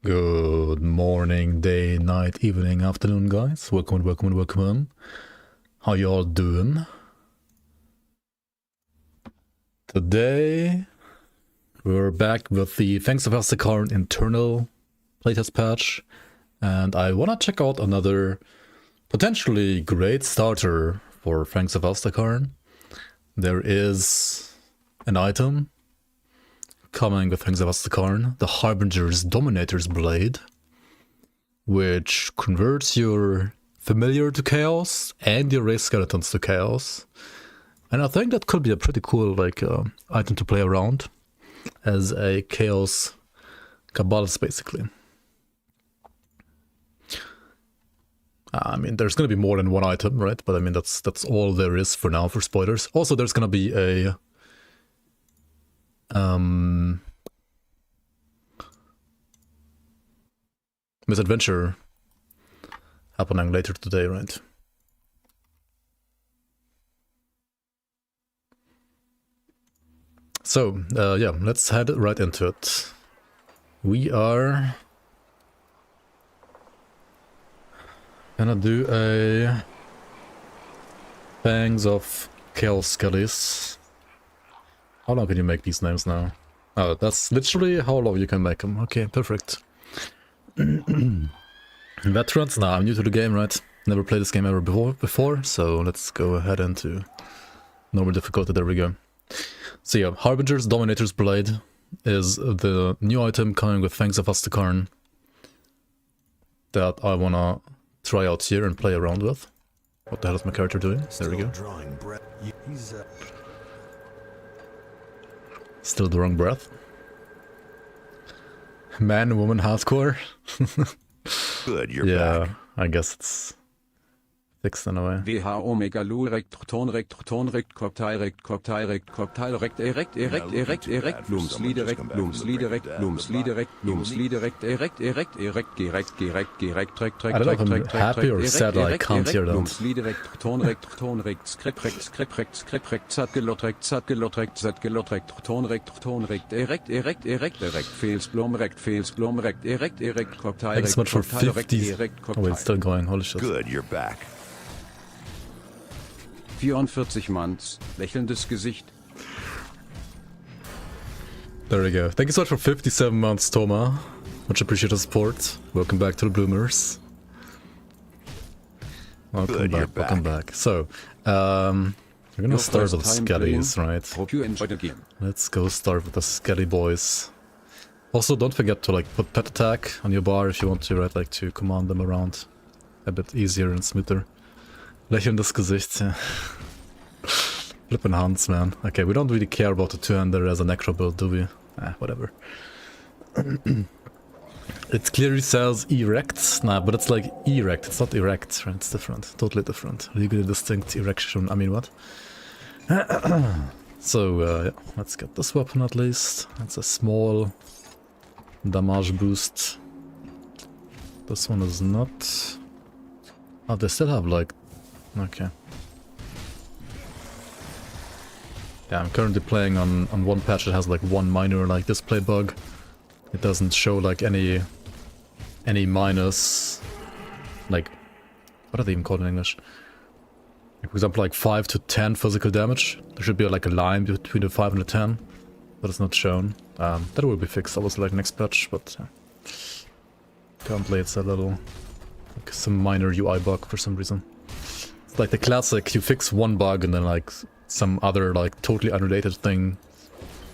Good morning, day, night, evening, afternoon, guys. Welcome. How y'all doing? Today, we're back with the Fangs of Asterkarn internal playtest patch, and I wanna check out another potentially great starter for Fangs of Asterkarn. There is an item coming with Fangs of Asterkarn, the Harbinger's Dominator's Blade, which converts your familiar to chaos and your race skeletons to chaos. And I think that could be a pretty cool item to play around as a chaos Kabbalist, basically. I mean, there's gonna be more than one item, right? But I mean, that's all there is for now for spoilers. Also, there's gonna be a Misadventure happening later today, right? So, yeah, let's head right into it. We are gonna do a Fangs of Skellies. How long can you make these names now? Oh, that's literally how long you can make them. Okay, perfect. Veterans? Nah, I'm new to the game, right? Never played this game ever before, so let's go ahead into normal difficulty. There we go. So yeah, Harbinger's Dominator's Blade is the new item coming with Fangs of Asterkarn that I wanna try out here and play around with. What the hell is my character doing? There we go. Still the wrong breath. Man, woman, hardcore. Good, you're back. Yeah, I guess it's fixed in a way. WH Omega Lu rect Cocktail erect Blums Liederect I don't know if I'm happy or sad I can't hear that. Thanks so much for 50. Oh wait, it's still going, holy shit. Good, you're back. 44 Manns, lächelndes Gesicht. There we go. Thank you so much for 57 months, Toma. Much appreciated support. Welcome back to the Bloomers. Welcome back. So, we're gonna start with Skellies, right? Let's go start with the Skelly boys. Also, don't forget to put pet attack on your bar if you want to, right? Like to command them around a bit easier and smoother. Lächelndes Gesicht, yeah. Flippin' hands, man. Okay, we don't really care about the two-hander as a Necro build, do we? Whatever. It clearly says erect. Nah, but it's like erect. It's not erect, right? It's different. Totally different. Legally distinct erection. I mean, what? So, yeah, let's get this weapon at least. It's a small damage boost. This one is not... Oh, they still have okay. Yeah, I'm currently playing on one patch that has one minor display bug. It doesn't show any minus, what are they even called in English? For example, 5 to 10 physical damage. There should be a line between the 5 and the 10, but it's not shown. That will be fixed obviously next patch, but currently it's a little some minor UI bug for some reason. It's like the classic, you fix one bug and then some other totally unrelated thing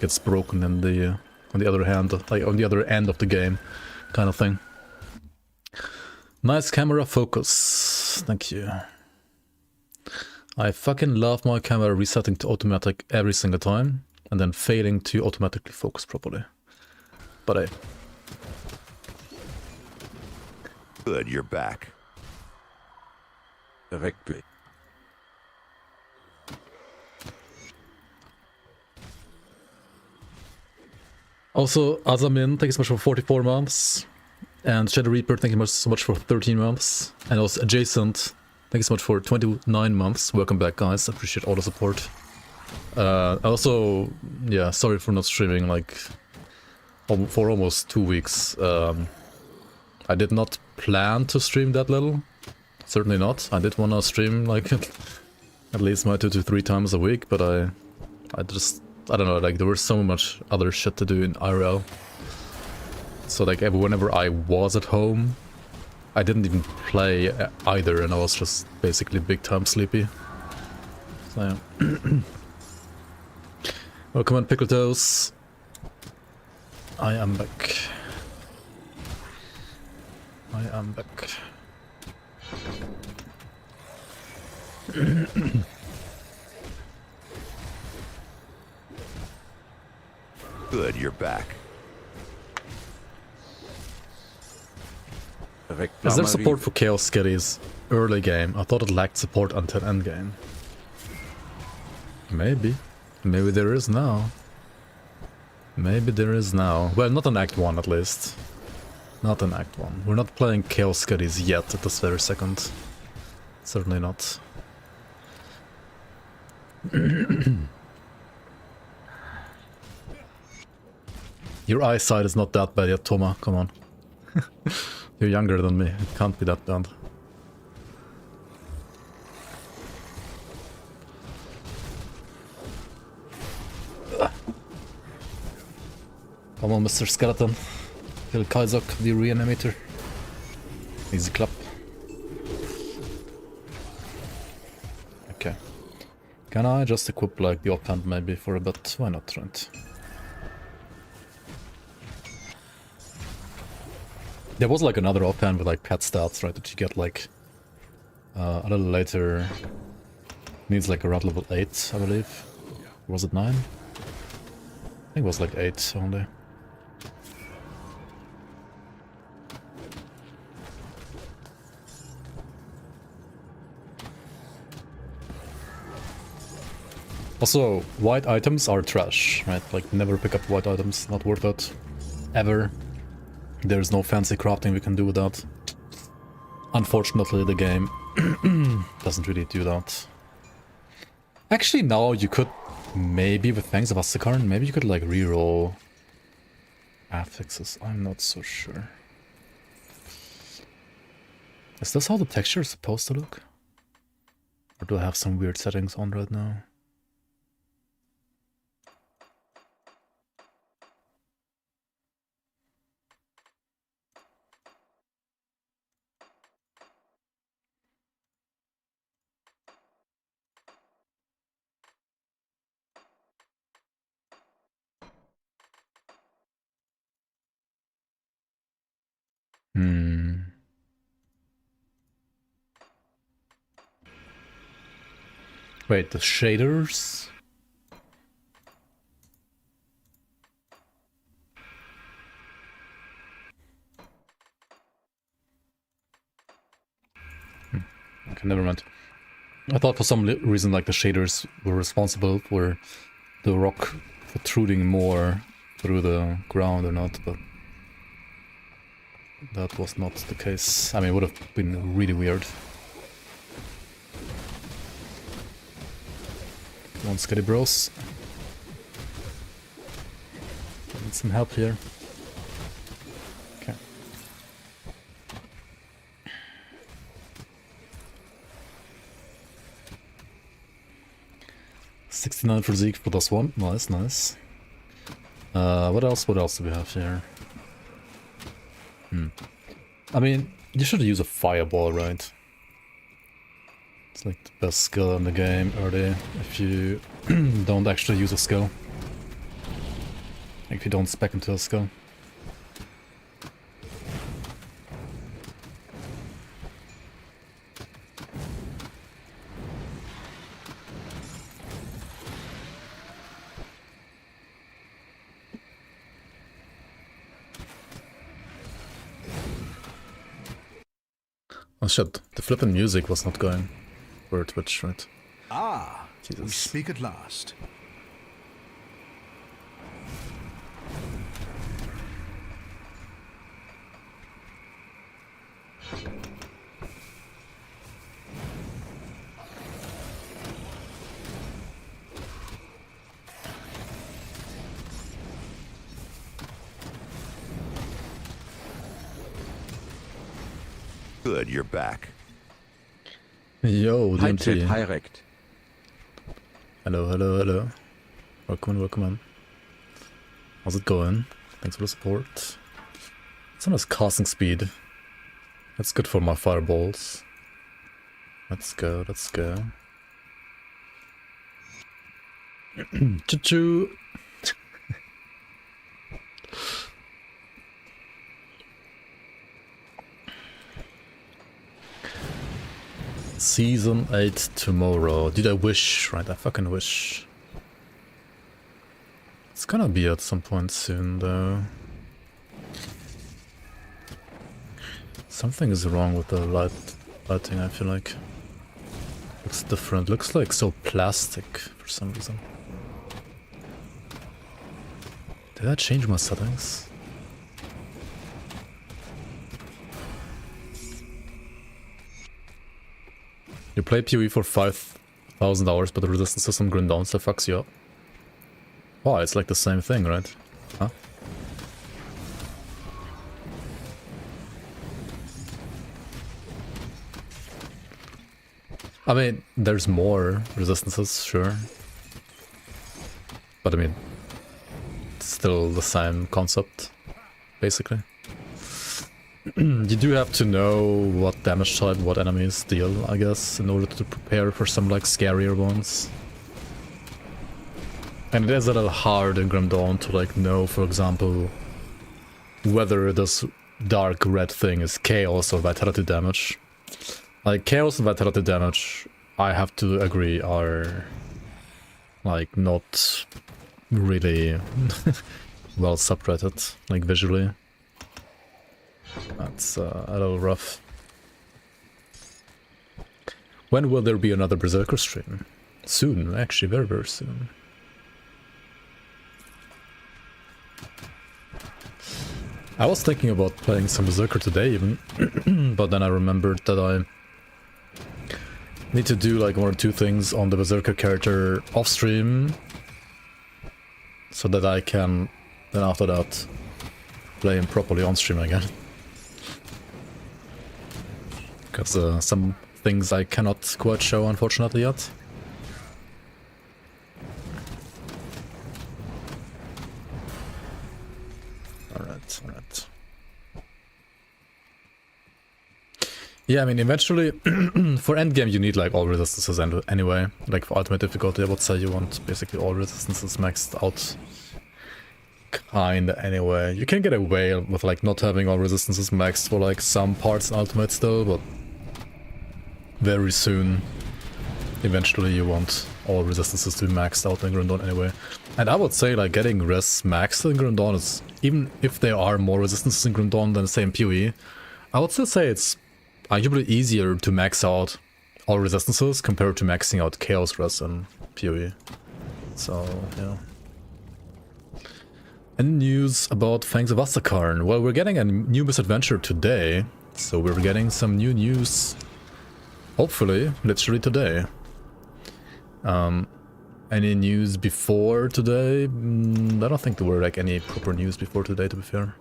gets broken in the on the other hand, on the other end of the game kind of thing. Nice camera focus. Thank you. I fucking love my camera resetting to automatic every single time and then failing to automatically focus properly. But hey. Good, you're back. Direkt. Also, Azamin, thank you so much for 44 months. And Shadow Reaper, thank you so much for 13 months. And also Adjacent, thank you so much for 29 months. Welcome back, guys. I appreciate all the support. Also, yeah, sorry for not streaming for almost 2 weeks. I did not plan to stream that little. Certainly not. I did want to stream like at least my 2 to 3 times a week, but I don't know, like there was so much other shit to do in IRL. So like whenever I was at home, I didn't even play either, and I was just basically big time sleepy. So yeah. Welcome on Pickle Toes. I am back. I am back. Good, you're back. Is there support for Chaos Skellies early game? I thought it lacked support until endgame. Maybe. Maybe there is now. Maybe there is now. Well, not in Act 1 at least. Not in Act 1. We're not playing Chaos Skellies yet at this very second. Certainly not. Your eyesight is not that bad yet, Toma. Come on. You're younger than me. It can't be that bad. Come on, Mr. Skeleton. Kill Kaizok, the reanimator. Easy clap. Okay. Can I just equip like the offhand maybe for a bit? Why not, right? There was like another offhand with like pet stats, right, that you get like a little later. Needs like around level 8, I believe. Or was it 9? I think it was like 8 only. Also, white items are trash, right? Like, never pick up white items, not worth it. Ever. There's no fancy crafting we can do with that. Unfortunately, the game doesn't really do that. Actually, now you could, maybe with Fangs of Asterkarn, maybe you could like reroll affixes. I'm not so sure. Is this how the texture is supposed to look? Or do I have some weird settings on right now? Wait, the shaders? Okay, never mind. I thought for some reason like the shaders were responsible for the rock protruding more through the ground or not, but that was not the case. I mean, it would have been really weird. Come on, Skelly bros. I need some help here. Okay. $69 for Zeke for this one. Nice, nice. What else? What else do we have here? I mean, you should use a fireball, right? It's like the best skill in the game early if you don't actually use a skill. If you don't spec into a skill. Oh shit, the flippin' music was not going for Twitch, right? Ah, we Jesus. speak at last. Good, you're back. Yo, Hi-Tit, DMT. Hi-Rekt. Hello, hello, hello. Welcome, welcome in. How's it going? Thanks for the support. It's nice casting speed. That's good for my fireballs. Let's go, let's go. Choo-choo! Season 8 tomorrow. Dude, I wish, right? I fucking wish. It's gonna be at some point soon, though. Something is wrong with the lighting, I feel like. Looks different. Looks like so plastic for some reason. Did I change my settings? You play PoE for 5,000 hours, but the resistance system grind down, so fucks you up. Wow, it's like the same thing, right? Huh? I mean, there's more resistances, sure. But I mean, it's still the same concept, basically. You do have to know what damage type what enemies deal, I guess, in order to prepare for some like scarier ones. And it is a little hard in Grim Dawn to like know, for example, whether this dark red thing is chaos or vitality damage. Like chaos and vitality damage, I have to agree, are like not really well separated, like visually. That's a little rough. When will there be another Berserker stream? Soon, actually, very, very soon. I was thinking about playing some Berserker today even, but then I remembered that I need to do like 1 or 2 things on the Berserker character off stream, so that I can then after that play him properly on stream again. Because some things I cannot quite show, unfortunately, yet. Alright, alright. Yeah, I mean, eventually, for endgame you need like all resistances anyway. Like for ultimate difficulty, I would say you want basically all resistances maxed out. Kinda anyway. You can get away with like not having all resistances maxed for like some parts in ultimate still, but very soon, eventually you want all resistances to be maxed out in Grim Dawn anyway. And I would say like getting res maxed in Grim Dawn is, even if there are more resistances in Grim Dawn than say in PoE, I would still say it's arguably easier to max out all resistances compared to maxing out chaos res in PoE. So, yeah. Any news about Fangs of Asterkarn? Well, we're getting a new Misadventure today, so we're getting some new news. Hopefully, literally today. Any news before today? I don't think there were like any proper news before today, to be fair.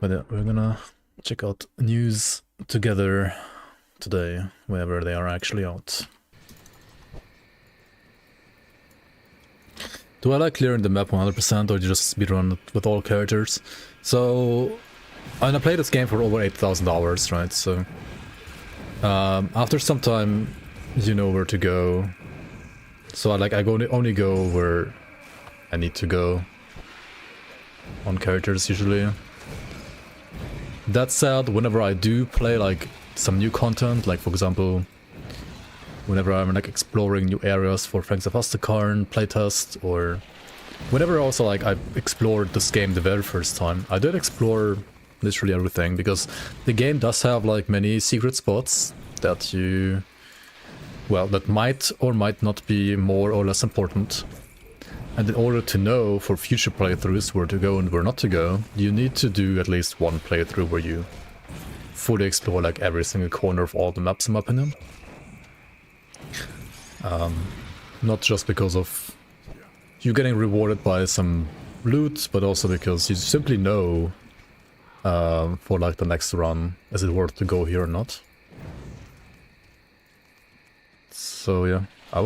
But yeah, we're gonna check out news together today, whenever they are actually out. Do I like clearing the map 100% or just speedrun it with all characters? So, I played this game for over 8,000 hours, right? So, after some time, you know where to go. So I only go where I need to go on characters usually. That said, whenever I do play like some new content, like for example, whenever I'm like exploring new areas for Fangs of Asterkarn playtest, or whenever also like I explored this game the very first time, I did explore literally everything, because the game does have like many secret spots that you, well, that might or might not be more or less important. And in order to know for future playthroughs where to go and where not to go, you need to do at least one playthrough where you fully explore like every single corner of all the maps, in my opinion. Not just because of you getting rewarded by some loot, but also because you simply know for like the next run. Is it worth to go here or not? So yeah, I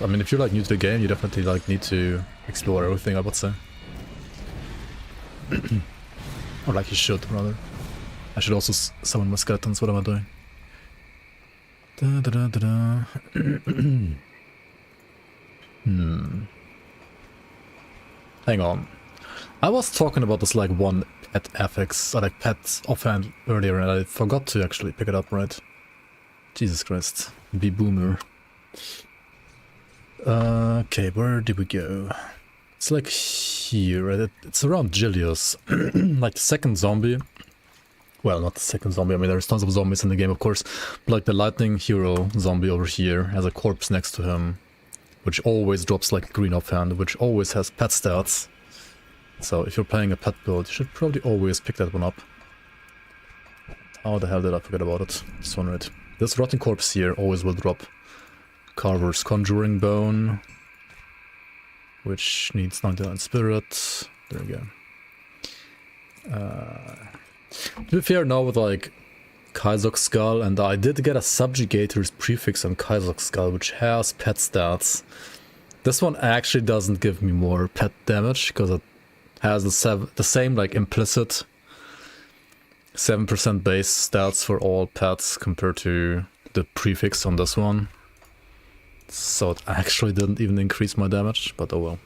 mean, if you're like new to the game, you definitely like need to explore everything, I would say. Or like you should, rather. I should also summon my skeletons. What am I doing? Da, da, da, da, da. Hang on. I was talking about this like one pet affix, or like pet offhand earlier, and I forgot to actually pick it up, right? Jesus Christ. Be boomer. Okay, where did we go? It's like here, right? It's around Gilius. Like the second zombie. Well, not the second zombie, I mean there's tons of zombies in the game, of course. But like the lightning hero zombie over here has a corpse next to him, which always drops like a green offhand, which always has pet stats. So if you're playing a pet build, you should probably always pick that one up. How the hell did I forget about it? This one, right? This rotting corpse here always will drop Carver's Conjuring Bone, which needs 99 spirit. There we go. To be fair, now with like Kaizok's Skull, and I did get a Subjugator's prefix on Kaizok's Skull, which has pet stats. This one actually doesn't give me more pet damage, because it has the same like implicit 7% base stats for all pets compared to the prefix on this one. So it actually didn't even increase my damage, but oh well.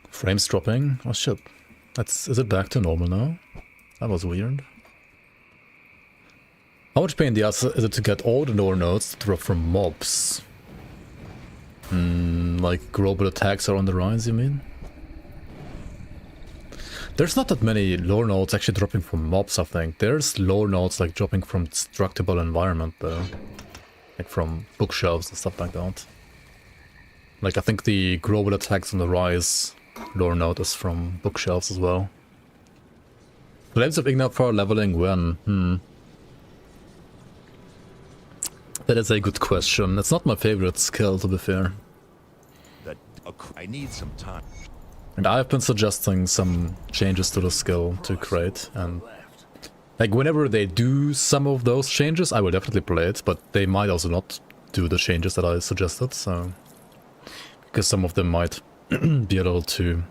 Frames dropping? Oh shit. Is it back to normal now? That was weird. How much pain in the ass is it to get all the lore nodes to drop from mobs? Like global attacks are on the rise, you mean? There's not that many lore nodes actually dropping from mobs, I think. There's lore nodes like dropping from destructible environment though. Like from bookshelves and stuff like that. Like I think the global attacks on the rise lore node is from bookshelves as well. Flames of Ignapar leveling when? That is a good question. It's not my favorite skill, to be fair. I need some time. And I've been suggesting some changes to the skill to create, and like whenever they do some of those changes, I will definitely play it, but they might also not do the changes that I suggested, so... Because some of them might be a little too...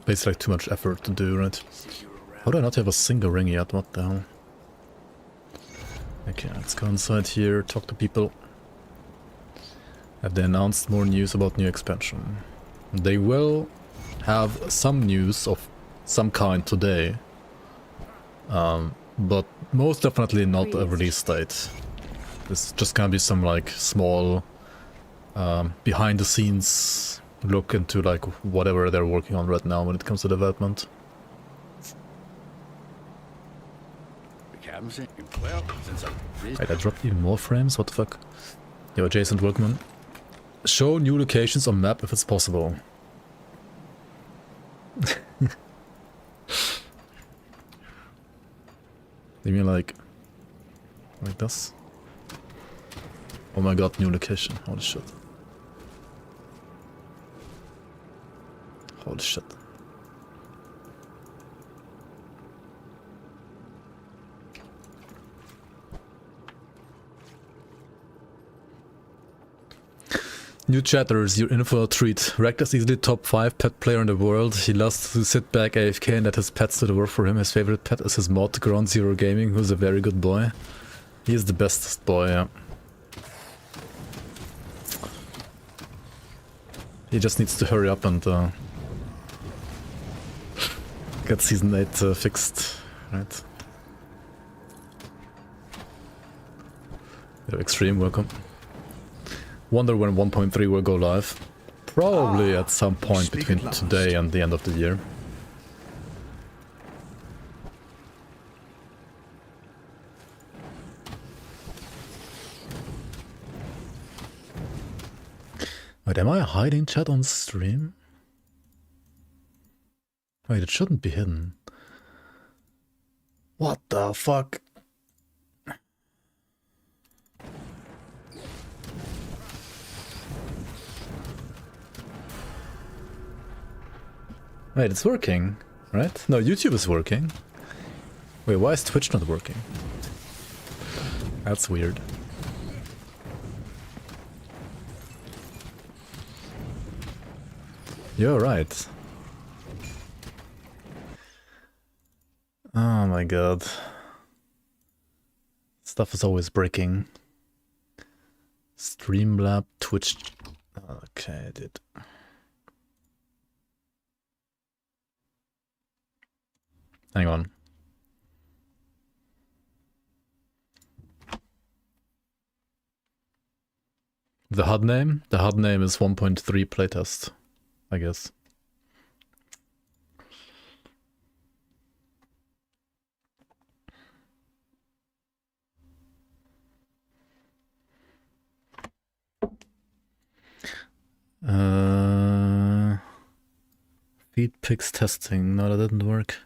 basically like too much effort to do, right? How do I not have a single ring yet? What the hell? Okay, let's go inside here, talk to people. Have they announced more news about new expansion? They will have some news of some kind today. But most definitely not a release date. This is just gonna be some like small behind the scenes look into like whatever they're working on right now when it comes to development. Wait, I dropped even more frames? What the fuck? Yo, adjacent workman. Show new locations on map if it's possible. You mean like this? Oh my god, new location. Holy shit. Holy shit. New chatters, you're in for a treat. Rekt is easily top 5 pet player in the world. He loves to sit back AFK and let his pets do the work for him. His favorite pet is his mod, Ground Zero Gaming, who's a very good boy. He is the bestest boy, yeah. He just needs to hurry up and get Season 8 fixed, right? Yo, Extreme, welcome. Wonder when 1.3 will go live. Probably at some point between today and the end of the year. Wait, am I hiding chat on stream? Wait, it shouldn't be hidden. What the fuck? Wait, it's working, right? No, YouTube is working. Wait, why is Twitch not working? That's weird. You're right. Oh my god. Stuff is always breaking. Streamlab, Twitch. Okay, I did. Hang on. The HUD name? The HUD name is 1.3 playtest, I guess. Feed pics testing. No, that didn't work.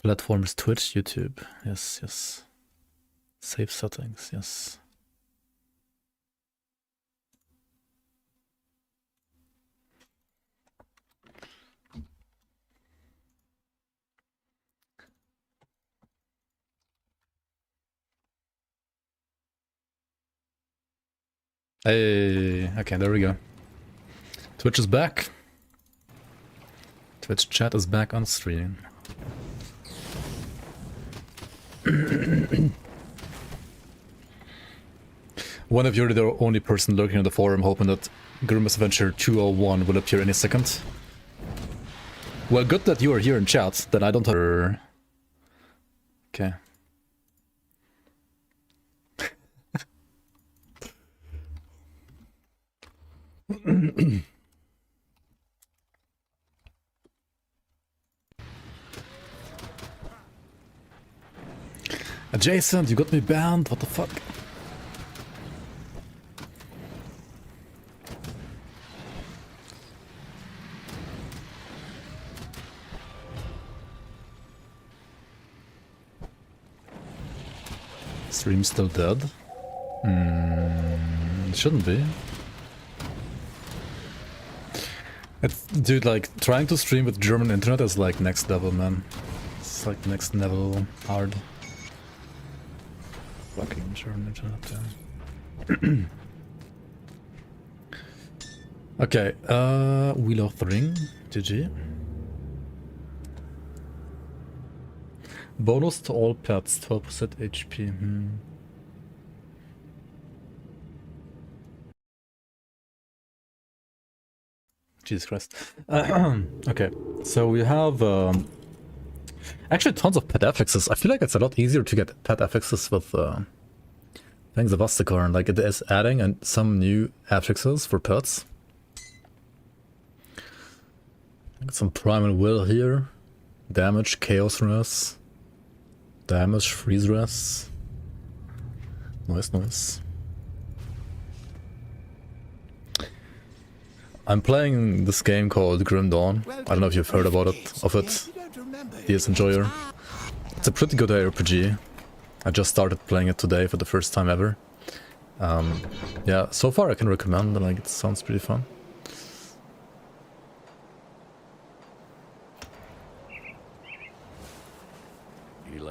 Platform is Twitch, YouTube. Yes, yes. Save settings, yes. Hey, okay, there we go. Twitch is back. Twitch chat is back on stream. One of you're the only person lurking on the forum hoping that Misadventure 201 will appear any second. Well, good that you are here in chat, then I don't have... Okay. Adjacent, you got me banned, what the fuck? Stream still dead? It shouldn't be. Dude, like, trying to stream with German internet is like next level, man. It's like next level hard. Fucking German internet, yeah. Okay, Wheel of the Ring, GG. Bonus to all pets, 12% HP. Jesus Christ. Okay, so we have actually tons of pet affixes. I feel like it's a lot easier to get pet affixes with Fangs of Asterkarn. Like, it is adding some new affixes for pets. Got some Primal Will here. Damage, Chaos Res. Damage, Freeze Res. Nice, nice. I'm playing this game called Grim Dawn. I don't know if you've heard about it, DS Enjoyer. It's a pretty good RPG. I just started playing it today for the first time ever. Yeah, so far I can recommend, like, it sounds pretty fun.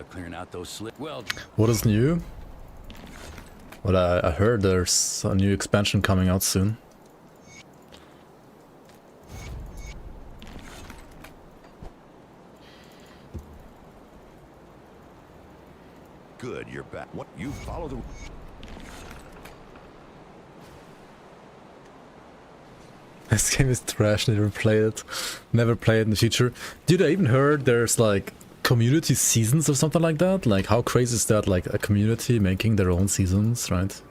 Clearing out those slip. Well, what is new? Well, I heard there's a new expansion coming out soon. Good, you're back. What? You follow the... This game is trash, never played it. Never play it in the future. Dude, I even heard there's like community seasons or something like that. Like, how crazy is that? Like a community making their own seasons, right?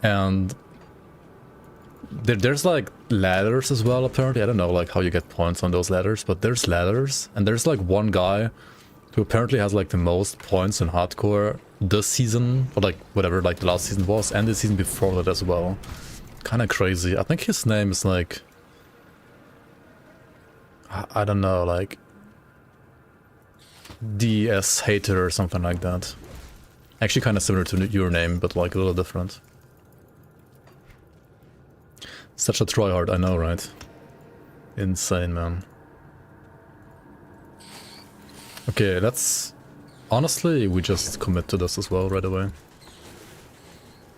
And there's like ladders as well, apparently. I don't know like how you get points on those ladders, but there's ladders. And there's like one guy who apparently has like the most points in hardcore this season, or like whatever like the last season was, and the season before that as well. Kind of crazy. I think his name is like, I don't know, like DS Hater or something like that. Actually kind of similar to your name, but like a little different. Such a tryhard, I know, right? Insane, man. Okay, let's... Honestly, we just commit to this as well right away.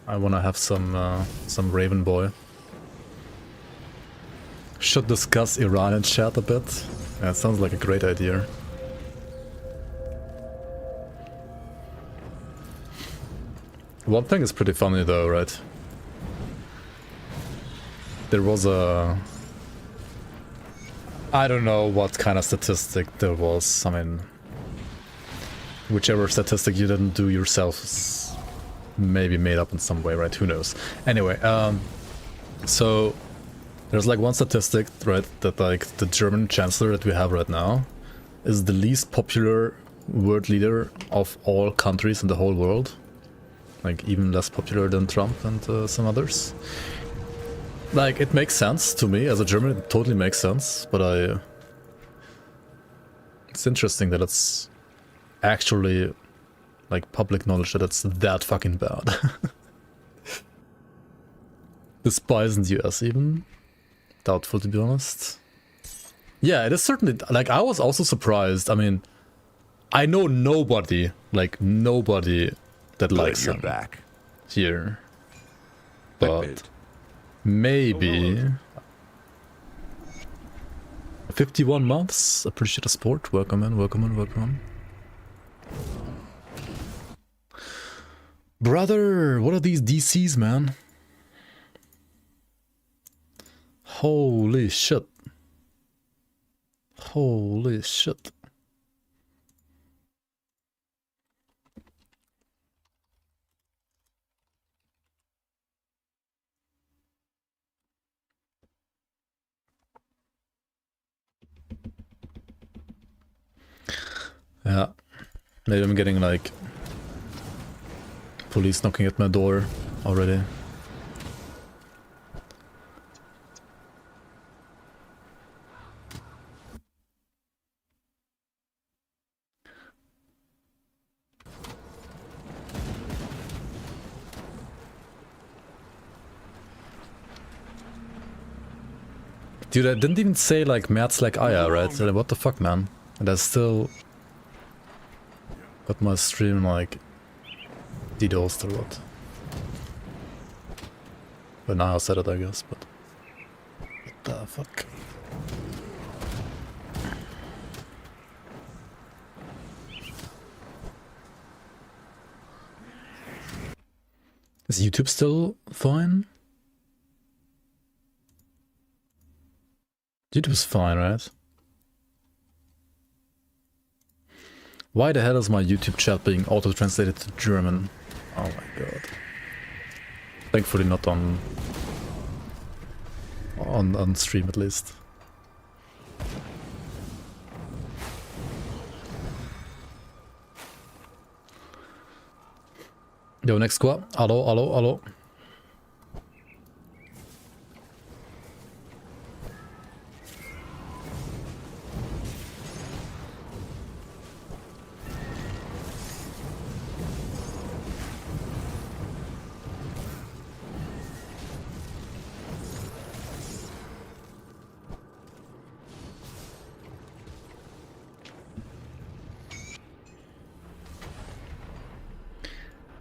I wanna have some Raven boy. Should discuss Iran in chat a bit. Yeah, sounds like a great idea. One thing is pretty funny though, right? There was a... I don't know what kind of statistic there was. I mean, whichever statistic you didn't do yourself is maybe made up in some way, right? Who knows? Anyway, so there's like one statistic, right, that like the German chancellor that we have right now is the least popular world leader of all countries in the whole world. Like even less popular than Trump and some others. Like, it makes sense to me as a German, it totally makes sense, but it's interesting that it's actually like public knowledge that it's that fucking bad. Despising the US even. Doubtful, to be honest. Yeah, it is certainly, like, I was also surprised. I mean, I know nobody, like nobody that likes You're him back. here. But Backbild. maybe 51 months. Appreciate the support. Welcome in, welcome in, welcome in. Brother, what are these DCs, man? Holy shit. Holy shit. Yeah, maybe I'm getting like police knocking at my door already. Dude, I didn't even say like Merz like Aya, right? So, like, what the fuck, man? And I still got my stream like DDoSed or what? But now I said it, I guess, but what the fuck? Is YouTube still fine? YouTube's fine, right? Why the hell is my YouTube chat being auto-translated to German? Oh my god. Thankfully not on stream at least. Yo, next squad. Hello, hello, hello.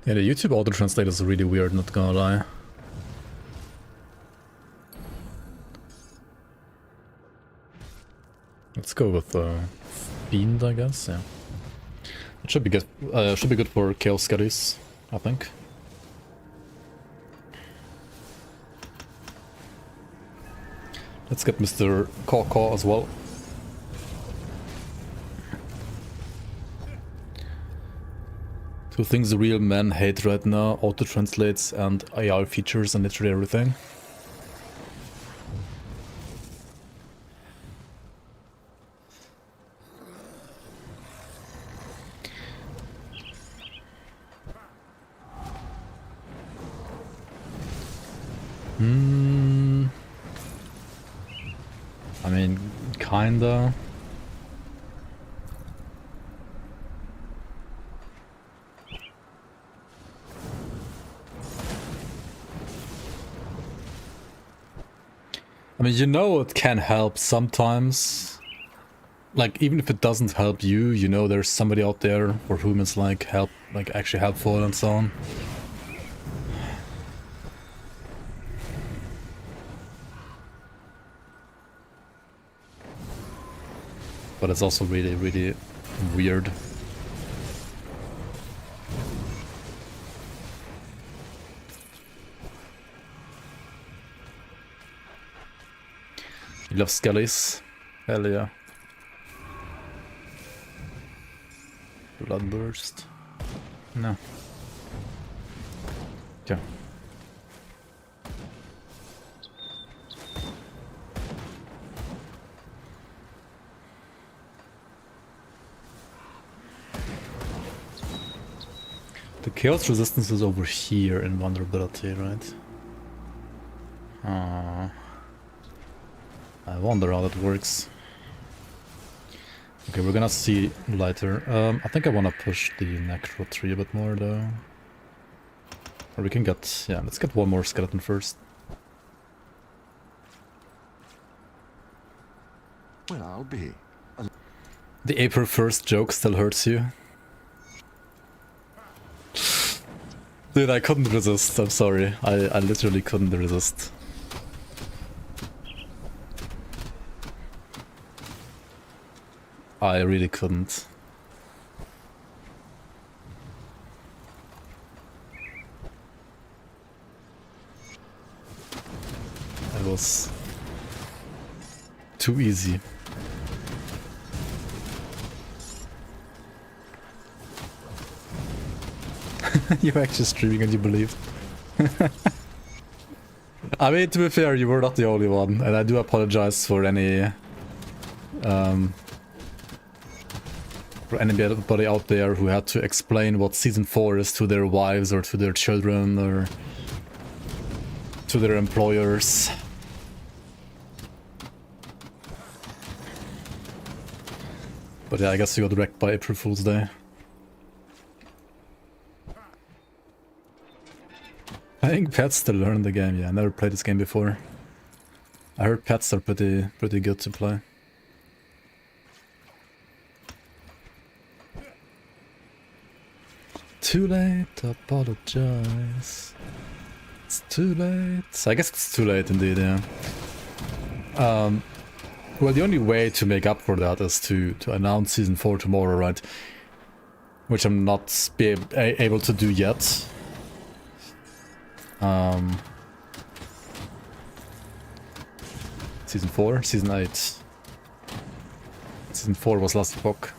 Yeah, the YouTube auto-translate is really weird, not gonna lie. Let's go with Fiend, I guess, yeah. It should be good for Chaos Skellies, I think. Let's get Mr. Caw as well. Two things the real men hate right now: auto-translates and AI features and literally everything. I mean, kinda. I mean, you know, it can help sometimes like, even if it doesn't help you, you know there's somebody out there for whom it's like actually helpful and so on. But it's also really, really weird. You love Skellies? Hell yeah. Bloodburst? No. Okay. The chaos resistance is over here in vulnerability, right? I wonder how that works. Okay, we're gonna see later. I think I wanna push the Necro tree a bit more though. Or we can get, yeah, let's get one more skeleton first. Well, I'll be. The April 1st joke still hurts you. Dude, I couldn't resist, I'm sorry. I literally couldn't resist. I really couldn't. It was too easy. You're actually streaming and you believed. I mean, to be fair, you were not the only one, and I do apologize for any for anybody out there who had to explain what Season 4 is to their wives or to their children or to their employers. But yeah, I guess you got wrecked by April Fool's Day. Playing pets to learn the game, yeah, I never played this game before. I heard pets are pretty good to play. Too late to apologize. It's too late. I guess it's too late indeed, yeah. Well, the only way to make up for that is to announce Season 4 tomorrow, right? Which I'm not able to do yet. Season 4? Season 8. Season 4 was last book.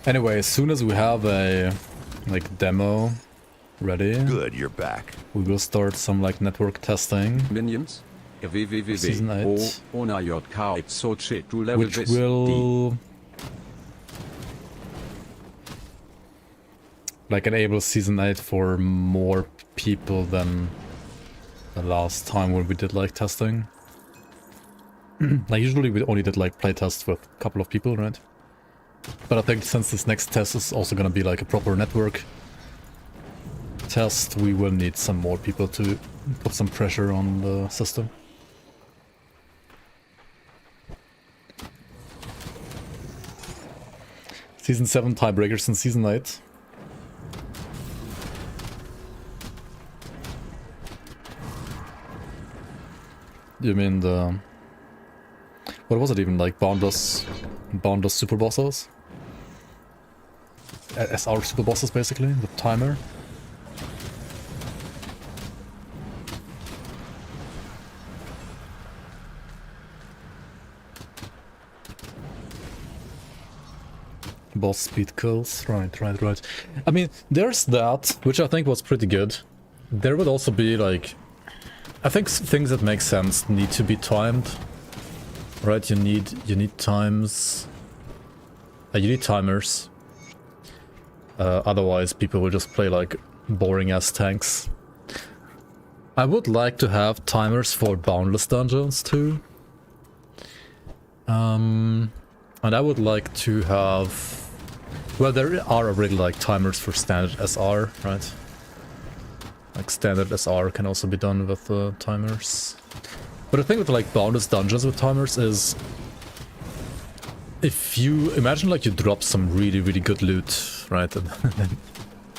Anyway, as soon as we have a demo ready, Good, you're back. we will start some network testing, Minions. Season 8, which which will enable Season 8 for more people than the last time when we did testing. Usually we only did playtests with a couple of people, right? But I think since this next test is also gonna be a proper network test, we will need some more people to put some pressure on the system. Season 7 tiebreakers in Season 8. You mean the... What was it even, boundless super bosses? SR super bosses basically, the timer. Boss speed kills, right. I mean, there's that, which I think was pretty good. There would also be I think things that make sense need to be timed. Right, you need times. You need timers. Otherwise people will just play boring ass tanks. I would like to have timers for boundless dungeons too. And I would like to have... Well, there are already timers for standard SR, right? Like standard SR can also be done with timers. But the thing with like bonus dungeons with timers is, if you imagine like you drop some really good loot, right? And then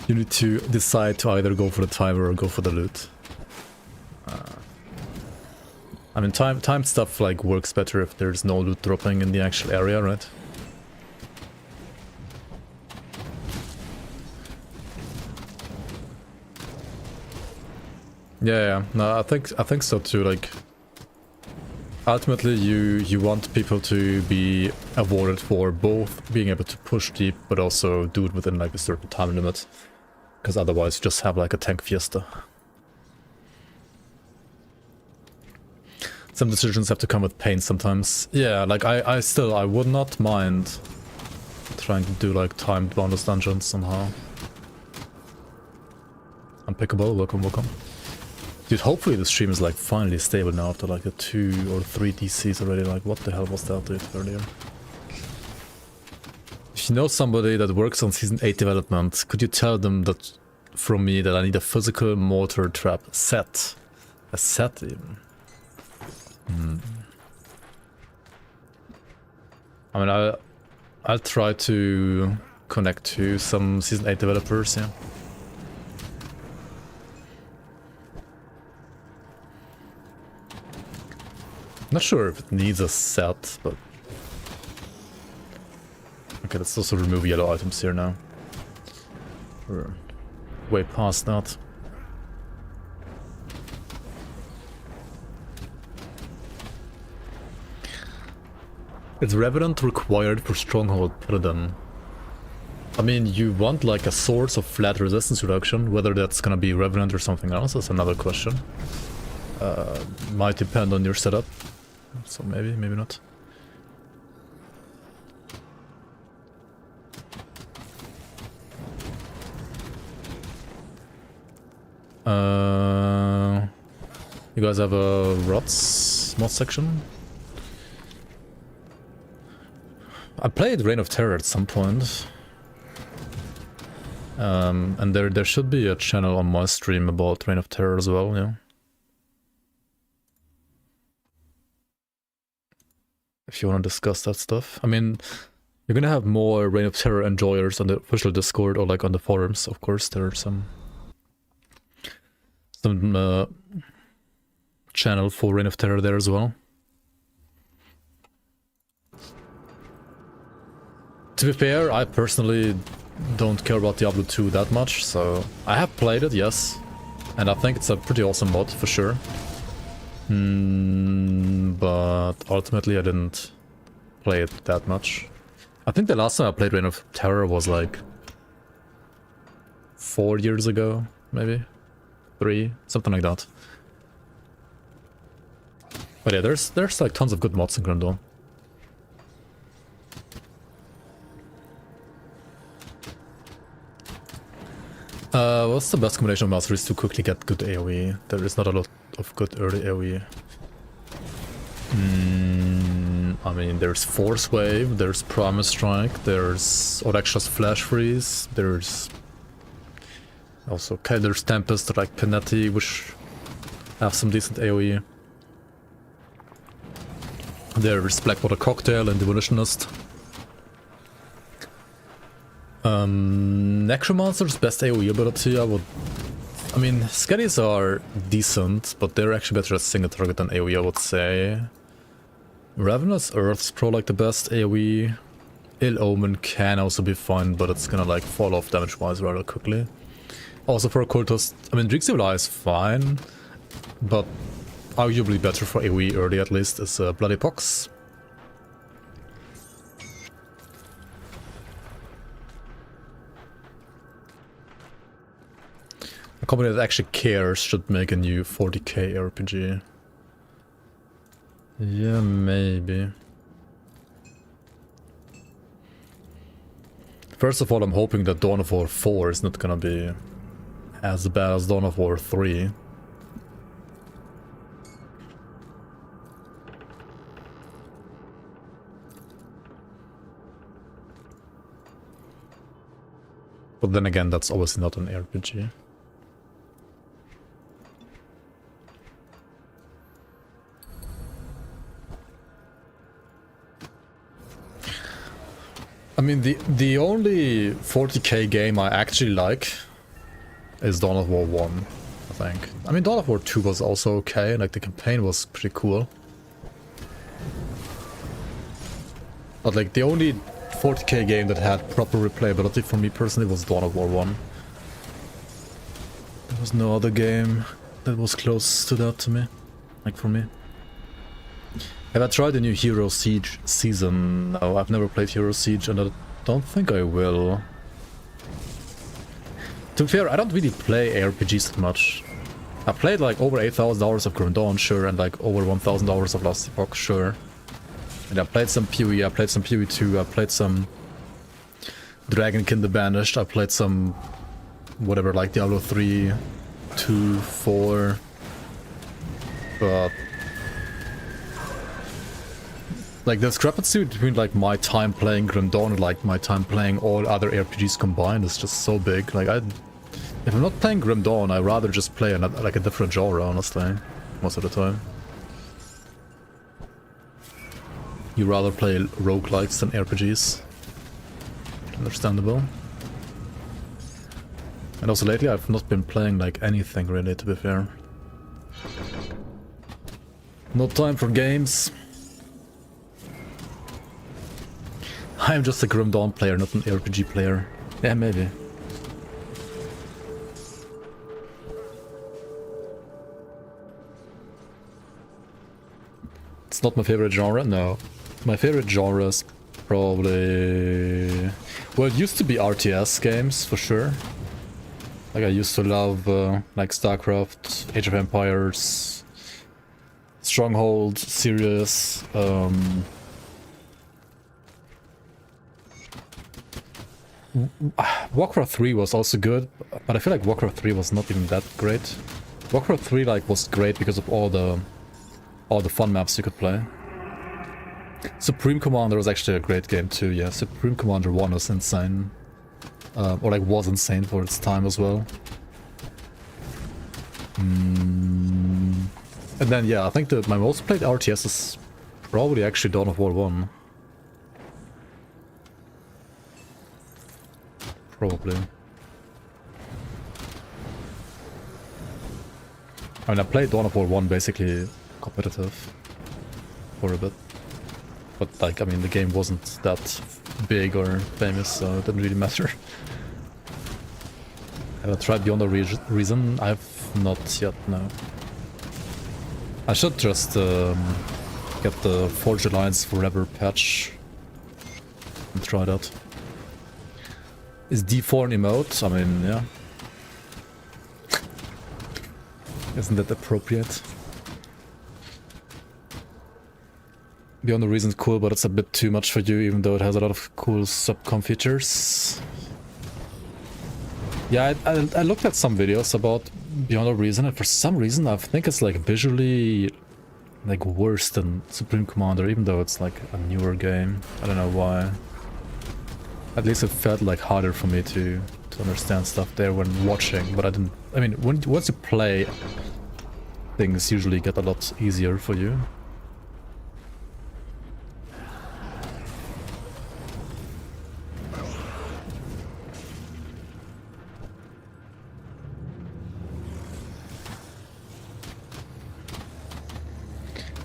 you need to decide to either go for the timer or go for the loot. I mean, timed stuff like works better if there's no loot dropping in the actual area, right? Yeah, no, I think so too. Like, ultimately, you want people to be awarded for both being able to push deep, but also do it within like a certain time limit, because otherwise you just have like a tank fiesta. Some decisions have to come with pain sometimes. Yeah, like I would not mind trying to do like timed bonus dungeons somehow. Unpickable, welcome. Dude, hopefully the stream is like finally stable now after like a 2 or 3 DCs already. Like, what the hell was that, dude, earlier? If you know somebody that works on Season 8 development, could you tell them that from me that I need a physical mortar trap set? A set even. I mean, I'll try to connect to some Season 8 developers, yeah. Not sure if it needs a set, but... Okay, let's also remove yellow items here now. We're way past that. Is Revenant required for Stronghold Paladin? I mean, you want like a source of flat resistance reduction, whether that's gonna be Revenant or something else is another question. Might depend on your setup, so maybe not. You guys have a Rots mod section? I played Reign of Terror at some point. And there should be a channel on my stream about Reign of Terror as well, yeah. If you want to discuss that stuff. I mean, you're gonna have more Reign of Terror enjoyers on the official Discord or like on the forums, of course. There are some channel for Reign of Terror there as well. To be fair, I personally don't care about Diablo 2 that much, so I have played it, yes. And I think it's a pretty awesome mod, for sure. But ultimately I didn't play it that much. I think the last time I played Reign of Terror was like 4 years ago, maybe? 3, something like that. But yeah, there's like tons of good mods in Grim Dawn. What's the best combination of masteries to quickly get good AoE? There is not a lot of good early AoE. I mean, there's Force Wave, there's Promise Strike, there's Odextra's Flash Freeze, there's also Kyler's Tempest, like Penetti, which have some decent AoE. There's Blackwater Cocktail and Demolitionist. Necromancer's best AoE ability, I mean, Skellies are decent, but they're actually better at single target than AoE, I would say. Ravenous Earth's probably like the best AoE. Ill Omen can also be fine, but it's gonna like fall off damage-wise rather quickly. Also for a Cultist, I mean, Drixie Eye is fine, but arguably better for AoE early at least is Bloody Pox. A company that actually cares should make a new 40k RPG. Yeah, maybe. First of all, I'm hoping that Dawn of War 4 is not gonna be as bad as Dawn of War 3. But then again, that's obviously not an RPG. I mean, the only 40k game I actually like is Dawn of War 1, I think. I mean, Dawn of War 2 was also okay, like the campaign was pretty cool. But like the only 40k game that had proper replayability for me personally was Dawn of War 1. There was no other game that was close to that to me, like for me. Have I tried the new Hero Siege season? No, I've never played Hero Siege and I don't think I will. To be fair, I don't really play ARPGs that much. I played like over 8,000 hours of Grim Dawn, sure, and like over 1,000 hours of Last Epoch, sure. And I played some PoE, I played some PoE 2, I played some Dragonkin the Banished, I played some whatever, like Diablo 3, 2, 4, but like the discrepancy between like my time playing Grim Dawn and like my time playing all other RPGs combined is just so big. Like if I'm not playing Grim Dawn, I'd rather just play another, like a different genre, honestly, most of the time. You rather play roguelikes than RPGs. Understandable. And also lately I've not been playing like anything really, to be fair. No time for games. I'm just a Grim Dawn player, not an RPG player. Yeah, maybe. It's not my favorite genre, no. My favorite genre is probably... Well, it used to be RTS games, for sure. Like, I used to love, like, StarCraft, Age of Empires, Stronghold, Sirius, Warcraft 3 was also good, but I feel like Warcraft 3 was not even that great. Warcraft 3, like, was great because of all the fun maps you could play. Supreme Commander was actually a great game too, yeah. Supreme Commander 1 was insane. Or like was insane for its time as well. And then yeah, I think my most played RTS is probably actually Dawn of War 1. Probably. I mean, I played Dawn of War 1 basically competitive for a bit. But like, I mean, the game wasn't that big or famous, so it didn't really matter. Have I tried Beyond the Reason? I've not yet, no. I should just get the Forge Alliance Forever patch and try that. Is D4 an emote? I mean, yeah. Isn't that appropriate? Beyond the Reason's cool, but it's a bit too much for you, even though it has a lot of cool subcom features. Yeah, I looked at some videos about Beyond the Reason, and for some reason I think it's like visually like worse than Supreme Commander, even though it's like a newer game. I don't know why. At least it felt like harder for me to understand stuff there when watching, but I didn't. I mean, once you play, things usually get a lot easier for you.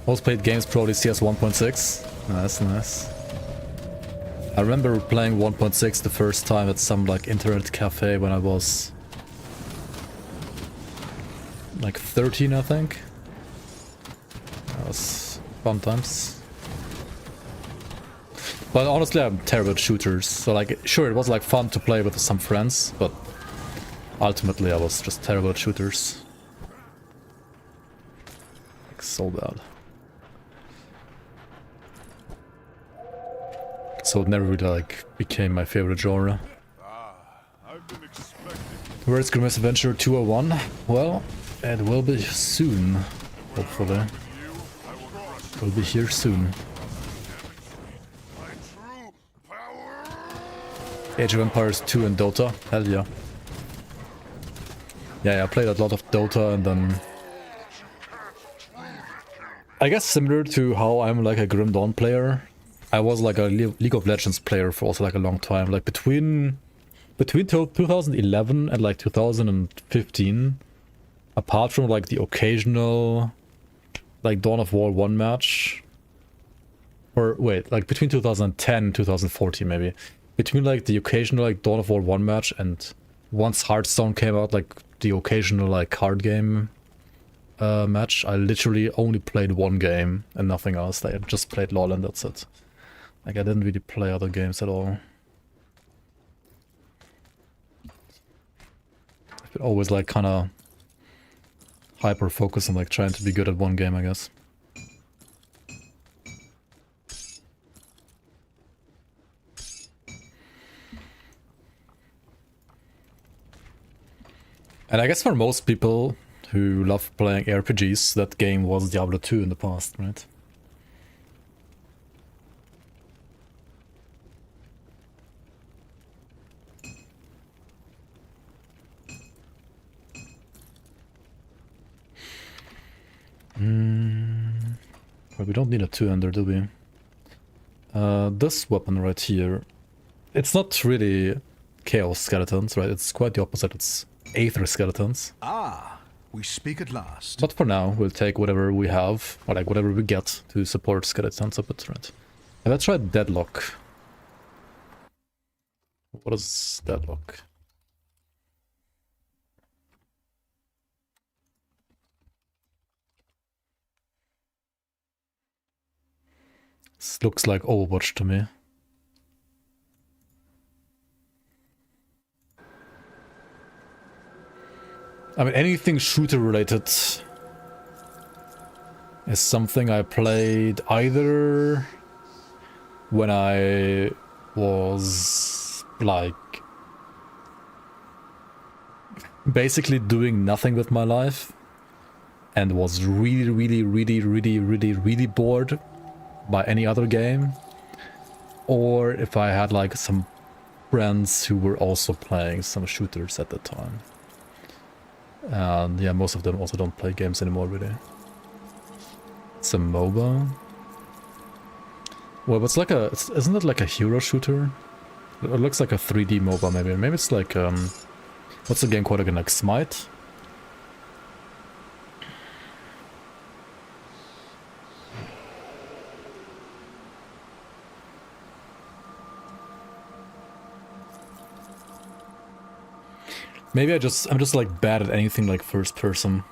Most played games probably CS 1.6. Nice, nice. I remember playing 1.6 the first time at some like internet cafe when I was like 13, I think. That was fun times. But honestly, I'm terrible at shooters. So like, sure, it was like fun to play with some friends, but ultimately I was just terrible at shooters. Like, so bad. So it never really like became my favorite genre. Where's Misadventure 201? Well, it will be soon, hopefully. It will be here soon. Age of Empires 2 and Dota? Hell yeah. Yeah, I played a lot of Dota and then... I guess similar to how I'm like a Grim Dawn player. I was like a League of Legends player for also like a long time. Like between 2011 and like 2015, apart from like the occasional like Dawn of War 1 match, or wait, like between 2010 and 2014 maybe, between like the occasional like Dawn of War 1 match and once Hearthstone came out, like the occasional like card game match, I literally only played one game and nothing else. I just played LoL and that's it. Like I didn't really play other games at all. I've been always like kind of hyper focused on like trying to be good at one game, I guess. And I guess for most people who love playing RPGs, that game was Diablo 2 in the past, right? But we don't need a two-hander, do we? This weapon right here, it's not really Chaos Skeletons, right? It's quite the opposite, it's Aether Skeletons. Ah, we speak at last. But for now, we'll take whatever we have, or like whatever we get to support Skeletons a bit, right? And let's try Deadlock. What is Deadlock? This looks like Overwatch to me. I mean, anything shooter related is something I played either when I was like basically doing nothing with my life and was really bored by any other game, or if I had like some friends who were also playing some shooters at the time. And yeah, most of them also don't play games anymore, really. It's a MOBA. Well, it's like a... isn't it like a hero shooter? It looks like a 3D MOBA, maybe. Maybe it's like... what's the game called again? Like Smite? Maybe I'm just like bad at anything like first person.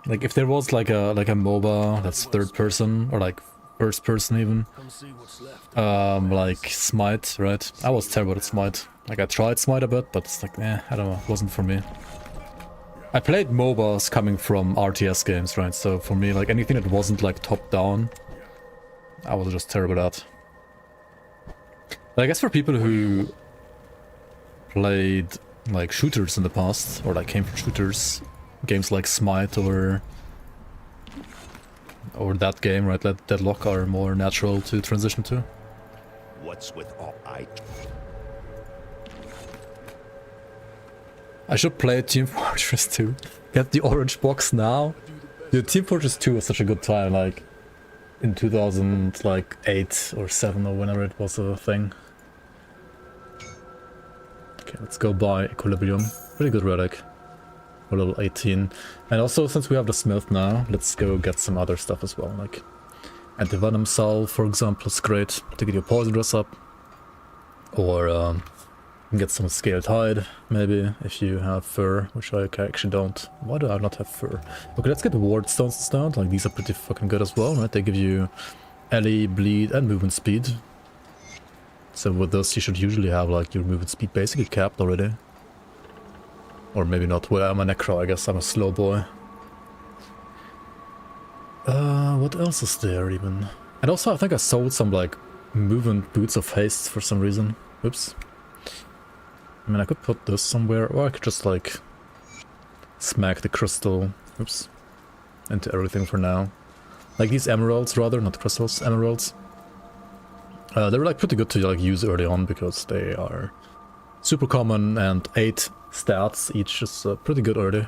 Like if there was like a MOBA that's third person or like first person even, like Smite, right? I was terrible at Smite. Like I tried Smite a bit, but it's like, I don't know, it wasn't for me. I played MOBAs coming from RTS games, right? So for me, like anything that wasn't like top down, I was just terrible at. But I guess for people who played like shooters in the past, or like came from shooters, games like Smite or that game, right, Deadlock are more natural to transition to. What's with all I should play Team Fortress 2. Get the orange box now. Dude, Team Fortress 2 was such a good time, like in 2008 or 7 or whenever it was a thing. Okay, let's go buy Equilibrium. Pretty good relic. For level 18. And also, since we have the Smith now, let's go get some other stuff as well. Like Anti-Venom Salve, for example, is great to get your Poison Dress up. Or get some Scaled Hide, maybe, if you have Fur, which I actually don't. Why do I not have Fur? Okay, let's get Ward Stones instead. Like, these are pretty fucking good as well, right? They give you LE, Bleed, and Movement Speed. So with this, you should usually have like your movement speed basically capped already. Or maybe not. Well, I'm a Necro, I guess. I'm a slow boy. What else is there even? And also, I think I sold some like movement boots of haste for some reason. Oops. I mean, I could put this somewhere, or I could just like smack the crystal. Oops. Into everything for now. Like these emeralds, rather, not crystals, emeralds. They were like pretty good to like use early on because they are super common and 8 stats each is pretty good early.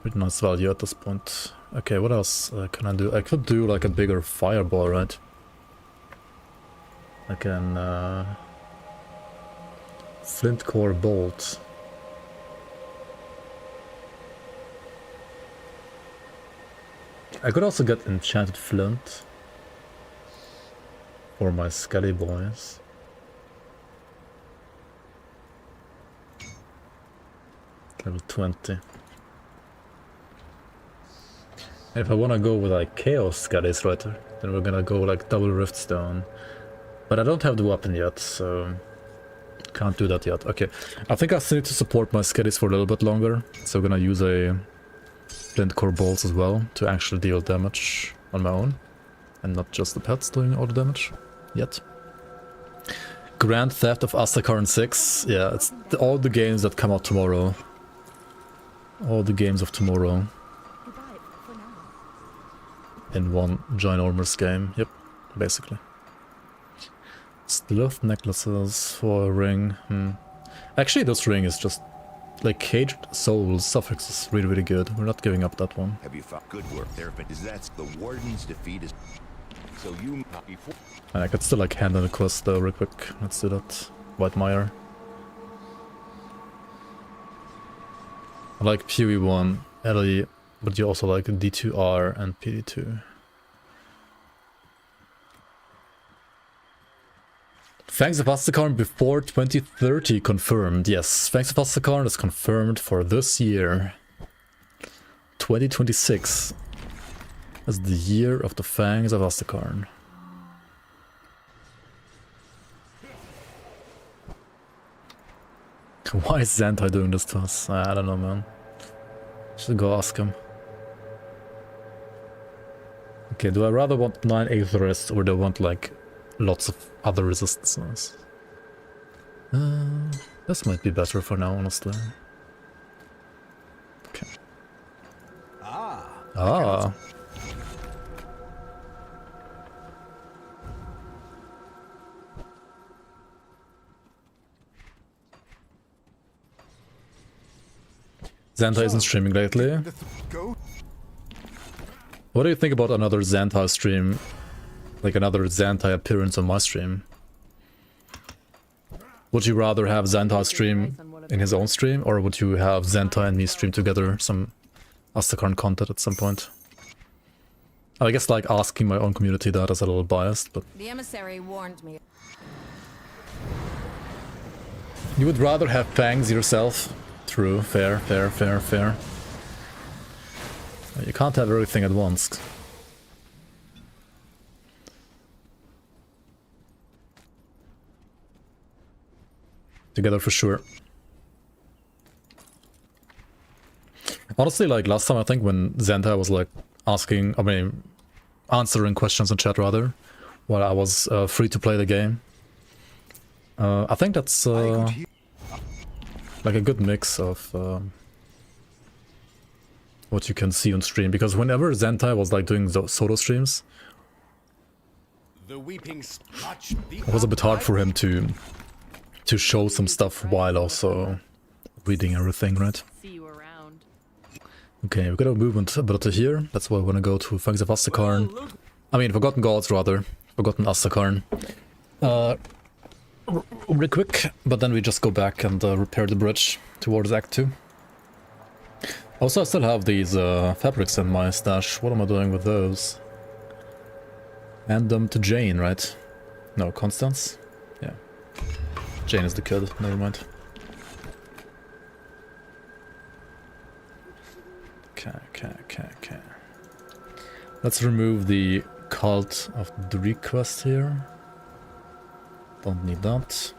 Pretty nice value at this point. Okay, what else can I do? I could do like a bigger fireball, right? I can flint core bolt. I could also get enchanted flint for my Skelly boys. Level 20. If I wanna go with like Chaos Skellies, right, then we're gonna go like double Riftstone. But I don't have the weapon yet, so can't do that yet. Okay, I think I still need to support my Skellies for a little bit longer, so I'm gonna use a flint core bolts as well to actually deal damage on my own, and not just the pets doing all the damage yet. Grand Theft of Asterkarn 6, yeah, it's all the games that come out tomorrow. All the games of tomorrow in one ginormous game. Yep, basically. Stealth necklaces for a ring. Actually, this ring is just like Caged Soul suffix is really, really good. We're not giving up that one. Have you found good work there? But is that the warden's defeat is so you before? And I could still like handle the quest though real quick. Let's do that. White Mire. I like PoE1, LE, but you also like D2R and PD2. Fangs of Asterkarn before 2030 confirmed. Yes, Fangs of Asterkarn is confirmed for this year. 2026 is the year of the Fangs of Asterkarn. Why is Xantai doing this to us? I don't know, man. Should go ask him. Okay, do I rather want 9 Aetherists or do I want like lots of other resistances? This might be better for now, honestly. Okay. Ah. Xantai isn't streaming lately. What do you think about another Xantai stream? Like another Xantai appearance on my stream? Would you rather have Xantai stream in his own stream, or would you have Xantai and me stream together some Asterkarn content at some point? I guess like asking my own community that is a little biased, but... The emissary warned me. You would rather have Fangs yourself? True, fair. You can't have everything at once. Together for sure. Honestly, like last time I think when Xantai was like answering questions in chat rather, while I was free to play the game. I think that's like a good mix of what you can see on stream, because whenever Xantai was like doing those solo streams, it was a bit hard for him to show some stuff while also reading everything, right? See you around. Okay, we've got a movement ability here. That's why I want to go to Fangs of Asterkarn. I mean, Forgotten Gods rather. Forgotten Asterkarn. Real quick, but then we just go back and repair the bridge towards Act 2. Also, I still have these fabrics in my stash. What am I doing with those? Hand them to Jane, right? No, Constance? Yeah. Jane is the kid, never mind. Okay. Let's remove the Cult of the Request here. Don't need that.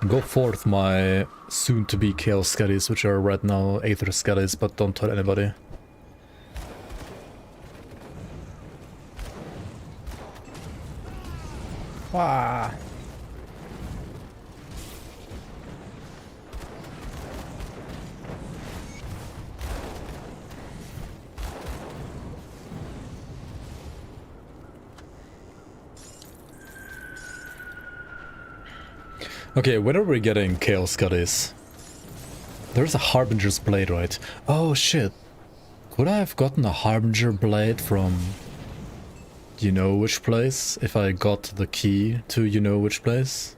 Go forth, my soon-to-be Chaos Skellies, which are right now Aether Skellies, but don't tell anybody. Wow. Okay, when are we getting Chaos Skellies? There's a Harbinger's Blade, right? Oh shit. Could I have gotten a Harbinger Blade from you know which place if I got the key to you know which place?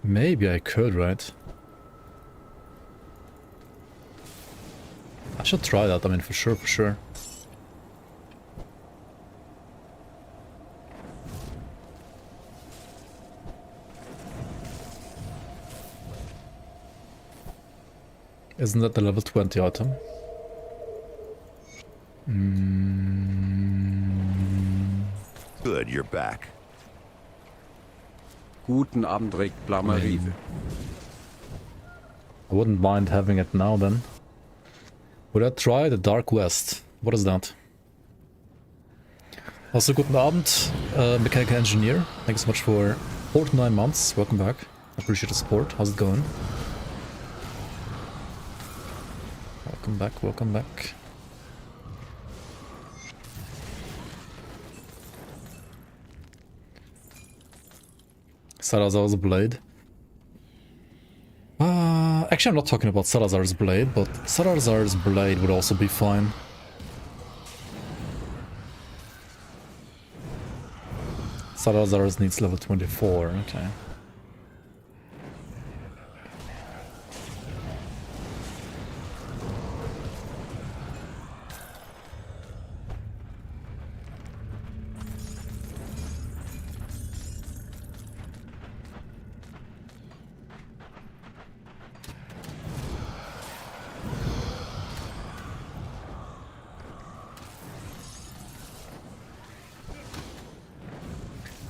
Maybe I could, right? I should try that, I mean, for sure, for sure. Isn't that the level 20 item? Good, you're back. Guten Abend, Regt Blamerive. I wouldn't mind having it now then. Would I try the Dark West? What is that? Also, guten Abend, Mechanical Engineer. Thank you so much for 49 months. Welcome back. I appreciate the support. How's it going? Welcome back, welcome back. Salazar's Blade. Actually, I'm not talking about Salazar's Blade, but Salazar's Blade would also be fine. Salazar's needs level 24, okay.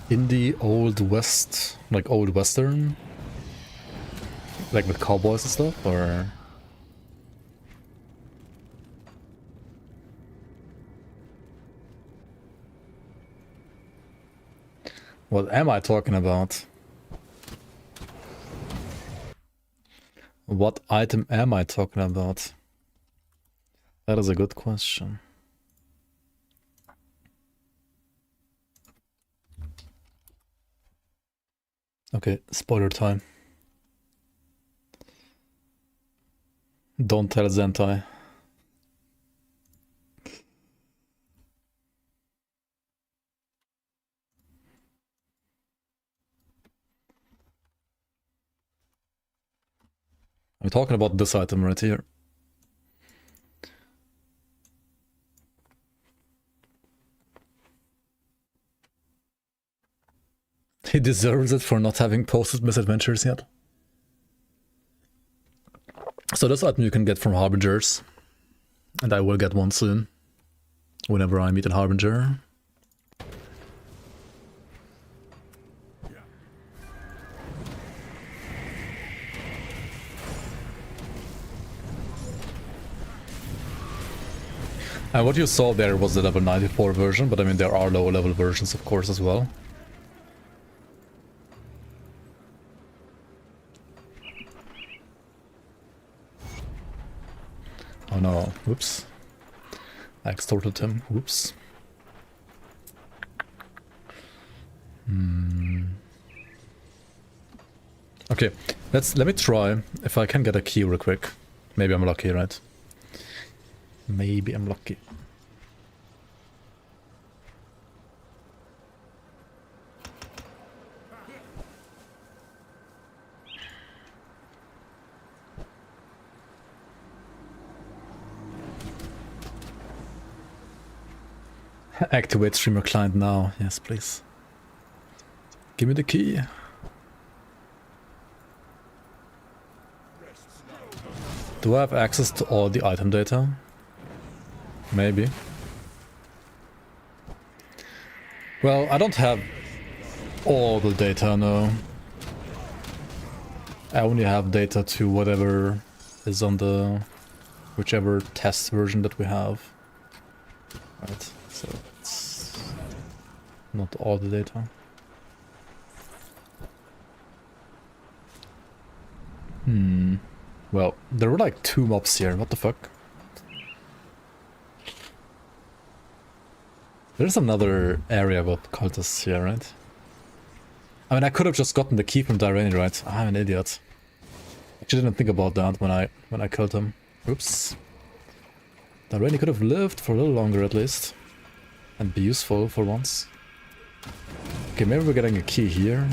In the Old West, like Old Western? Like with cowboys and stuff, or...? What am I talking about? What item am I talking about? That is a good question. Okay, spoiler time. Don't tell Zentai. I'm talking about this item right here. He deserves it for not having posted Misadventures yet. So this item you can get from Harbingers. And I will get one soon. Whenever I meet a Harbinger. And what you saw there was the level 94 version, but I mean there are lower level versions of course as well. Oh no, whoops. I extorted him, whoops. Okay, let me try if I can get a key real quick. Maybe I'm lucky, right? Maybe I'm lucky. Activate streamer client now. Yes, please. Give me the key. Do I have access to all the item data? Maybe. Well, I don't have all the data, no. I only have data to whatever is on the whichever test version that we have. Right, so it's not all the data. Well, there were like 2 mobs here, what the fuck? There's another area with cultists here, right? I mean, I could have just gotten the key from Dirani, right? I'm an idiot. Actually didn't think about that when I killed him. Oops. Dirani could have lived for a little longer at least. And be useful for once. Okay, maybe we're getting a key here.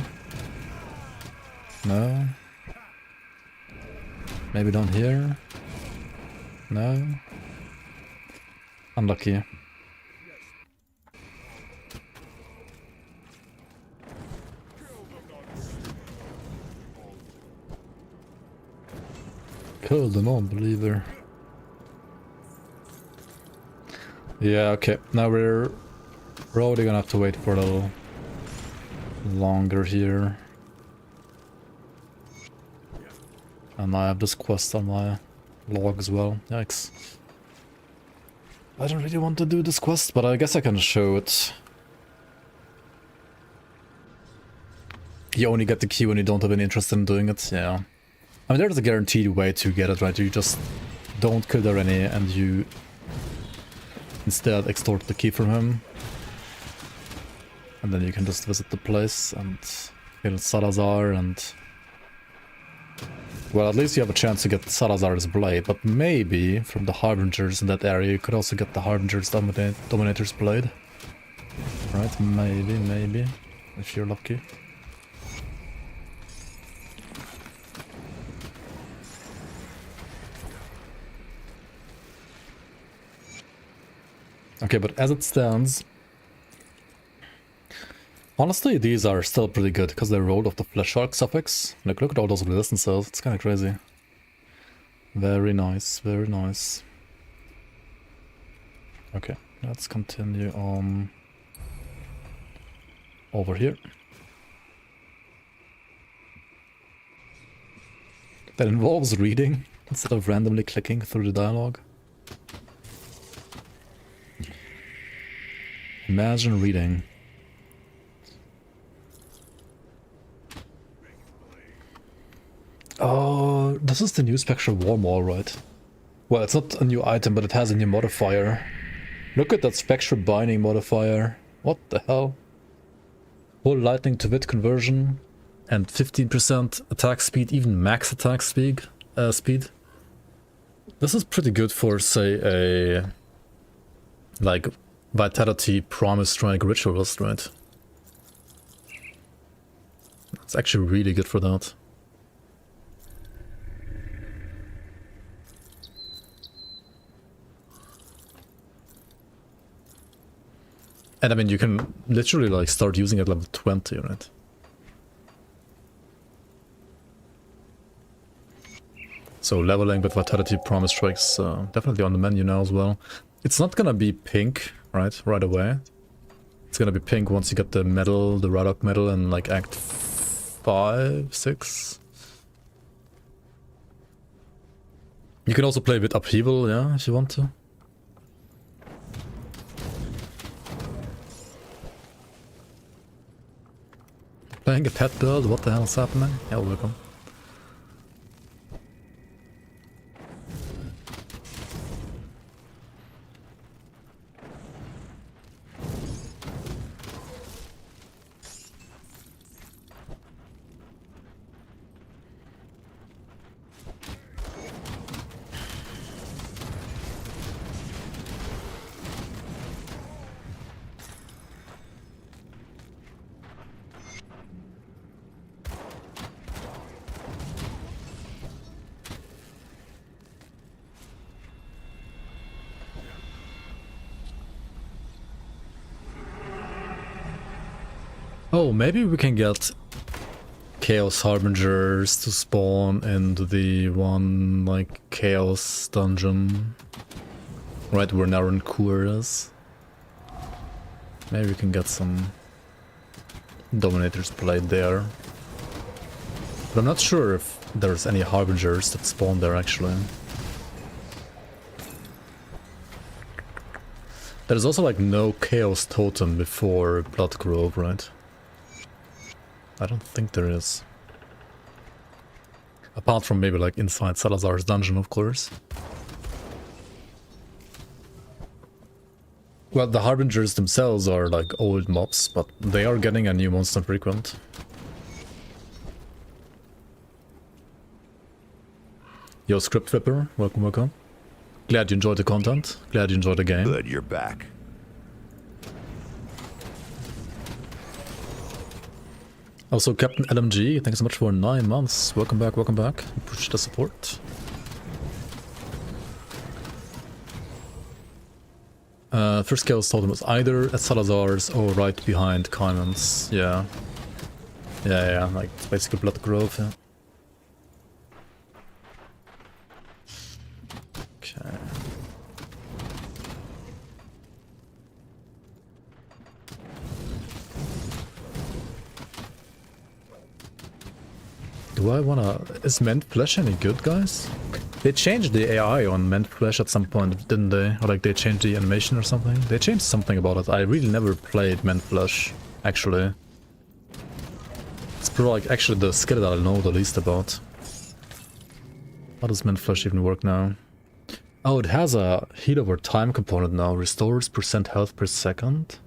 No. Maybe down here. No. Unlucky. Kill the non-believer. Yeah, okay. Now we're already gonna have to wait for a little longer here. And I have this quest on my log as well. Yikes. I don't really want to do this quest, but I guess I can show it. You only get the key when you don't have any interest in doing it, yeah. I mean, there's a guaranteed way to get it, right? You just don't kill Dirani and you instead extort the key from him. And then you can just visit the place and kill Salazar and... Well, at least you have a chance to get Salazar's blade, but maybe from the Harbingers in that area you could also get the Harbingers Dominator's blade. Right, maybe, if you're lucky. Okay, but as it stands, honestly, these are still pretty good because they rolled off the Flesh Shark suffix. Like, look at all those resistance cells. It's kind of crazy. Very nice, very nice. Okay, let's continue on over here. That involves reading instead of randomly clicking through the dialogue. Imagine reading. Oh, this is the new Spectral War Maul, right? Well, it's not a new item, but it has a new modifier. Look at that Spectral Binding modifier. What the hell? Full lightning to wit conversion and 15% attack speed, even max attack speed. This is pretty good for, say, a like Vitality Promise Strike Ritualist, right? It's actually really good for that. And I mean, you can literally like start using it at level 20, right? So leveling with Vitality Promise Strikes definitely on the menu now as well. It's not gonna be pink, right away. It's gonna be pink once you get the medal, the Radok medal in like Act 5, 6. You can also play with Upheaval, yeah, if you want to. Playing a pet build, what the hell is happening? Yeah, welcome. Oh, maybe we can get Chaos Harbingers to spawn into the one, like, Chaos dungeon. Right where Naren Kur is. Maybe we can get some Dominators played there. But I'm not sure if there's any Harbingers that spawn there, actually. There's also, like, no Chaos Totem before Bloodgrove, right? I don't think there is. Apart from maybe like inside Salazar's dungeon, of course. Well, the Harbingers themselves are like old mobs, but they are getting a new monster frequent. Yo, Script Flipper, welcome, welcome. Glad you enjoyed the content. Glad you enjoyed the game. Good, you're back. Also, Captain LMG, thanks so much for 9 months. Welcome back, welcome back. Appreciate the support. First Chaos told him was either at Salazar's or right behind Kaiman's. Yeah. Yeah, like it's basically Blood Grove, yeah. Okay. Do I wanna... Is Ment Flesh any good, guys? They changed the AI on Ment Flesh at some point, didn't they? Or like they changed the animation or something? They changed something about it. I really never played Ment Flesh, actually. It's probably like actually the skill that I know the least about. How does Ment Flesh even work now? Oh, it has a heal over time component now. Restores % health per second.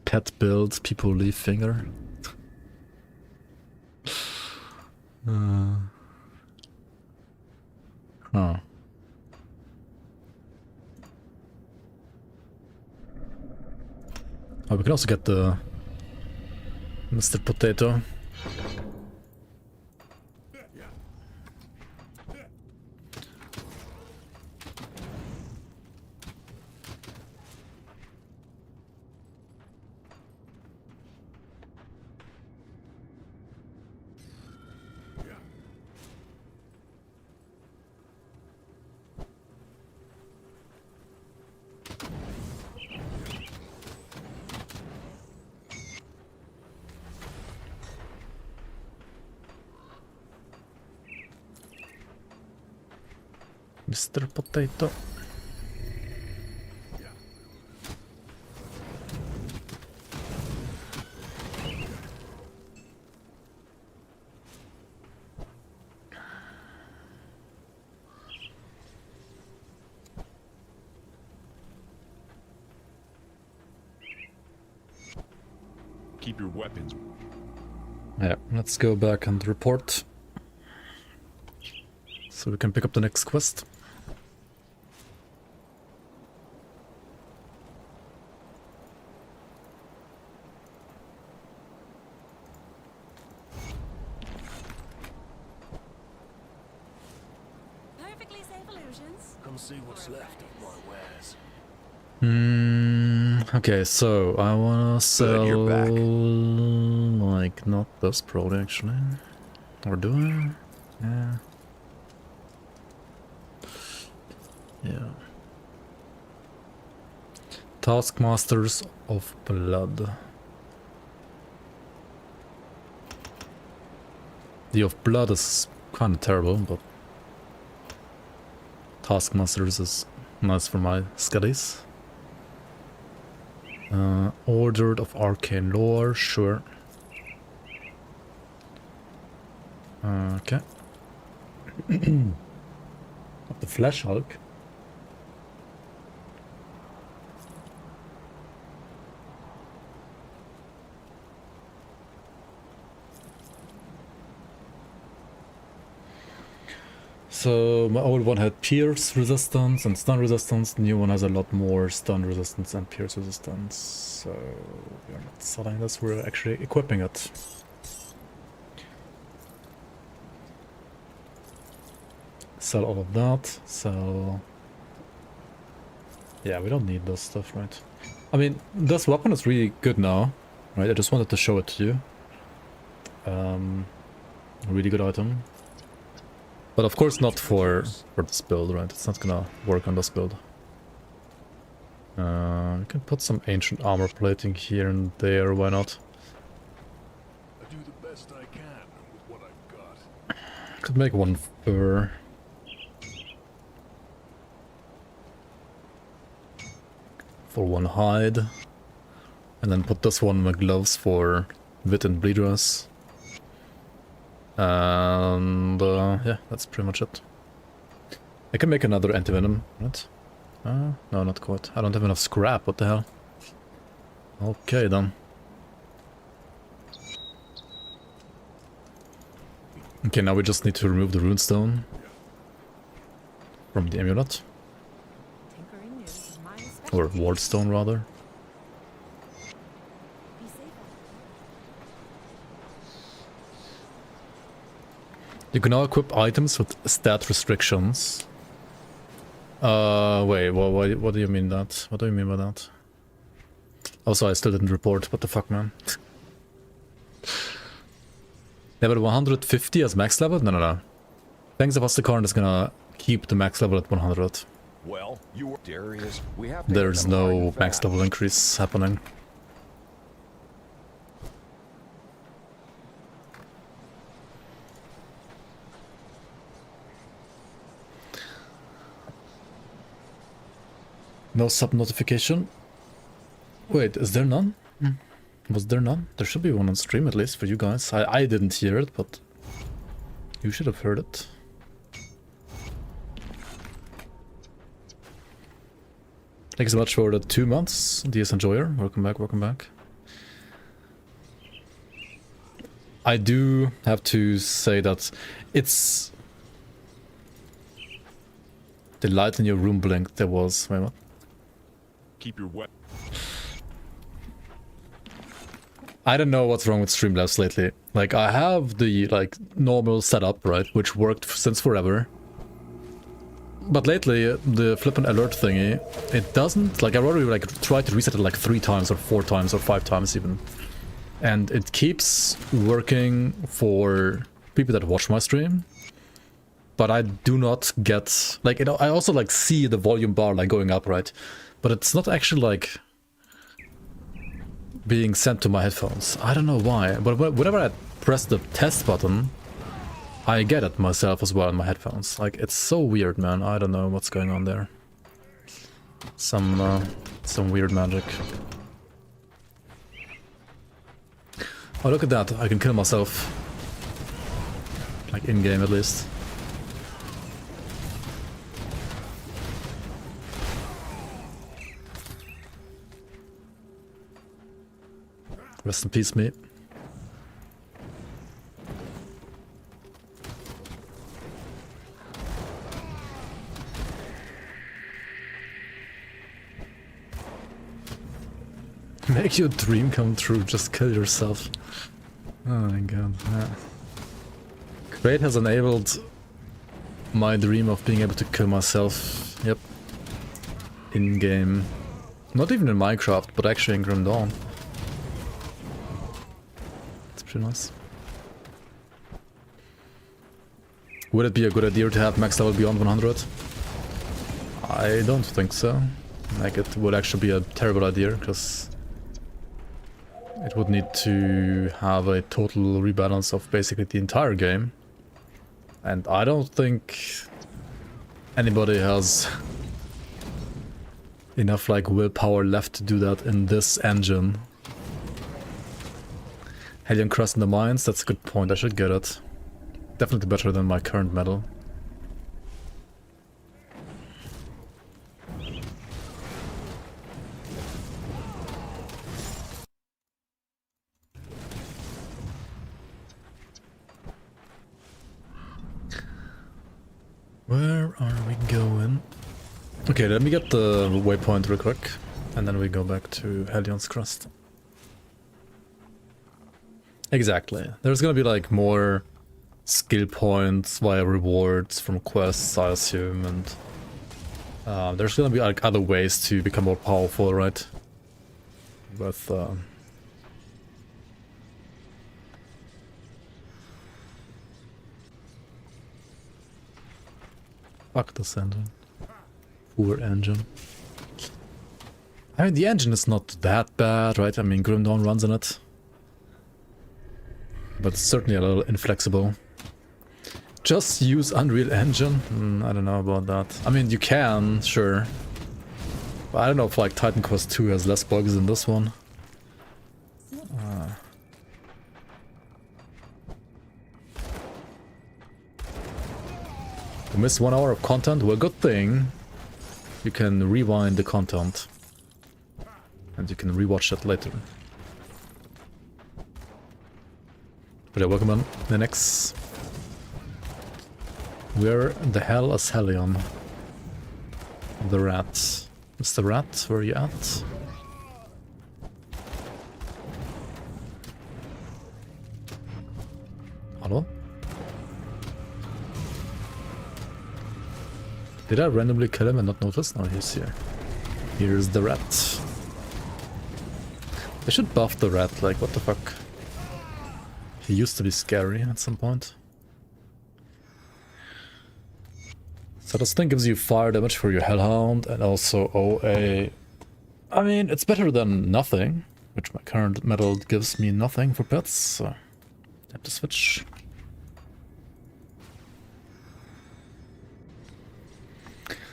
Pet builds, people leave finger. Huh. Oh, we can also get the Mr. Potato. Mr. Potato. Keep your weapons. Yeah, let's go back and report. So we can pick up the next quest. Perfectly safe illusions. Come see what's left of my wares. Okay, so I wanna sell you're back. like not this probably actually. Or do I? Yeah. Yeah. Taskmasters of Blood. The of Blood is kinda terrible, but Taskmasters is nice for my Skellies. Ordered of Arcane Lore, sure. Okay. The Flash Hulk. So my old one had pierce resistance and stun resistance. The new one has a lot more stun resistance and pierce resistance. So we're not selling this, we're actually equipping it. Sell all of that. So yeah, we don't need this stuff, right? I mean, this weapon is really good now, right? I just wanted to show it to you. Really good item. But of course not for this build, right? It's not gonna work on this build. We can put some ancient armor plating here and there, why not? I do the best I can with what I've got. Could make one fur. For one hide. And then put this one in my gloves for wit and bleeders. And yeah, that's pretty much it. I can make another anti-venom, right? No, not quite. I don't have enough scrap, what the hell? Okay then. Okay, now we just need to remove the runestone from the amulet. Tinkering is my Or specialty. wardstone, rather. Be safe. You can now equip items with stat restrictions. Wait, what do you mean that? What do you mean by that? Also, I still didn't report. What the fuck, man? Level 150 as max level? No. Fangs of Asterkarn is gonna keep the max level at 100. Well, you were Darius. We have to There's hit them hard no and max fast. level increase happening. No sub notification. Wait, is there none? Was there none? There should be one on stream at least for you guys. I didn't hear it, but you should have heard it. Thanks so much for the 2 months, DS Enjoyer. Welcome back, welcome back. I do have to say that it's... The light in your room blinked. There was... Wait, what? Keep your weapon. I don't know what's wrong with Streamlabs lately. Like, I have the, like, normal setup, right? Which worked since forever. But lately, the flippin' alert thingy, it doesn't... Like, I already, like, tried to reset it, like, 3 times or 4 times or 5 times even. And it keeps working for people that watch my stream. But I do not get... Like, I also, like, see the volume bar, like, going up, right? But it's not actually, like... being sent to my headphones. I don't know why, but whenever I press the test button, I get it myself as well in my headphones. Like, it's so weird, man. I don't know what's going on there. Some weird magic. Oh, look at that. I can kill myself. Like, in-game at least. Rest in peace, mate. Make your dream come true, just kill yourself. Oh my god. Yeah. Crate has enabled my dream of being able to kill myself. Yep. In-game. Not even in Minecraft, but actually in Grim Dawn. Nice. Would it be a good idea to have max level beyond 100? I don't think so. Like, it would actually be a terrible idea, because it would need to have a total rebalance of basically the entire game. And I don't think anybody has enough, like, willpower left to do that in this engine. Hellion Crust in the Mines, that's a good point, I should get it. Definitely better than my current medal. Where are we going? Okay, let me get the waypoint real quick, and then we go back to Hellion's Crust. Exactly. There's gonna be like more skill points via rewards from quests, I assume, and there's gonna be like other ways to become more powerful, right? With fuck this engine. Poor engine. I mean, the engine is not that bad, right? I mean, Grim Dawn runs in it. But it's certainly a little inflexible. Just use Unreal Engine? I don't know about that. I mean, you can, sure. But I don't know if like Titan Quest 2 has less bugs than this one. You missed 1 hour of content? Well, good thing. You can rewind the content. And you can rewatch it later. But yeah, welcome on the next. Where the hell is Helion? The rat. Mr. Rat, where are you at? Hello? Did I randomly kill him and not notice? No, he's here. Here's the rat. They should buff the rat, like, what the fuck? He used to be scary at some point. So this thing gives you fire damage for your Hellhound and also OA. I mean, it's better than nothing, which my current medal gives me nothing for pets, so I have to switch.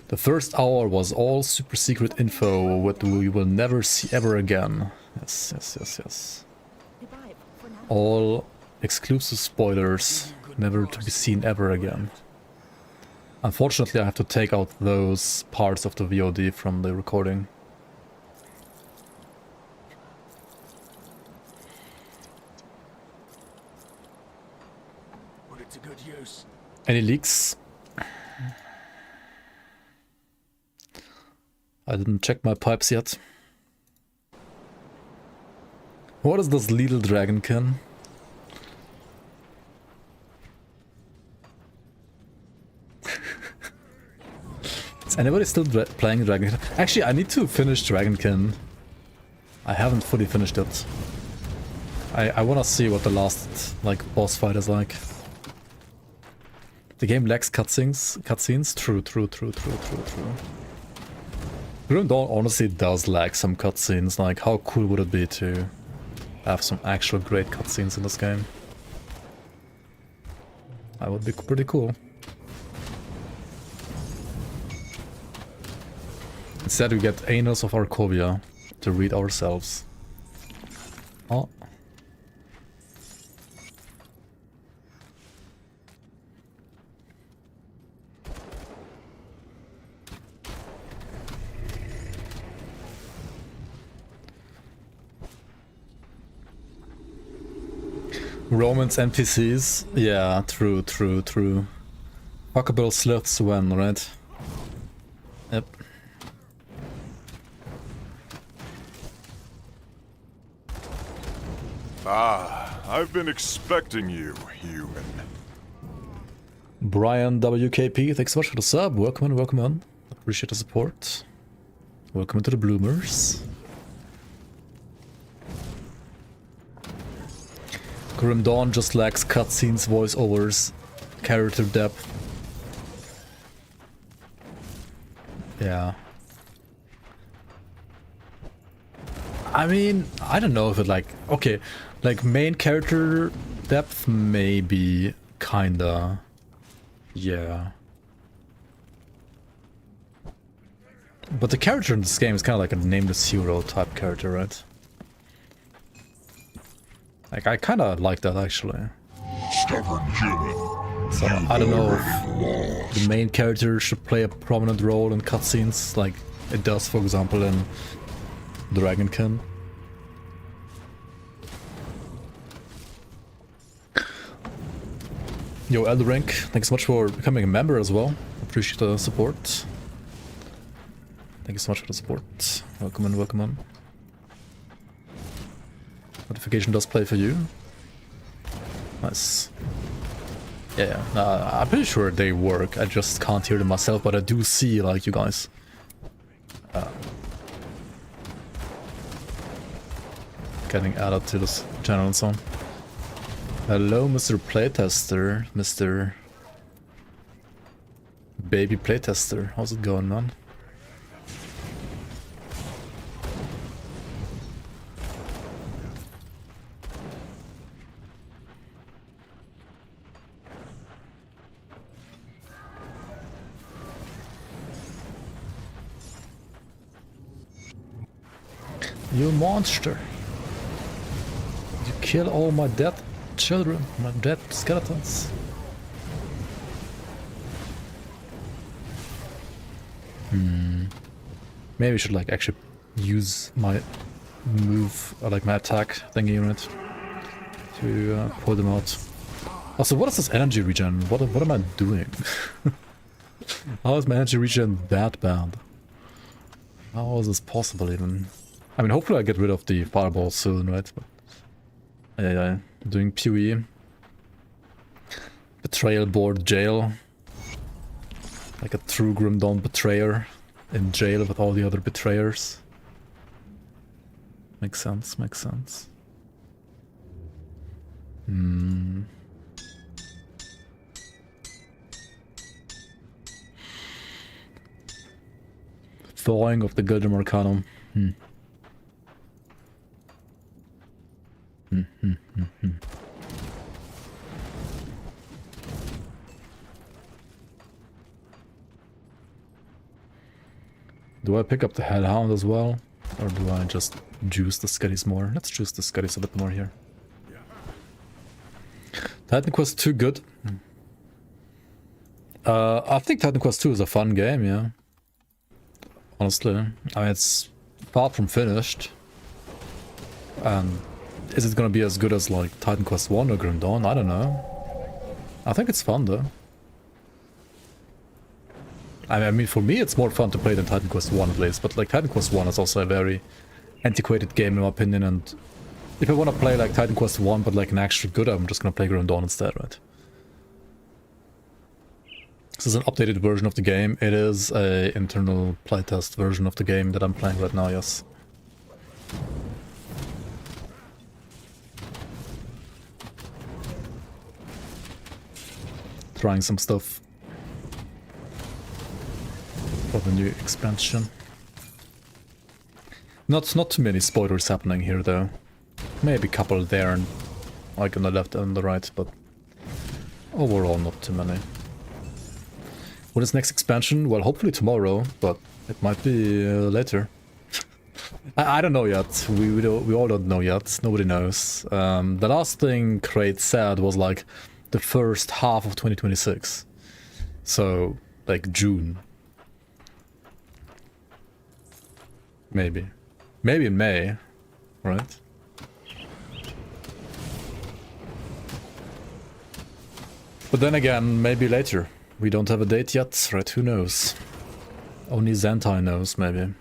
The first hour was all super secret info, what we will never see ever again. Yes, yes, yes, yes. Goodbye for now. All exclusive spoilers, never to be seen ever again. Unfortunately, I have to take out those parts of the VOD from the recording. Put it to good use. Any leaks? I didn't check my pipes yet. What is this little dragonkin? Is anybody still playing Dragonkin? Actually, I need to finish Dragonkin. I haven't fully finished it. I wanna see what the last, like, boss fight is like. The game lacks cutscenes. True. Grim Dawn honestly does lack some cutscenes. Like, how cool would it be to have some actual great cutscenes in this game? That would be pretty cool. Instead we get Annals of Arkovia to read ourselves. Oh. Romans NPCs? Yeah, true. Fuckable sluts when, right? Yep. Ah, I've been expecting you, human. Brian WKP, thanks so much for the sub. Welcome on. Appreciate the support. Welcome to the Bloomers. Grim Dawn just lacks cutscenes, voiceovers, character depth. Yeah. I mean, I don't know if it like... Okay, like main character depth maybe, kinda. Yeah. But the character in this game is kind of like a nameless hero type character, right? Like, I kind of like that, actually. So, I don't know if the main character should play a prominent role in cutscenes, like it does, for example, in Dragonkin. Yo, Elderink, thanks so much for becoming a member as well. Appreciate the support. Thank you so much for the support. Welcome on. Notification does play for you. Nice. Yeah. I'm pretty sure they work. I just can't hear them myself, but I do see, like, you guys. Getting added to this channel and so on. Hello, Mr. Playtester. Mr. Baby Playtester. How's it going, man? You monster! You kill all my dead children, my dead skeletons. Maybe we should like actually use my move, or like my attack thingy unit to pull them out. Also, what is this energy regen? What am I doing? How is my energy regen that bad? How is this possible even? I mean, hopefully I get rid of the fireball soon, right? But, yeah, doing PoE. Betrayal board jail. Like a true Grim Dawn betrayer in jail with all the other betrayers. Makes sense, makes sense. Thawing of the Gilded Arcanum. Do I pick up the Hellhound as well? Or do I just juice the Skellies more? Let's juice the Skellies a bit more here. Titan Quest 2 good. I think Titan Quest 2 is a fun game, yeah. Honestly. I mean, it's far from finished. And is it gonna be as good as like Titan Quest 1 or Grim Dawn? I don't know. I think it's fun though. I mean, for me it's more fun to play than Titan Quest 1 at least, but like Titan Quest 1 is also a very antiquated game in my opinion, and if I want to play like Titan Quest 1 but like an actually good, I'm just gonna play Grim Dawn instead, right? This is an updated version of the game. It is a internal playtest version of the game that I'm playing right now, yes. Trying some stuff for the new expansion. Not too many spoilers happening here though. Maybe a couple there and like on the left and the right, but overall not too many. What is next expansion? Well, hopefully tomorrow, but it might be later. I don't know yet. We all don't know yet. Nobody knows. The last thing Crate said was like the first half of 2026. So, like June. Maybe. Maybe in May, right? But then again, maybe later. We don't have a date yet, right? Who knows? Only Zentai knows, maybe.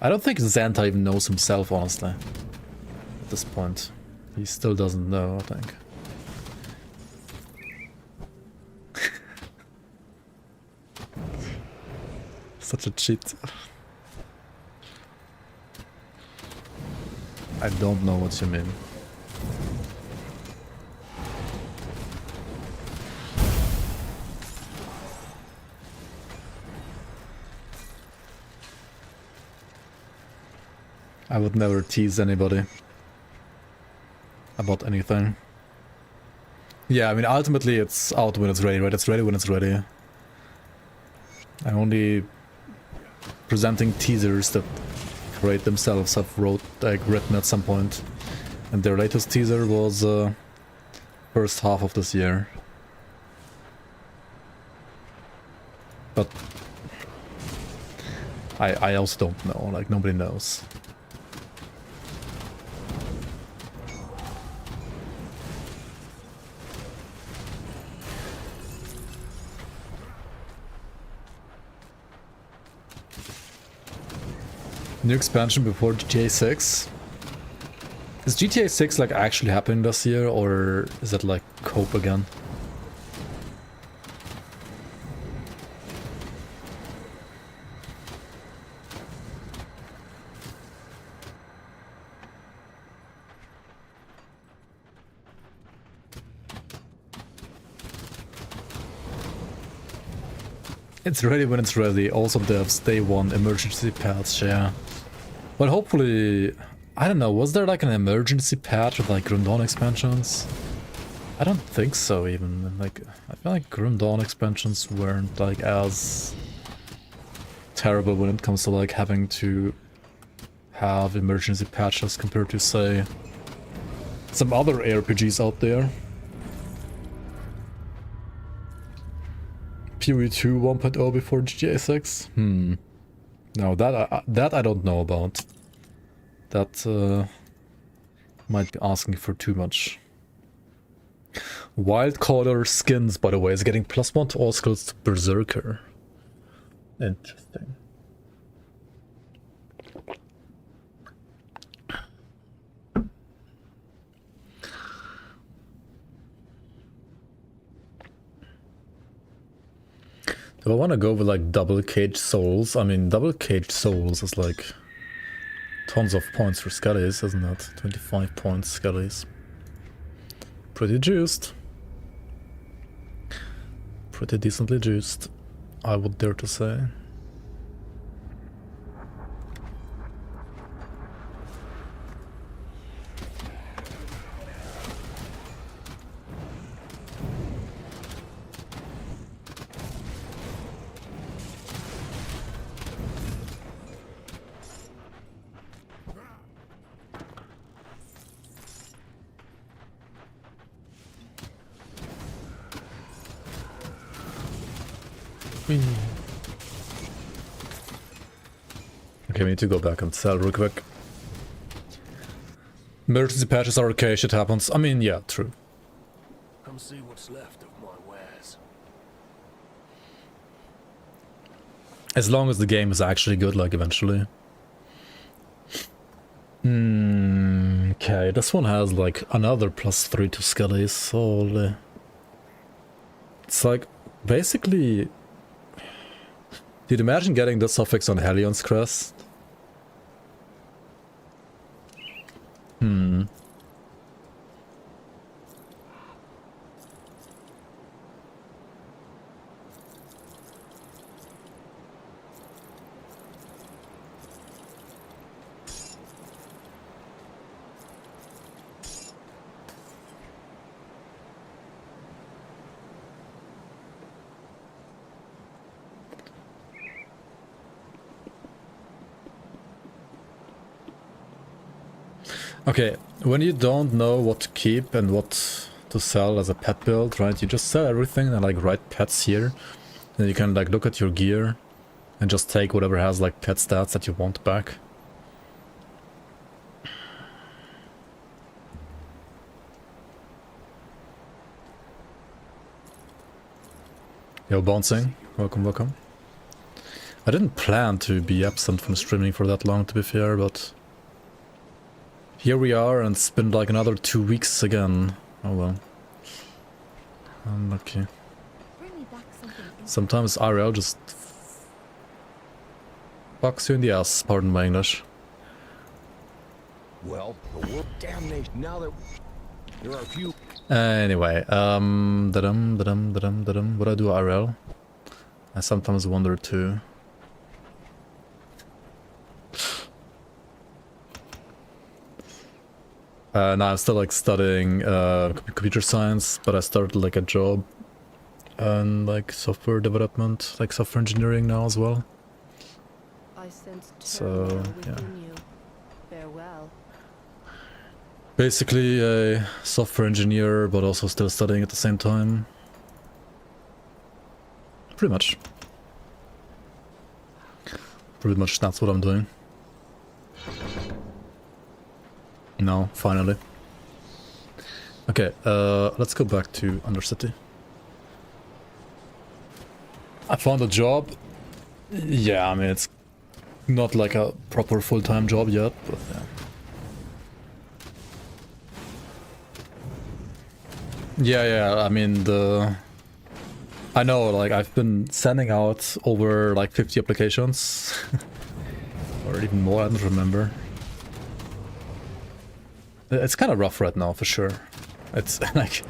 I don't think Zentai even knows himself, honestly. At this point. He still doesn't know, I think. Such a cheat. I don't know what you mean. I would never tease anybody about anything. Yeah, I mean, ultimately it's out when it's ready, right? It's ready when it's ready. I'm only presenting teasers that Create themselves have written at some point. And their latest teaser was first half of this year. But I also don't know, like nobody knows. New expansion before GTA 6? Is GTA 6 like actually happening this year, or is it like cope again? It's ready when it's ready. Also devs, day one, emergency patch, yeah. Well, hopefully, I don't know, was there like an emergency patch with like Grim Dawn expansions? I don't think so even. Like, I feel like Grim Dawn expansions weren't like as terrible when it comes to like having to have emergency patches compared to, say, some other ARPGs out there. PoE 2 1.0 before GTA 6? No, that I don't know about. That might be asking for too much. Wild color skins, by the way, is getting +1 to all skills to Berserker. Interesting. Do I want to go with like double cage souls? I mean, double cage souls is like tons of points for Skellies, isn't it? 25 points, Skellies. Pretty juiced. Pretty decently juiced, I would dare to say. Okay, we need to go back and sell real quick. Emergency patches are okay, shit happens. I mean, yeah, true. Come see what's left of my wares. As long as the game is actually good, like, eventually. Okay, this one has, like, another +3 to Skellies, holy. It's like, basically... Dude, imagine getting this suffix on Hellion's Crest. Okay, when you don't know what to keep and what to sell as a pet build, right? You just sell everything and like write pets here. Then you can like look at your gear and just take whatever has like pet stats that you want back. Yo, Bouncing, welcome, welcome. I didn't plan to be absent from streaming for that long, to be fair, but... Here we are, and it's been like another 2 weeks again. Oh well. Unlucky. Sometimes RL just... fucks you in the ass, pardon my English. Well, the world damnation. Now that there are a few. Anyway, what I do RL? I sometimes wonder too. Now I'm still like studying computer science, but I started like a job and like software development, like software engineering now as well. So yeah. Farewell. Basically a software engineer, but also still studying at the same time. Pretty much. Pretty much that's what I'm doing. No, finally. Okay, let's go back to Undercity. I found a job. Yeah, I mean, it's not like a proper full-time job yet, but yeah. Yeah, I mean, I know, like, I've been sending out over, like, 50 applications. Or even more, I don't remember. It's kind of rough right now, for sure. It's, like,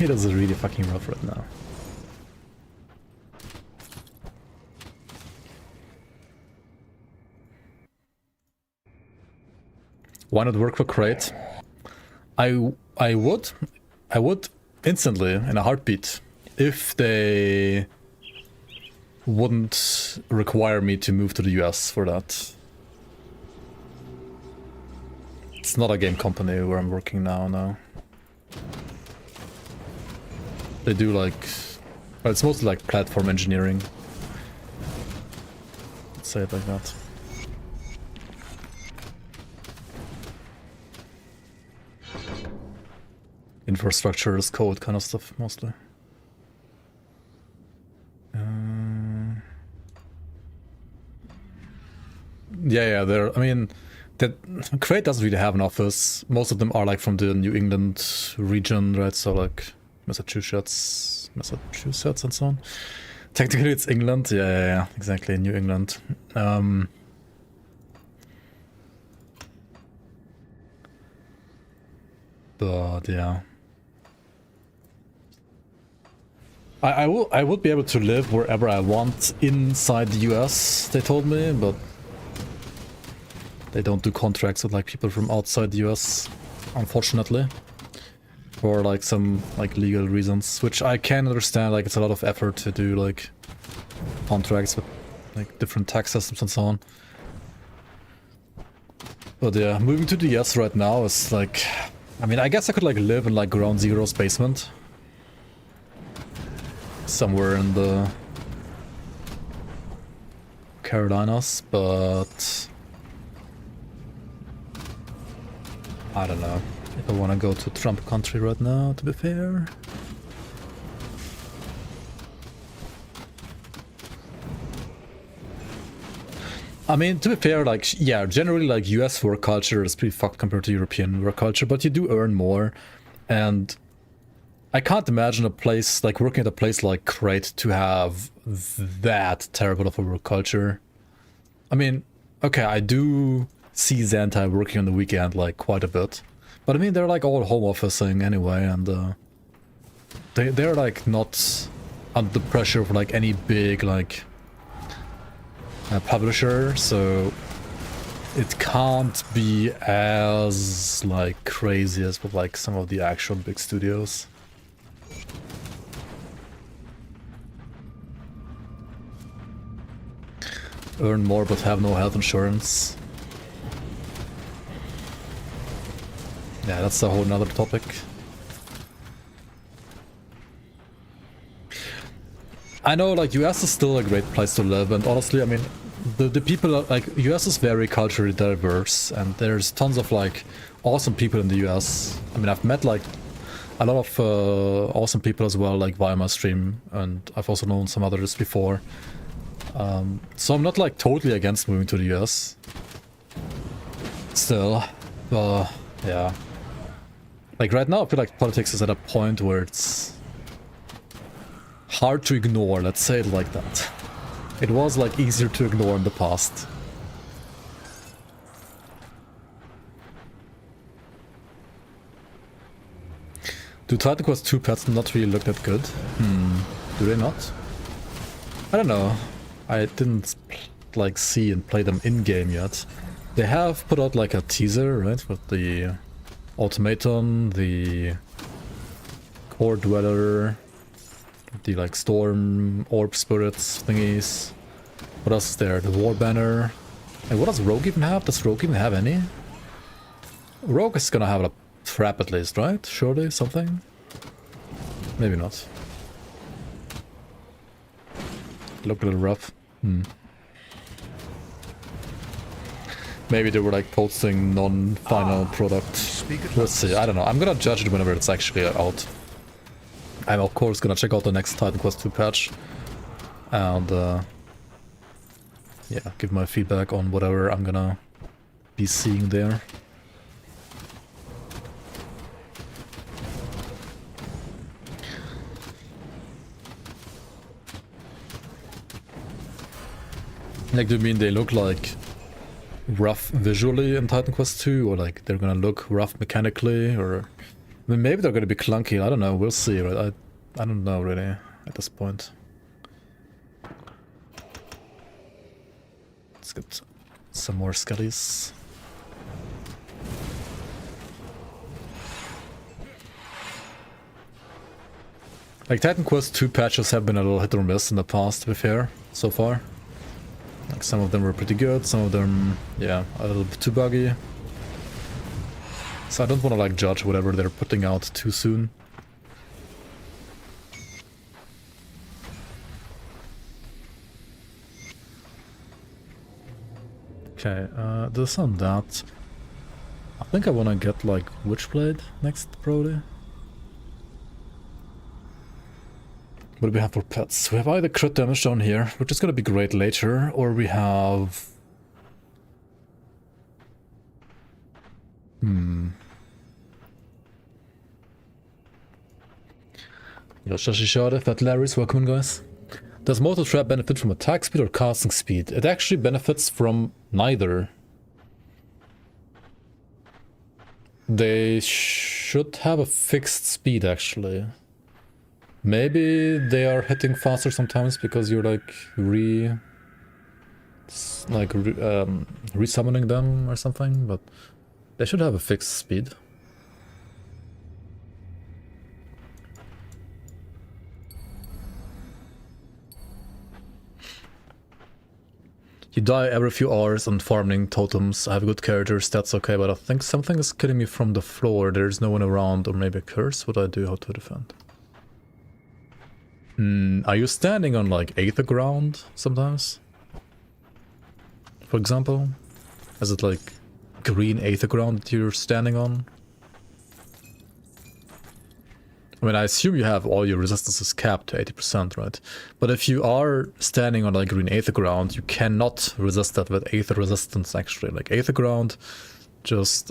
it is really fucking rough right now. Why not work for Crate? I would instantly, in a heartbeat, if they wouldn't require me to move to the US for that. It's not a game company where I'm working now, no. They do like... well, it's mostly like platform engineering. Let's say it like that. infrastructure as code kind of stuff mostly. Yeah, I mean, that Crate doesn't really have an office. Most of them are like from the New England region, right? So like Massachusetts and so on. Technically it's England. Yeah, exactly, New England. But yeah. I would be able to live wherever I want inside the US, they told me, but they don't do contracts with like people from outside the US, unfortunately. For like some like legal reasons, which I can understand. Like it's a lot of effort to do like contracts with like different tax systems and so on. But yeah, moving to the US right now is like, I mean, I guess I could like live in like Ground Zero's basement. Somewhere in the Carolinas, but I don't know if I want to go to Trump country right now, to be fair. I mean, to be fair, like, yeah, generally, like, US work culture is pretty fucked compared to European work culture, but you do earn more, and I can't imagine a place, like, working at a place like Crate to have that terrible of a work culture. I mean, okay, I do see Zantai working on the weekend, like, quite a bit. But I mean, they're, like, all home officing anyway, and they're, like, not under pressure for, like, any big, like, publisher, so it can't be as, like, crazy as with, like, some of the actual big studios. Earn more but have no health insurance. Yeah, that's a whole nother topic. I know, like, US is still a great place to live, and honestly, I mean, the people are, like, US is very culturally diverse, and there's tons of, like, awesome people in the US. I mean, I've met, like, a lot of awesome people as well, like, via my stream, and I've also known some others before. So I'm not, like, totally against moving to the US. Still, yeah. Like, right now, I feel like politics is at a point where it's hard to ignore, let's say it like that. It was, like, easier to ignore in the past. Do Titan Quest 2 pets not really look that good? Do they not? I don't know. I didn't, like, see and play them in-game yet. They have put out, like, a teaser, right? With the Automaton, the Core Dweller, the, like, Storm, Orb Spirits thingies. What else is there? The War Banner. And what does Rogue even have? Does Rogue even have any? Rogue is gonna have a trap at least, right? Surely, something? Maybe not. Look a little rough. Maybe they were, like, posting non-final product. We'll see. I don't know. I'm gonna judge it whenever it's actually out. I'm of course gonna check out the next Titan Quest 2 patch. And yeah, give my feedback on whatever I'm gonna be seeing there. Like, do you mean they look like rough visually in Titan Quest 2, or like they're gonna look rough mechanically, or I mean, maybe they're gonna be clunky. I don't know. We'll see. Right? I don't know really at this point. Let's get some more Skellies. Like, Titan Quest 2 patches have been a little hit or miss in the past, to be fair, so far. Like, some of them were pretty good, some of them, yeah, a little bit too buggy. So I don't want to, like, judge whatever they're putting out too soon. Okay, this and that. I think I want to get, like, Witchblade next, probably. What do we have for pets? We have either crit damage down here, which is gonna be great later, or we have... Yoshashishade, Fat Larry's, welcome in, guys. Does Mortal Trap benefit from attack speed or casting speed? It actually benefits from neither. They should have a fixed speed, actually. Maybe they are hitting faster sometimes because you're like resummoning them or something, but they should have a fixed speed. You die every few hours on farming totems. I have good characters, that's okay, but I think something is killing me from the floor. There's no one around, or maybe a curse. What do I do? How to defend? Are you standing on like Aether ground sometimes? For example? Is it like green Aether ground that you're standing on? I mean, I assume you have all your resistances capped to 80%, right? But if you are standing on like green Aether ground, you cannot resist that with Aether resistance, actually. Like Aether ground just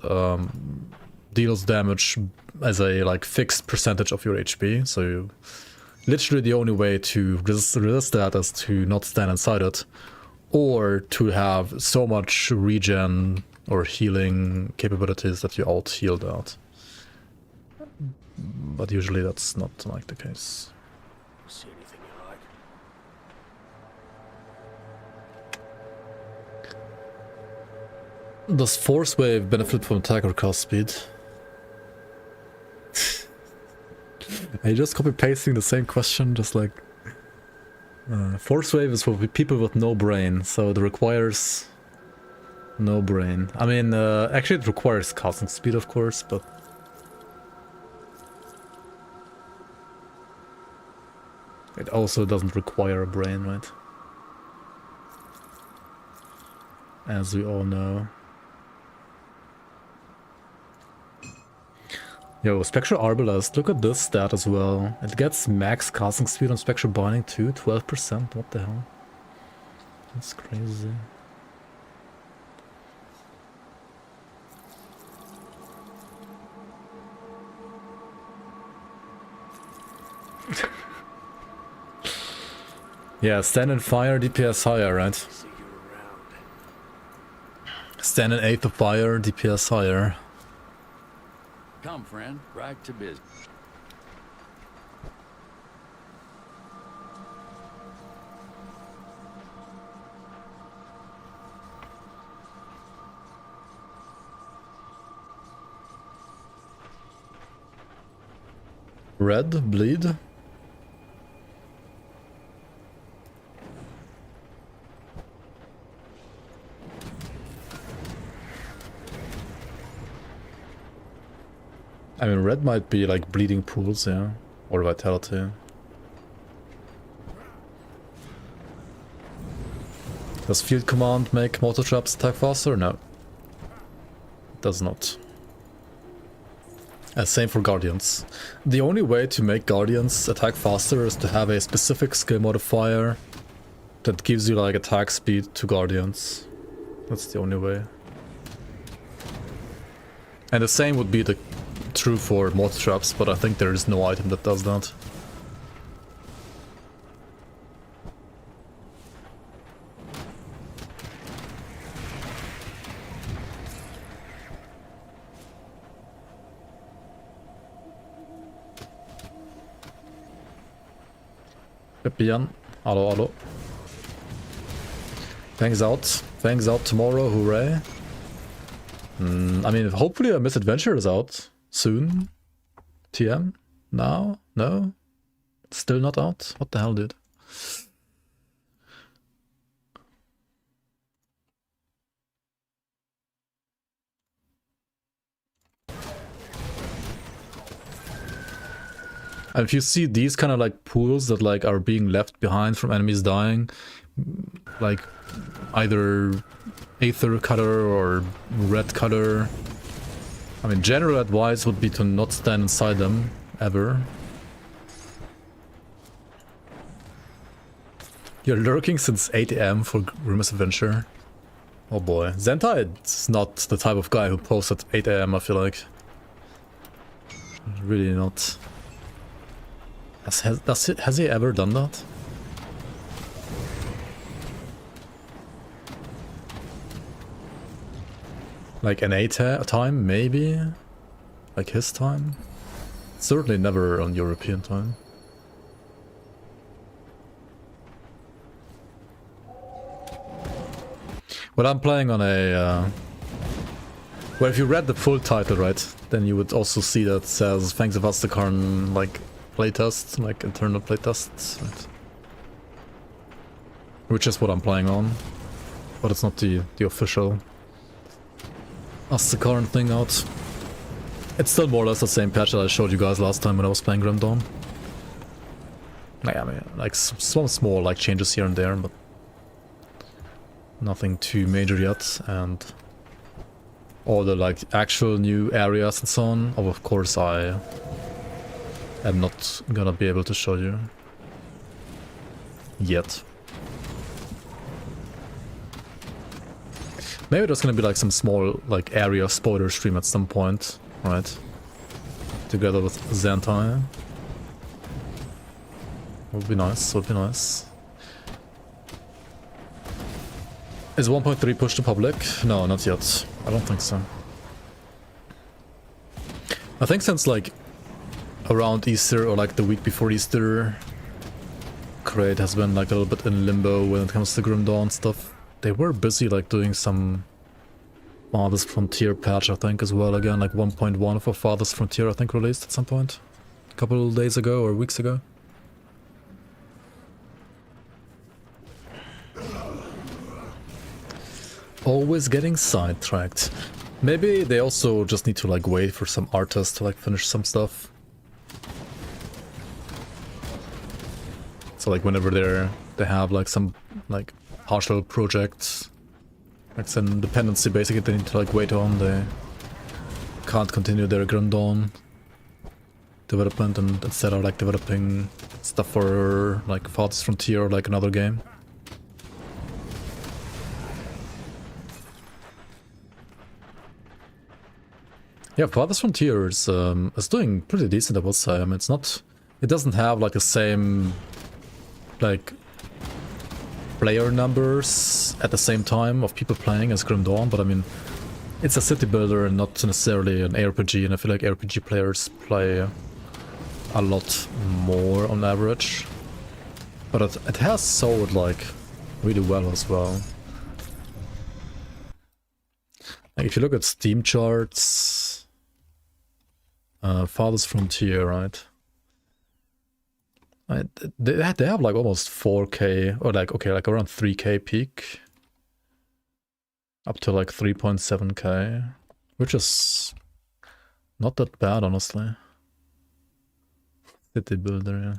deals damage as a like fixed percentage of your HP. So you, literally the only way to resist that is to not stand inside it, or to have so much regen or healing capabilities that you out-healed out. But usually that's not like the case. See anything you like? Does Force Wave benefit from attack or cast speed? Are you just copy-pasting the same question, just like... Force Wave is for people with no brain, so it requires no brain. I mean, actually it requires casting speed, of course, but... it also doesn't require a brain, right? As we all know. Yo, Spectral Arbalest, look at this stat as well. It gets max casting speed on Spectral Binding too, 12%, what the hell? That's crazy. Yeah, stand in fire, DPS higher, right? See you around. Stand in 8th of fire, DPS higher. Come, friend, right to business. Red, bleed. I mean, red might be like bleeding pools, yeah, or vitality. Does field command make mortar traps attack faster? No, it does not. Same for guardians. The only way to make guardians attack faster is to have a specific skill modifier that gives you like attack speed to guardians. That's the only way. And the same would be true for mortar traps, but I think there is no item that does that. Up again. Hello, hello. Fangs out. Fangs out tomorrow, hooray. I mean, hopefully a Misadventure is out soon. TM? Now? No? Still not out? What the hell, dude? And if you see these kind of like pools that like are being left behind from enemies dying, like either Aether Cutter or Red Cutter, I mean, general advice would be to not stand inside them, ever. You're lurking since 8 AM for Misadventure. Oh boy. Zentai is not the type of guy who posts at 8 AM, I feel like. Really not. Has he ever done that? Like an 8 time, maybe? Like his time? Certainly never on European time. Well, I'm playing on a... well, if you read the full title, right, then you would also see that it says Fangs of Asterkarn, like, playtest, like internal playtests, right? Which is what I'm playing on. But it's not the official Asterkarn thing out. It's still more or less the same patch that I showed you guys last time when I was playing Grim Dawn. Yeah, I mean, like some small like changes here and there, but nothing too major yet. And all the like actual new areas and so on, of course I am not gonna be able to show you yet. Maybe there's gonna be like some small like area spoiler stream at some point, right? Together with Zentai. Would be nice, would be nice. Is 1.3 pushed to public? No, not yet. I don't think so. I think since like around Easter or like the week before Easter, Crate has been like a little bit in limbo when it comes to Grim Dawn stuff. They were busy like doing some Farthest Frontier patch, I think, as well again, like 1.1 for Farthest Frontier, I think, released at some point. A couple of days ago or weeks ago. Always getting sidetracked. Maybe they also just need to like wait for some artists to like finish some stuff. So like whenever they have like some like partial projects, like some dependency basically they need to like wait on, they can't continue their Grim Dawn development and instead are like developing stuff for like Farthest Frontier or like another game. Yeah, Farthest Frontier is doing pretty decent, I would say. I mean, it's not, it doesn't have like the same like player numbers at the same time of people playing as Grim Dawn, but I mean, it's a city builder and not necessarily an ARPG, and I feel like RPG players play a lot more on average. But it has sold like really well as well. Like if you look at Steam charts, Farthest Frontier, right? They have like almost 4K, or like, okay, like around 3K peak. Up to like 3.7K, which is not that bad, honestly. City builder, yeah.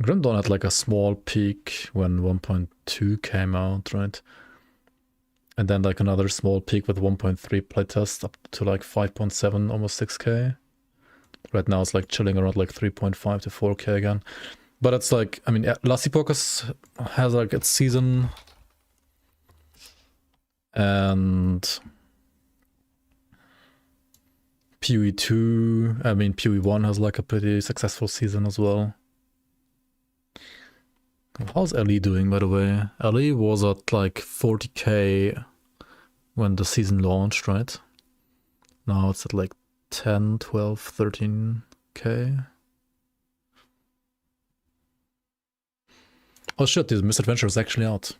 Grim Dawn had like a small peak when 1.2 came out, right? And then like another small peak with 1.3 playtest up to like 5.7, almost 6K. Right now it's like chilling around like 3.5 to 4K again. But it's like, I mean, Lassie Pocus has like its season. And PoE 2, I mean PoE 1 has like a pretty successful season as well. How's Ellie doing, by the way? Ellie was at like 40K when the season launched, right? Now it's at like 10, 12, 13K. Oh shit, the Misadventure is actually out.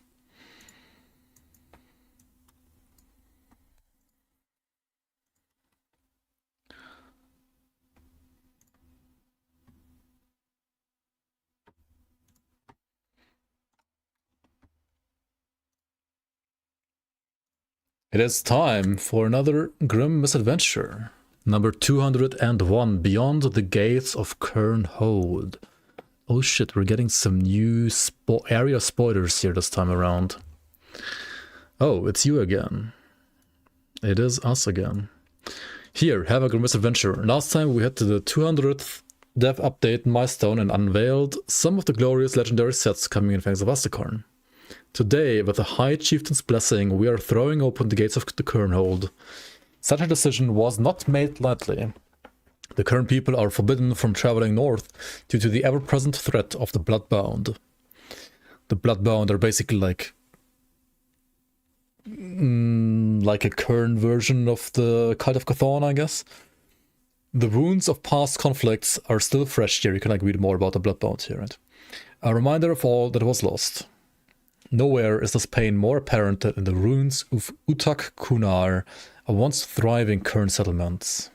It is time for another Grim Misadventure. Number 201, Beyond the Gates of Kern Hold. Oh shit, we're getting some new area spoilers here this time around. Oh, it's you again. It is us again. Here, have a Misadventure. Last time we hit the 200th dev update milestone and unveiled some of the glorious legendary sets coming in Fangs of Asterkarn. Today, with the High Chieftain's blessing, we are throwing open the gates of the Kernhold. Such a decision was not made lightly. The Kern people are forbidden from traveling north due to the ever-present threat of the Bloodbound. The Bloodbound are basically like a Kern version of the Cult of Cthulhu, I guess. The wounds of past conflicts are still fresh here. You can read more about the Bloodbound here, right? A reminder of all that was lost. Nowhere is this pain more apparent than in the ruins of Utak Kunar, a once thriving Kern settlement.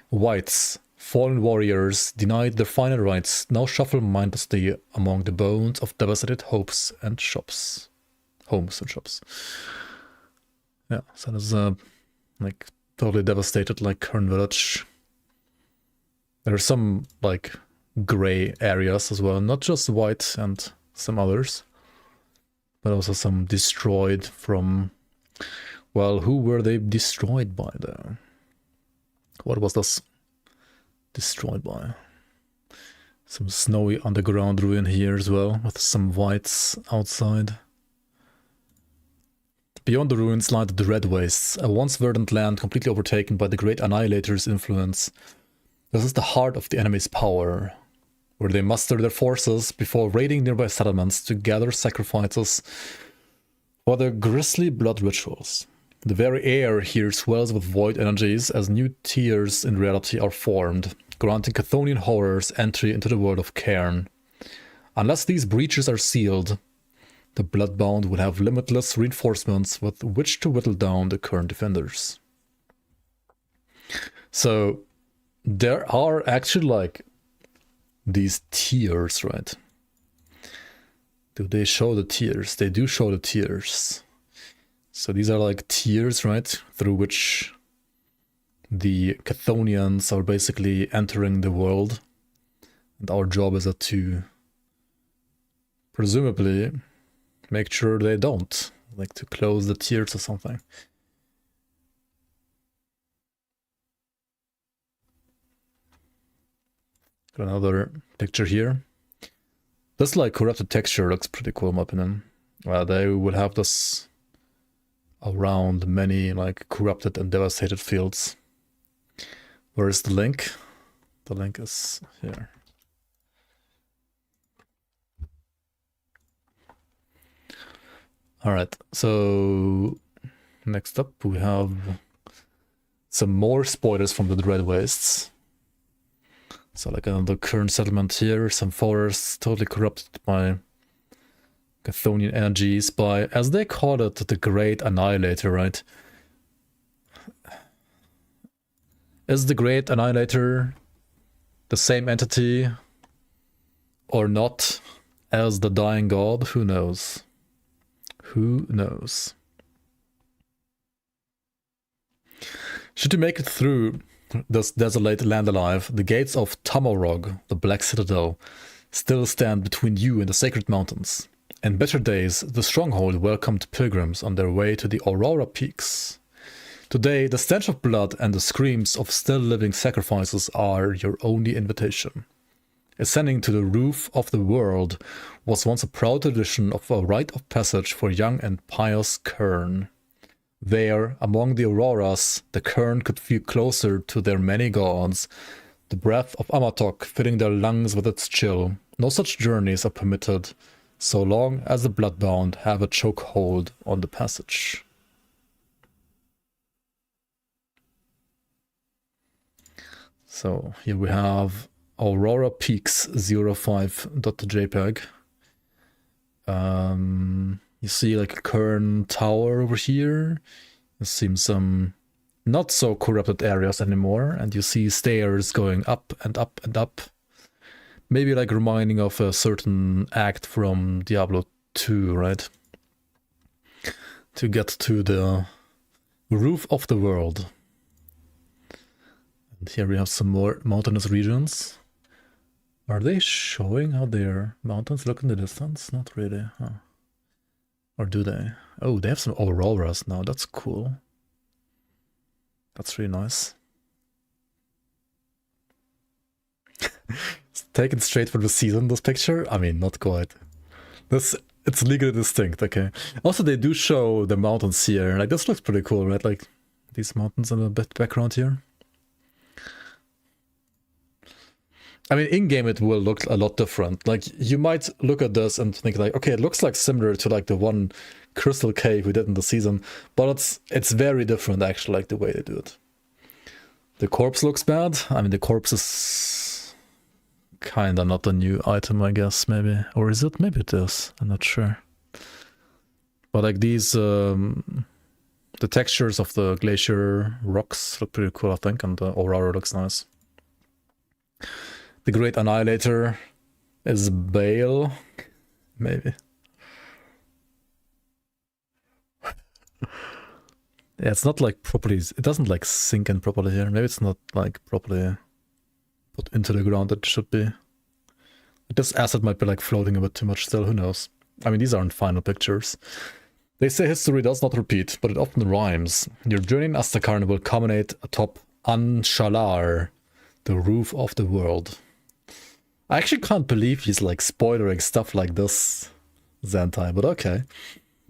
Whites, fallen warriors, denied their final rights, now shuffle mindlessly among the bones of devastated homes and shops. Yeah, so there's like totally devastated like Kern village. There are some like gray areas as well, not just white and some others, but also some destroyed from, well, who were they destroyed by though? What was this destroyed by? Some snowy underground ruin here as well, with some whites outside. Beyond the ruins lie the Red Wastes, a once verdant land completely overtaken by the Great Annihilator's influence. This is the heart of the enemy's power, where they muster their forces before raiding nearby settlements to gather sacrifices for their grisly blood rituals. The very air here swells with void energies as new tiers in reality are formed, granting Chthonian horrors entry into the world of Cairn. Unless these breaches are sealed, the Bloodbound will have limitless reinforcements with which to whittle down the current defenders. So, there are actually like these tiers, right? Do they show the tiers? They do show the tiers. So these are like tiers, right? Through which the Chthonians are basically entering the world. And our job is to presumably make sure they don't. Like to close the tiers or something. Got another picture here. This like corrupted texture looks pretty cool in my opinion. They will have this around many like corrupted and devastated fields. Where is the link? The link is here. Alright, so next up we have some more spoilers from the Red Wastes. So like another current settlement here, some forests totally corrupted by Chthonian energies, by, as they call it, the Great Annihilator, right? Is the Great Annihilator the same entity or not as the Dying God? Who knows? Who knows? Should you make it through this desolate land alive, the gates of Tamorog, the Black Citadel, still stand between you and the Sacred Mountains. In better days, the stronghold welcomed pilgrims on their way to the Aurora Peaks. Today, the stench of blood and the screams of still living sacrifices are your only invitation. Ascending to the roof of the world was once a proud tradition of a rite of passage for young and pious Kern. There, among the auroras, the Kern could feel closer to their many gods, the breath of Amatok filling their lungs with its chill. No such journeys are permitted, so long as the Bloodbound have a chokehold on the passage. So here we have Aurora Peaks 05.jpg. You see like a Kern tower over here. You see some not so corrupted areas anymore, and you see stairs going up and up and up. Maybe like reminding of a certain act from Diablo 2, right? To get to the roof of the world. And here we have some more mountainous regions. Are they showing how their mountains look in the distance? Not really, huh? Or do they? Oh, they have some auroras now. That's cool. That's really nice. It's taken straight from the season, this picture? I mean, not quite. It's legally distinct, okay. Also, they do show the mountains here. Like, this looks pretty cool, right? Like, these mountains in the background here. I mean, in-game it will look a lot different. Like, you might look at this and think like, okay, it looks like similar to like the one crystal cave we did in the season, but it's very different actually, like the way they do it. The corpse looks bad. I mean, the corpse is kinda not a new item, I guess, maybe. Or is it? Maybe it is. I'm not sure. But like these, the textures of the glacier rocks look pretty cool, I think, and the aurora looks nice. The Great Annihilator is Bale, maybe. Yeah, it's not like properly, it doesn't like sink in properly here. Maybe it's not like properly put into the ground that it should be. This asset might be like floating a bit too much still, who knows. I mean, these aren't final pictures. They say history does not repeat, but it often rhymes. Your journey in Asterkarn will culminate atop Anshalar, the roof of the world. I actually can't believe he's like spoilering stuff like this, Zentai, but okay.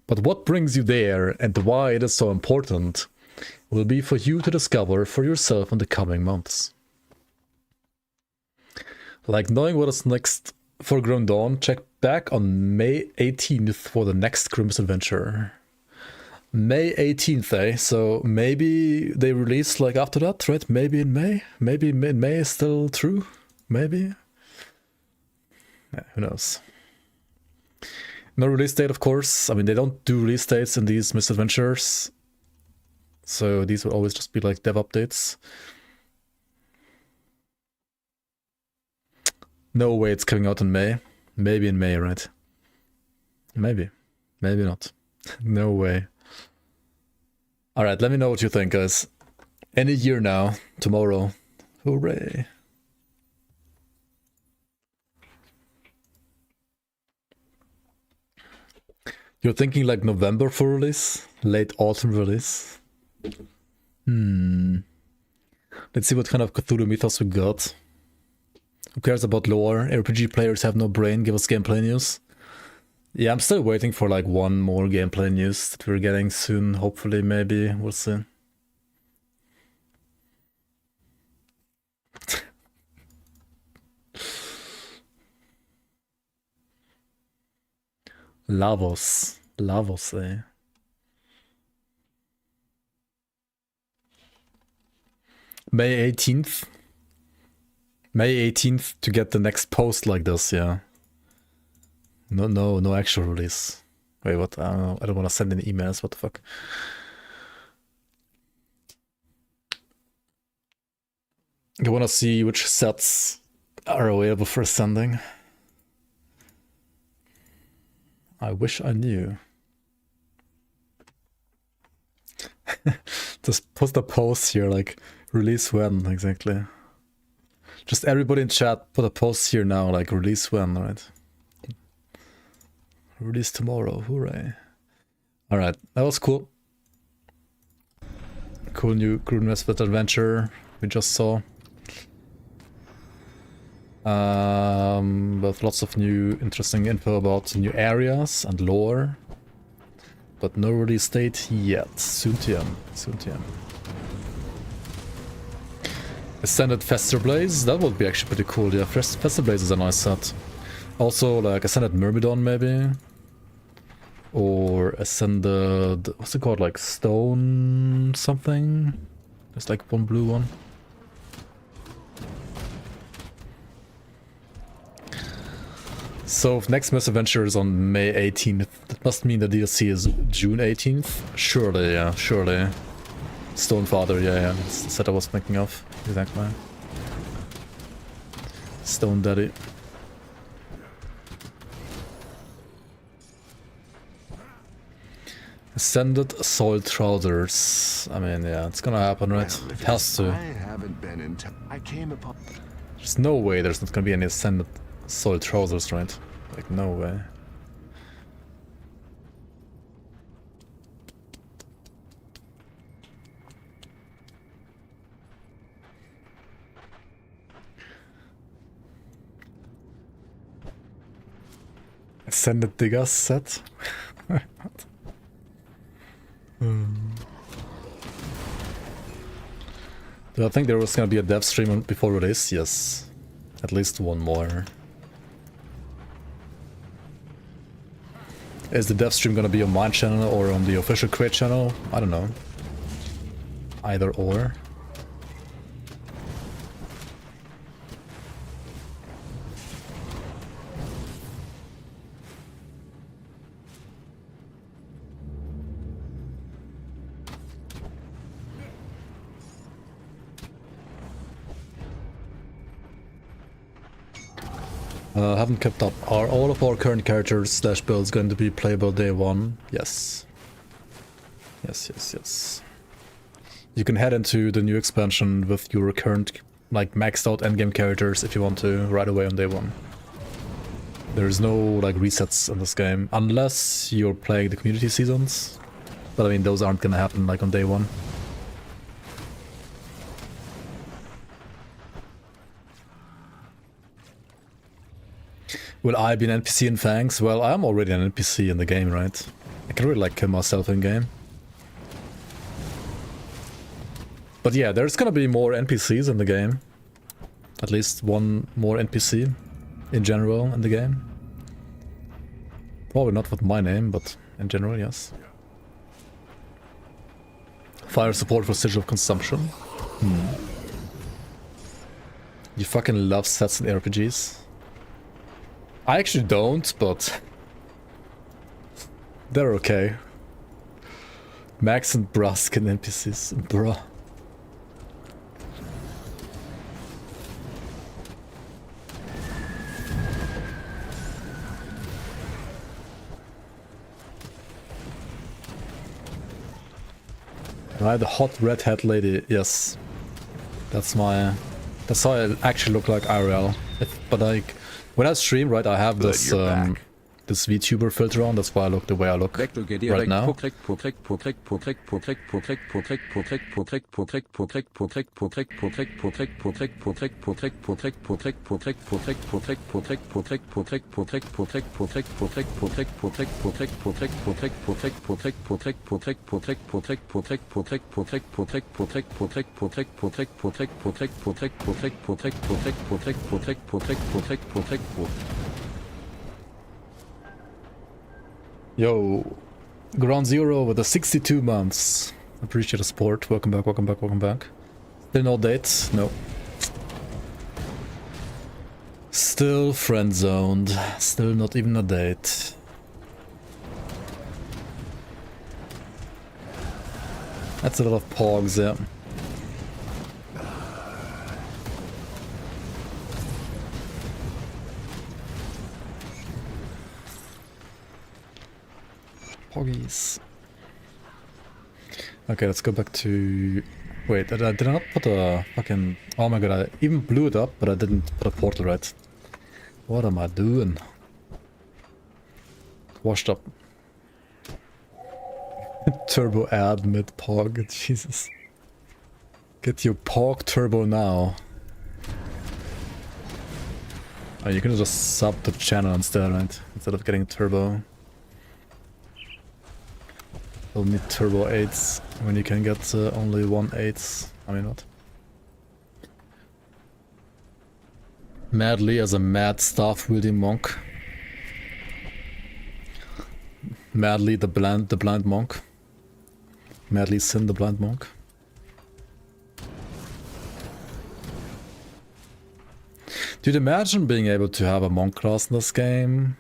But what brings you there and why it is so important will be for you to discover for yourself in the coming months. Like knowing what is next for Grim Dawn, check back on May 18th for the next Grim Misadventure. May 18th, eh? So maybe they release like after that, right? Maybe in May? Maybe in May is still true? Maybe? Yeah, who knows? No release date, of course. I mean, they don't do release dates in these misadventures. So these will always just be like dev updates. No way it's coming out in May. Maybe in May, right? Maybe. Maybe not. No way. Alright, let me know what you think, guys. Any year now, tomorrow. Hooray. You're thinking like November for release? Late autumn release? Let's see what kind of Cthulhu mythos we got. Who cares about lore? RPG players have no brain, give us gameplay news. Yeah, I'm still waiting for like one more gameplay news that we're getting soon, hopefully, maybe, we'll see. Lavos, eh? May 18th? May 18th to get the next post like this, yeah. No actual release. Wait, what? I don't know. I don't want to send any emails, what the fuck? You want to see which sets are available for sending? I wish I knew. Just post a post here, like, release when, exactly. Just everybody in chat, put a post here now, like, release when, right? Release tomorrow, hooray. Alright, that was cool. Cool new Grim Misadventure we just saw. With lots of new interesting info about new areas and lore. But no release date yet. Soon TM. Soon TM. Ascended Fester Blaze, that would be actually pretty cool. Yeah, Fester Blaze is a nice set. Also, like Ascended Myrmidon maybe. Or Ascended, what's it called? Like Stone something? There's like one blue one. So if next Misadventure is on May 18th, that must mean the DLC is June 18th? Surely, yeah, surely. Stonefather, yeah, that's the set I was thinking of. Exactly. Stone Daddy. Ascended Soiled Trousers. I mean, yeah, it's gonna happen, right? It has to. I haven't been in I came upon... There's no way there's not gonna be any ascended soiled trousers, right? Like, no way. Ascended digger set? Do I think there was gonna be a dev stream before release? Yes. At least one more. Is the dev stream gonna be on my channel or on the official Crate channel? I don't know. Either or. Haven't kept up. Are all of our current characters / builds going to be playable day one? Yes. Yes. You can head into the new expansion with your current, like, maxed out endgame characters if you want to, right away on day one. There's no, like, resets in this game, unless you're playing the community seasons. But I mean, those aren't gonna happen, like, on day one. Will I be an NPC in Fangs? Well, I'm already an NPC in the game, right? I can really, like, kill myself in game. But yeah, there's gonna be more NPCs in the game. At least one more NPC in general in the game. Probably not with my name, but in general, yes. Fire support for sigil of consumption. You fucking love sets in RPGs. I actually don't, but they're okay. Max and Bruskin NPCs, bruh. Right, the hot red hat lady, yes. That's how I actually look like IRL. But like, when I stream, right, I have this this VTuber filter on, that's why I look the way I look right now. Yo, Ground Zero with the 62 months. Appreciate the support. Welcome back, welcome back, welcome back. Still no date? No. Still friend zoned. Still not even a date. That's a lot of pogs, yeah. Poggies. Okay, let's go back to... Wait, did I not put a fucking... Oh my god, I even blew it up, but I didn't put a portal right. What am I doing? Washed up. Turbo add mid pog, Jesus. Get your pog turbo now. Oh, you can just sub the channel instead, right? Instead of getting turbo. You'll need turbo 8s when you can get only 1/8. I mean, what? Madly as a mad staff wielding monk. Madly the blind monk. Madly Sin the blind monk. Dude, imagine being able to have a monk class in this game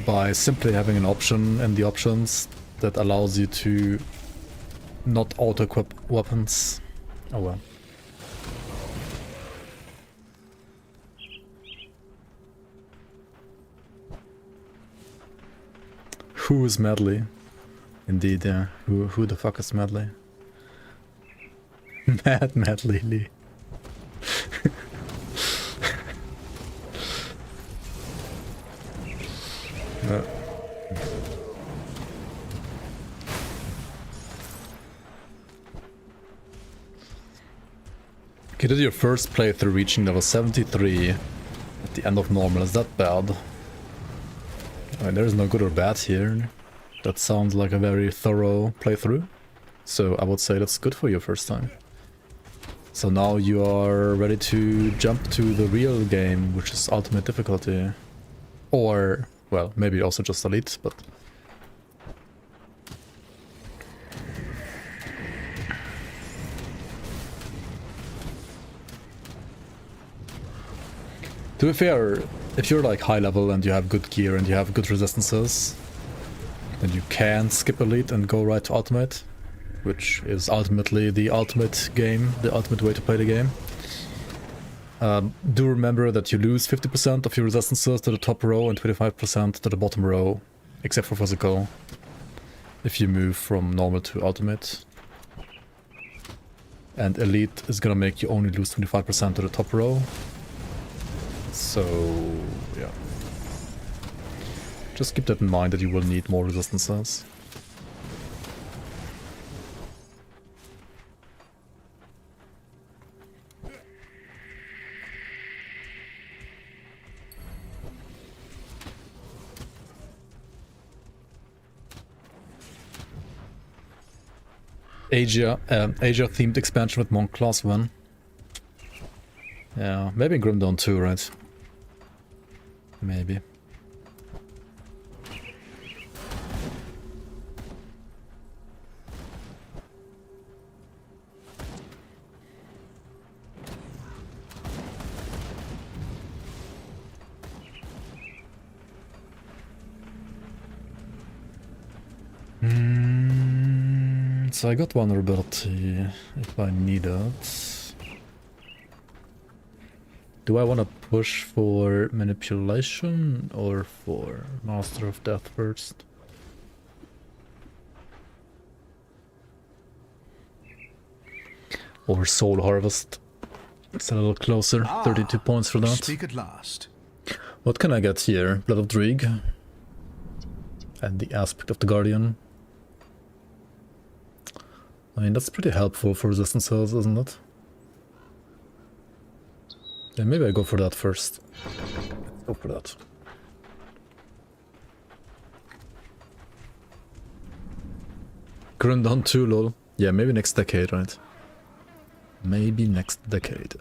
by simply having an option in the options that allows you to not auto-equip weapons. Oh well. Who is Madly? Indeed, yeah. Who the fuck is Madly? Madly Lee. No. Okay, this is your first playthrough reaching level 73 at the end of normal. Is that bad? I mean, there's no good or bad here. That sounds like a very thorough playthrough. So I would say that's good for your first time. So now you are ready to jump to the real game, which is ultimate difficulty. Or, well, maybe also just elite, but... To be fair, if you're like high level and you have good gear and you have good resistances, then you can skip elite and go right to ultimate, which is ultimately the ultimate game, the ultimate way to play the game. Do remember that you lose 50% of your resistances to the top row and 25% to the bottom row, except for physical, if you move from normal to ultimate. And elite is gonna make you only lose 25% to the top row. So, yeah. Just keep that in mind that you will need more resistances. Asia-themed expansion with Monk Class 1. Yeah, maybe Grim Dawn 2, right? Maybe. So I got vulnerability if I need it. Do I want to push for manipulation or for Master of Death first? Or Soul Harvest? It's a little closer. 32 points for that. Speak at last. What can I get here? Blood of Drieg. And the Aspect of the Guardian. I mean, that's pretty helpful for resistances, isn't it? Yeah, maybe I go for that first. Let's go for that. Grim Dawn 2, lol. Yeah, maybe next decade, right? Maybe next decade.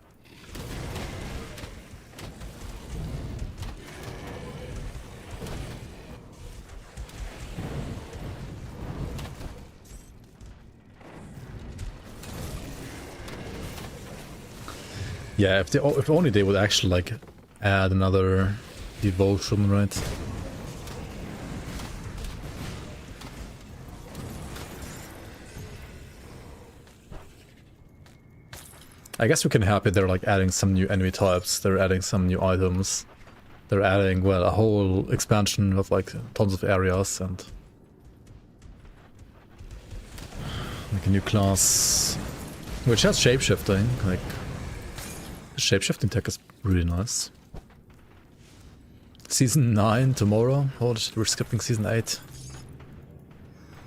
Yeah, if only they would actually like add another devotion, right? I guess we can happy they're like adding some new enemy types, they're adding some new items, they're adding, well, a whole expansion with like tons of areas and like a new class which has shapeshifting, like shapeshifting tech is really nice. Season 9 tomorrow? Oh, we're skipping Season 8.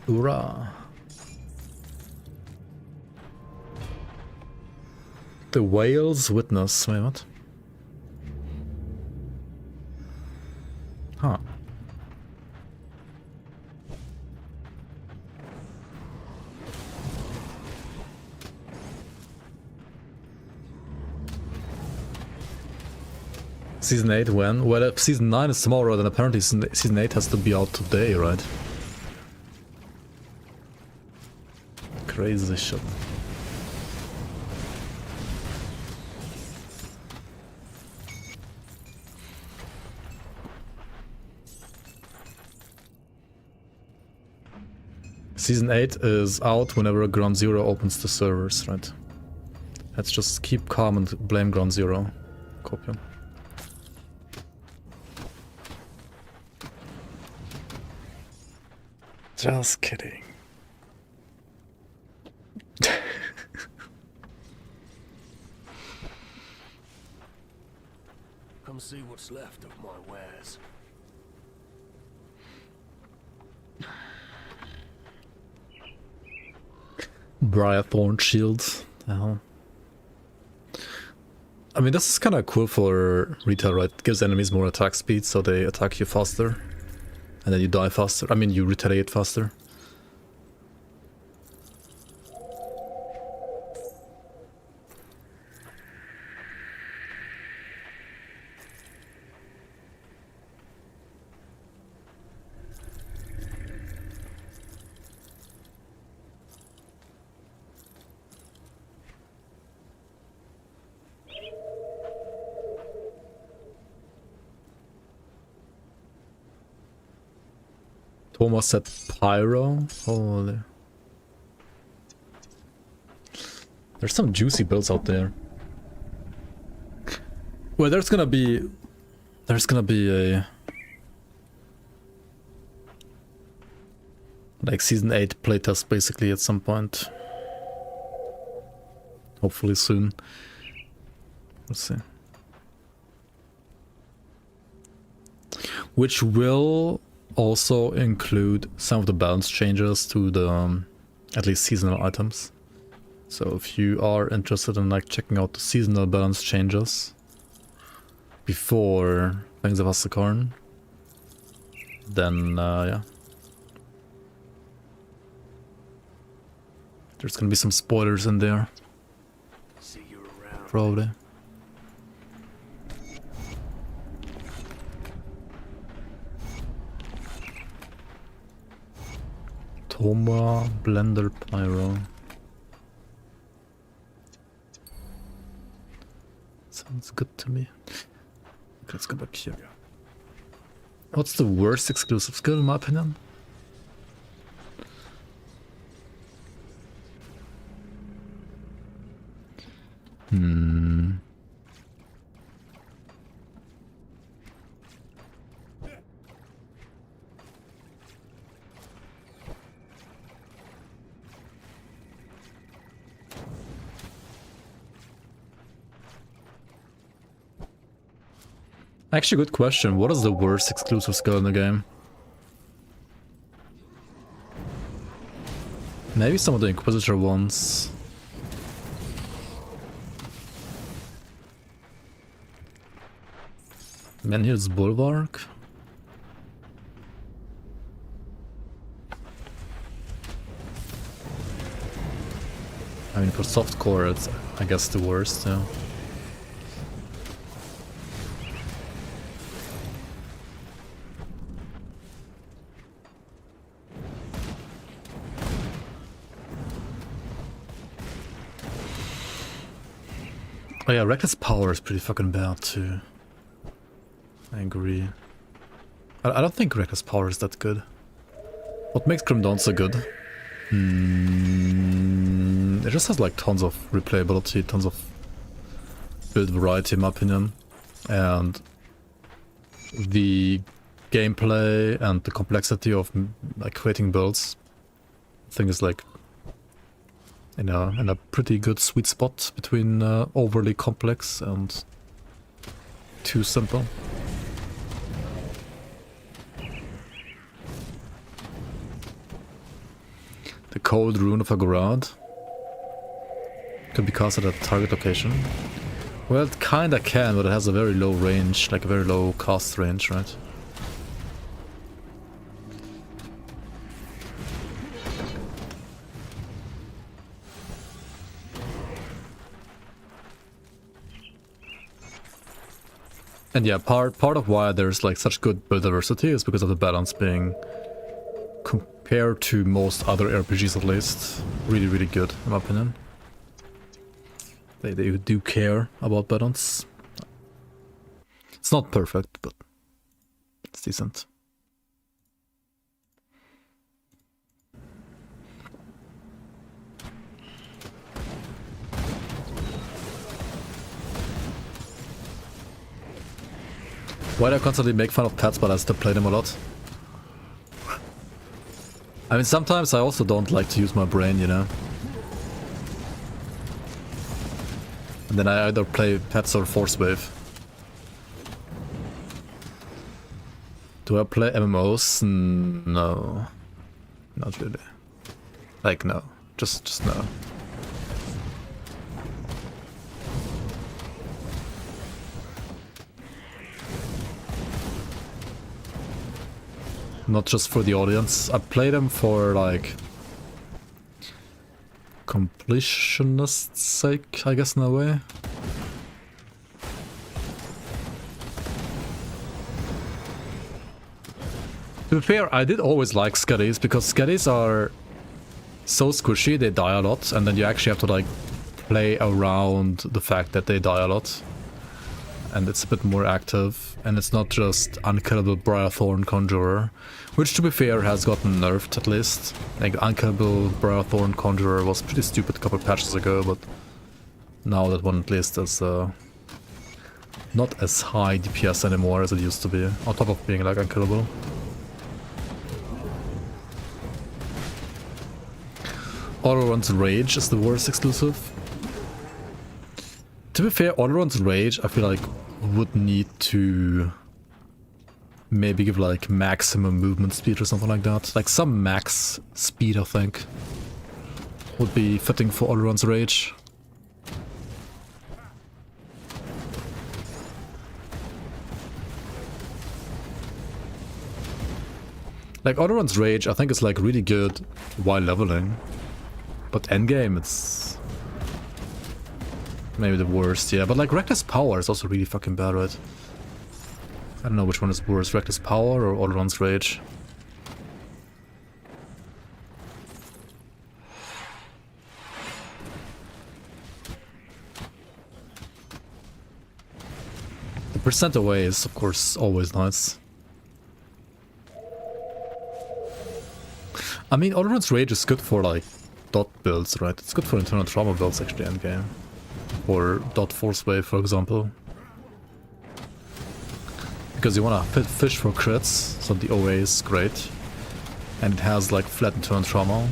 Hoorah! The Whale's Witness. Wait, what? Huh. Season 8 when? Well, if Season 9 is tomorrow, then apparently Season 8 has to be out today, right? Crazy shit. Season 8 is out whenever Ground Zero opens the servers, right? Let's just keep calm and blame Ground Zero. Copy. Just kidding. Come see what's left of my wares. Briarthorn shield. I mean, this is kind of cool for retail, right? It gives enemies more attack speed, so they attack you faster. And then you die faster. I mean, you retaliate faster. Thomas said Pyro. Holy. There's some juicy builds out there. Well, there's gonna be a like season 8 playtest basically at some point. Hopefully soon. Let's see. Which will also include some of the balance changes to the at least seasonal items. So if you are interested in like checking out the seasonal balance changes before Fangs of Asterkarn, then yeah, there's gonna be some spoilers in there. See you around. Probably. Toma, Blender, Pyro. Sounds good to me. Okay, let's go back here. What's the worst exclusive skill in my opinion? Actually, good question. What is the worst exclusive skill in the game? Maybe some of the Inquisitor ones. Menhir's Bulwark? I mean, for softcore, it's, I guess, the worst, yeah. Oh yeah, Reckless Power is pretty fucking bad too. I agree. I don't think Reckless Power is that good. What makes Grim Dawn so good? It just has like tons of replayability, tons of build variety in my opinion. And the gameplay and the complexity of like creating builds, I think is like in a pretty good sweet spot between overly complex and too simple. The Cold Rune of Agorad can be cast at a target location. Well, it kinda can, but it has a very low range, like a very low cast range, right? And yeah, part of why there's like such good build diversity is because of the balance being, compared to most other RPGs at least, really, really good in my opinion. They do care about balance. It's not perfect, but it's decent. Why do I constantly make fun of pets, but I still play them a lot? I mean, sometimes I also don't like to use my brain, you know? And then I either play pets or Force Wave. Do I play MMOs? No. Not really. Like, no. Just no. Not just for the audience. I play them for like completionist's sake, I guess, in a way. To be fair, I did always like Skellies because Skellies are so squishy, they die a lot, and then you actually have to like play around the fact that they die a lot. And it's a bit more active, and it's not just unkillable Briarthorn Conjurer, which to be fair has gotten nerfed at least. Like unkillable Briarthorn Conjurer was pretty stupid a couple patches ago, but now that one at least is not as high DPS anymore as it used to be, on top of being like unkillable. Auto-Run's Rage is the worst exclusive. To be fair, Auto-Run's Rage I feel like would need to maybe give like maximum movement speed or something like that. Like some max speed I think would be fitting for Auto-Run's Rage. Like Auto-Run's Rage I think is like really good while leveling. But endgame it's maybe the worst, yeah. But like Reckless Power is also really fucking bad, right? I don't know which one is worse, Reckless Power or Auto-Run's Rage. The percent away is of course always nice. I mean, Auto-Run's Rage is good for like dot builds, right? It's good for internal trauma builds actually endgame. Or dot force wave, for example. Because you wanna fish for crits, so the OA is great. And it has like flat internal trauma.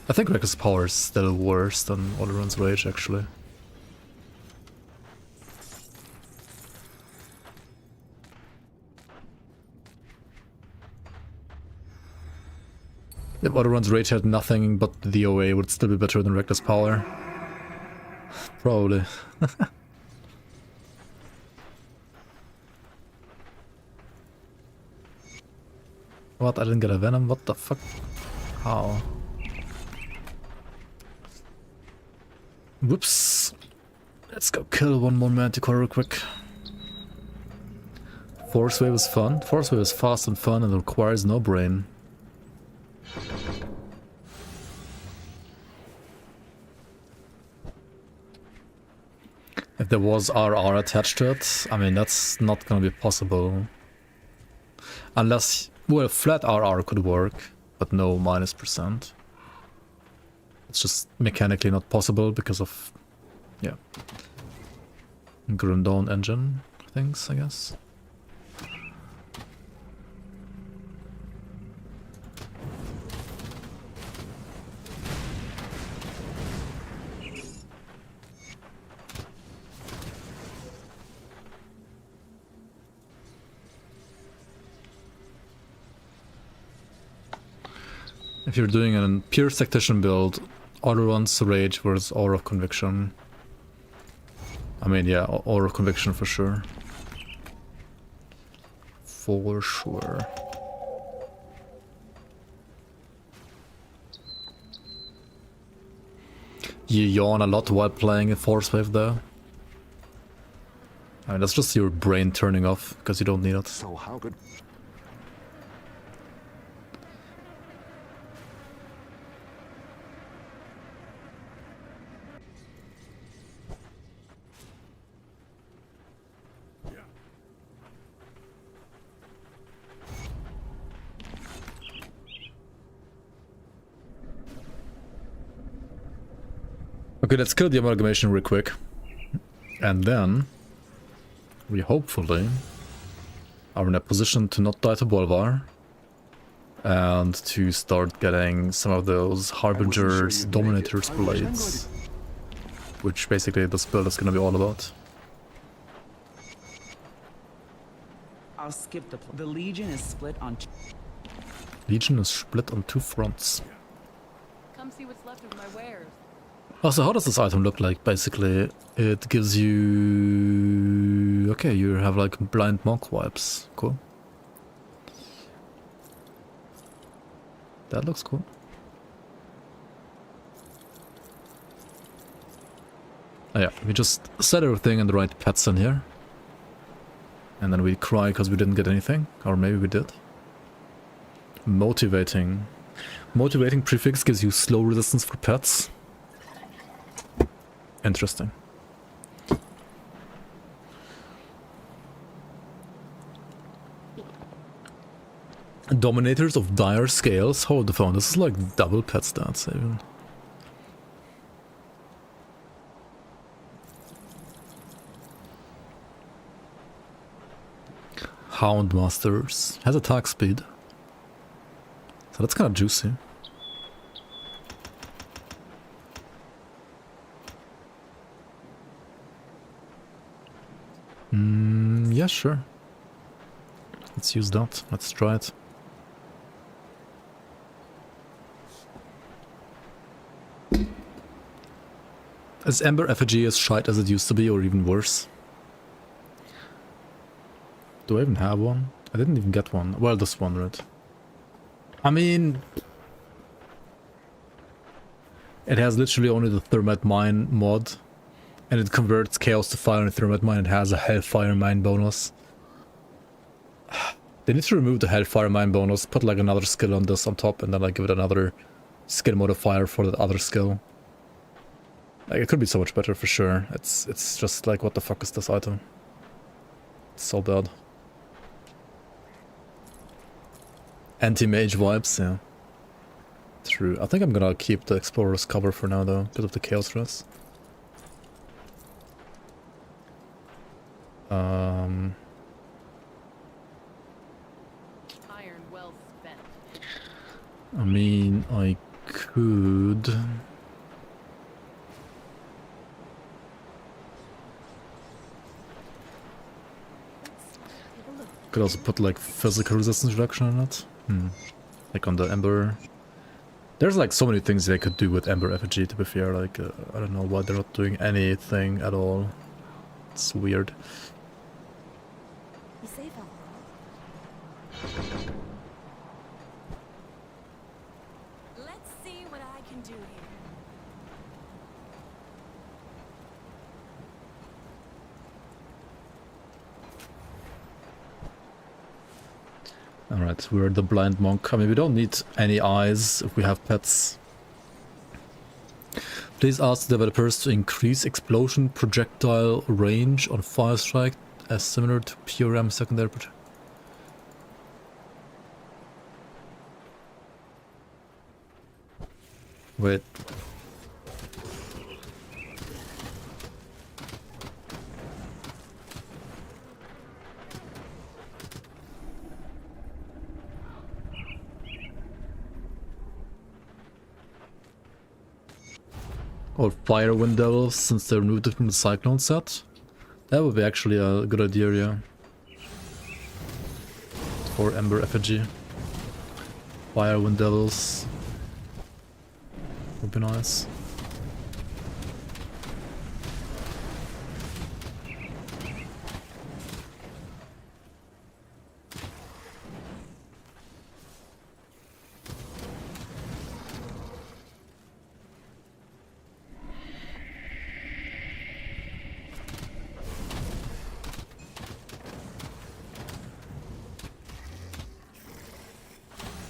I think Reckless Power is still worse than Auto-Run's Rage actually. If Auto-Run's Rage had nothing but the OA, would it still be better than Reckless Power? Probably. What? I didn't get a Venom? What the fuck? How? Whoops. Let's go kill one more Manticore real quick. Force Wave is fun. Force Wave is fast and fun and requires no brain. If there was RR attached to it, I mean, that's not gonna be possible. Unless, well, flat RR could work, but no -%. It's just mechanically not possible because of, yeah, Grim Dawn engine things, I guess. If you're doing a pure Tactician build, Auto-Run's Rage versus Aura of Conviction. I mean, yeah, Aura of Conviction for sure. For sure. You yawn a lot while playing a Force Wave though. I mean, that's just your brain turning off because you don't need it. So how could... Okay, let's kill the amalgamation real quick. And then we hopefully are in a position to not die to Bolvar. And to start getting some of those Harbingers, Dominators blades. Which basically this build is gonna be all about. I'll skip the Legion is split on Legion is split on two fronts. left of my wares. Also, how does this item look like? Basically, it gives you... Okay, you have like blind monk vibes. Cool. That looks cool. Oh yeah, we just set everything in the right pets in here. And then we cry because we didn't get anything. Or maybe we did. Motivating. Motivating prefix gives you slow resistance for pets. Interesting. Dominators of dire scales. Hold the phone. This is like double pet stats even. Houndmasters. Has attack speed. So that's kind of juicy. Yeah, sure. Let's use that. Let's try it. Is Ember effigy as shite as it used to be, or even worse? Do I even have one? I didn't even get one. Well, this one, right? I mean... It has literally only the Thermite Mine mod. And it converts Chaos to Fire and Thermite Mine. It has a Hellfire Mine bonus. They need to remove the Hellfire Mine bonus, put like another skill on this on top, and then like give it another skill modifier for that other skill. Like, it could be so much better for sure. It's just like, what the fuck is this item? It's so bad. Anti-mage vibes, yeah. True. I think I'm gonna keep the Explorer's cover for now though, because of the Chaos Rest. Iron well spent. I mean, I could... Could also put like physical resistance reduction on it. Like on the Ember. There's like so many things they could do with Ember effigy, to be fair. Like, I don't know why they're not doing anything at all. It's weird. Be safe out there. Let's see what I can do here. Alright, we're the blind monk. I mean, we don't need any eyes if we have pets. Please ask the developers to increase explosion projectile range on Fire Strike as similar to PRM secondary project. Wait. Or Fire Wind Devils, since they removed it from the Cyclone set. That would be actually a good idea, yeah. Or Ember effigy. Fire Wind Devils would be nice.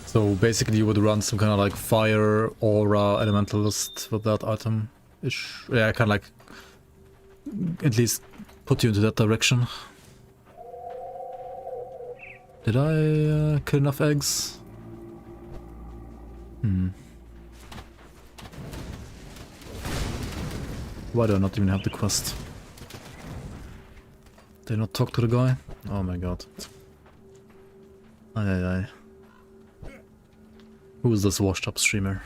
So basically you would run some kind of like fire, aura, elementalist with that item-ish. Yeah, I can like at least put you into that direction. Did I kill enough eggs? Why do I not even have the quest? Did I not talk to the guy? Oh my god. Aye aye aye. Who is this washed up streamer?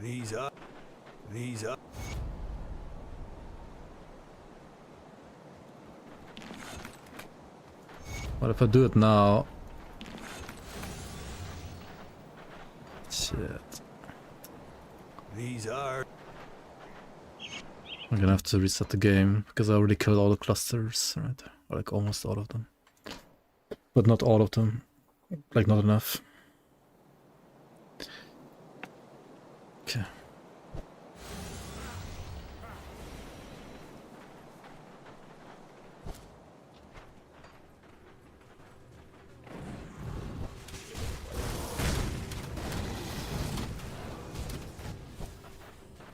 These up. What if I do it now? Shit. These are... I'm gonna have to reset the game because I already killed all the clusters, right? Or like almost all of them. But not all of them. Like not enough. Okay.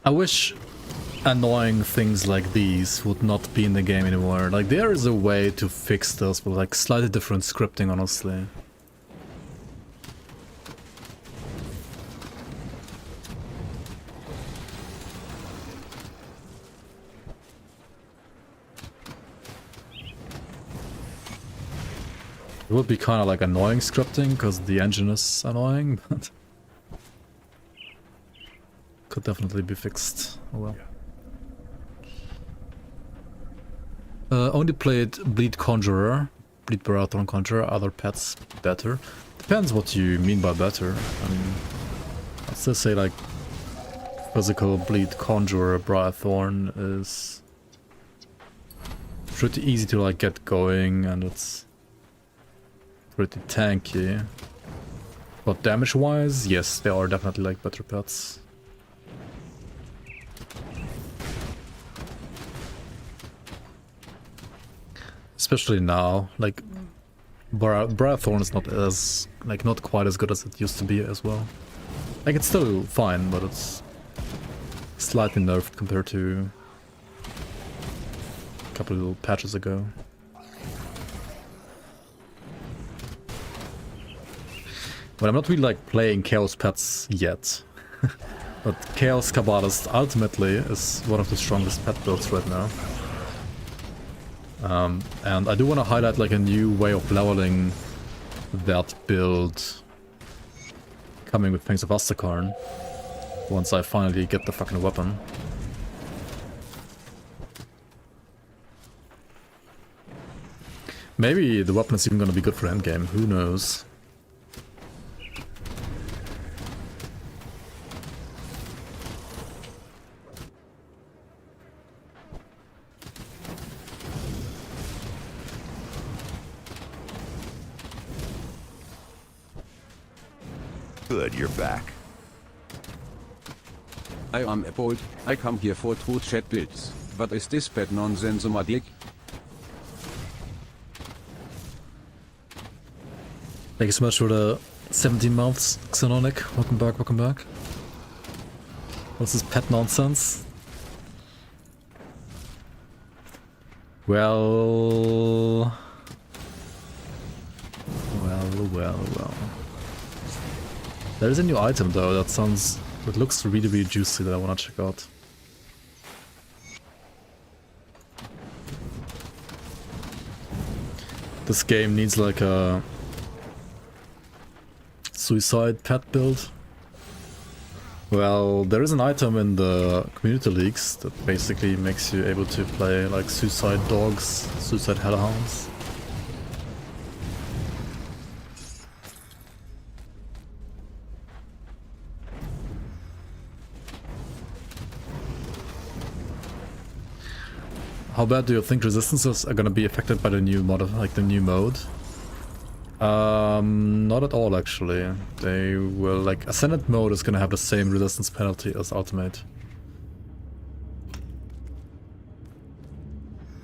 I wish annoying things like these would not be in the game anymore. Like, there is a way to fix this with like slightly different scripting, honestly. It would be kind of like annoying scripting because the engine is annoying, but could definitely be fixed. Oh well. Only played Bleed Conjurer, Bleed Barathorn Conjurer, other pets better. Depends what you mean by better. I mean, I'd still say like physical Bleed Conjurer Barathorn is pretty easy to like get going and it's pretty tanky. But damage wise, yes, they are definitely like better pets. Especially now, like Barathorn is not as like not quite as good as it used to be as well. Like it's still fine, but it's slightly nerfed compared to a couple of little patches ago. But I'm not really like playing Chaos Pets yet. But Chaos Kabbalist ultimately is one of the strongest pet builds right now. And I do want to highlight like a new way of leveling that build coming with Fangs of Asterkarn once I finally get the fucking weapon. Maybe the weapon is even gonna be good for endgame, who knows? Good, you're back. I am appalled. I come here for truth chat builds. What is this bad nonsense, Madik? Thank you so much for the 17 months, Xenonic. Welcome back, welcome back. What's this pet nonsense? Well... Well. There is a new item though, that looks really, really juicy that I wanna check out. This game needs like a suicide pet build. Well, there is an item in the community leagues that basically makes you able to play like suicide dogs, suicide hellhounds. How bad do you think resistances are gonna be affected by the new mod, like the new mode? Not at all actually. They will, like, Ascendant mode is gonna have the same resistance penalty as Ultimate.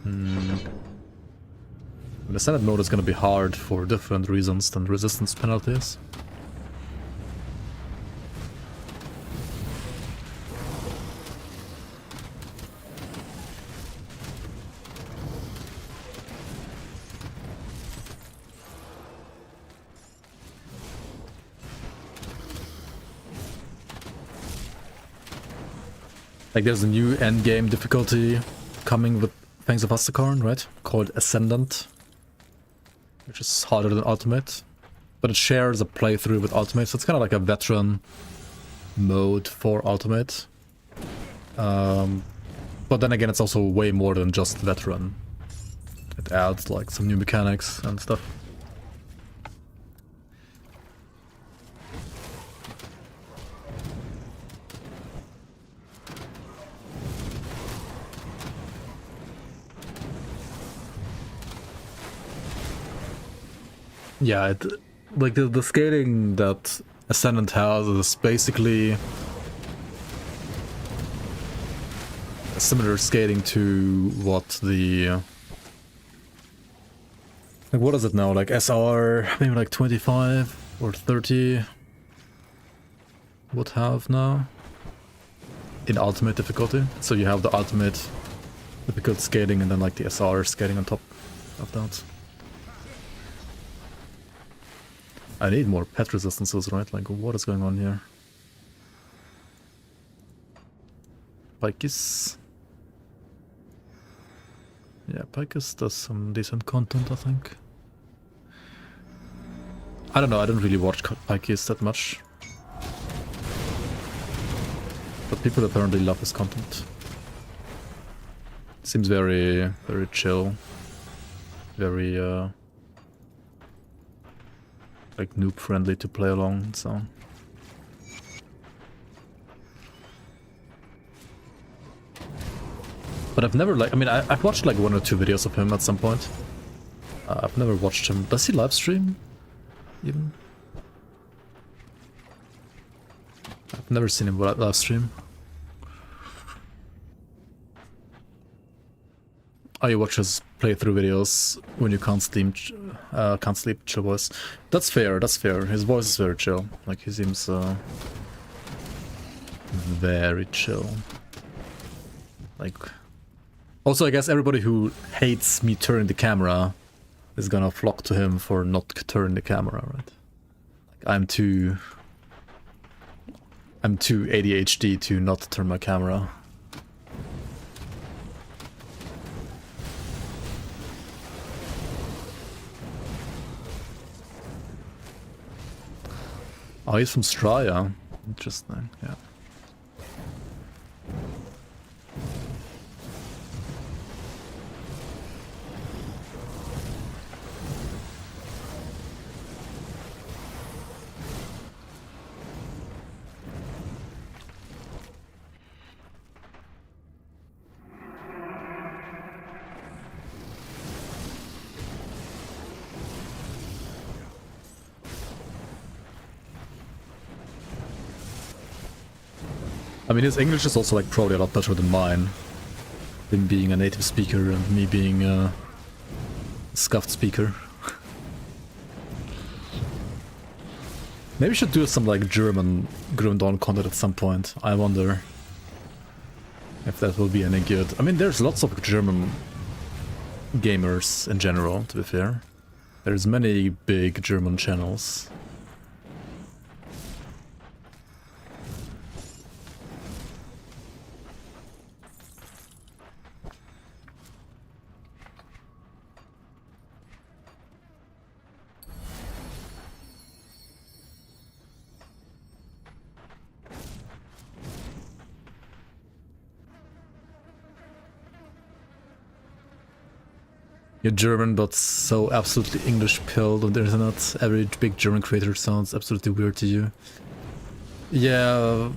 The Ascendant mode is gonna be hard for different reasons than resistance penalties. Like there's a new endgame difficulty coming with Fangs of Asterkarn, right? Called Ascendant, which is harder than Ultimate, but it shares a playthrough with Ultimate, so it's kind of like a veteran mode for Ultimate. But then again, it's also way more than just veteran. It adds like some new mechanics and stuff. Yeah, like the scaling that Ascendant has is basically similar scaling to what the like what is it now, like SR maybe like 25 or 30 would have now in ultimate difficulty. So you have the ultimate difficult scaling and then like the SR scaling on top of that. I need more pet resistances, right? Like what is going on here? Pikes. Yeah, Pikes does some decent content, I think. I don't know, I don't really watch Pikes that much. But people apparently love his content. Seems very, very chill. Very, like noob friendly to play along, so. But I've never like, I mean, I've watched like 1 or 2 videos of him at some point. I've never watched him. Does he live stream? Even? I've never seen him live stream. Oh, you watch his playthrough videos when you can't sleep, chill voice. That's fair, that's fair. His voice is very chill. Like, he seems, very chill. Like... Also, I guess everybody who hates me turning the camera is gonna flock to him for not turning the camera, right? Like, I'm too ADHD to not turn my camera. Oh, he's from Straya. Interesting, yeah. I mean, his English is also like probably a lot better than mine. Him being a native speaker and me being a scuffed speaker. Maybe we should do some like German Grim Dawn content at some point. I wonder if that will be any good. I mean, there's lots of German gamers in general, to be fair. There's many big German channels. You're German, but so absolutely English-pilled on the internet. Every big German creator sounds absolutely weird to you. Yeah,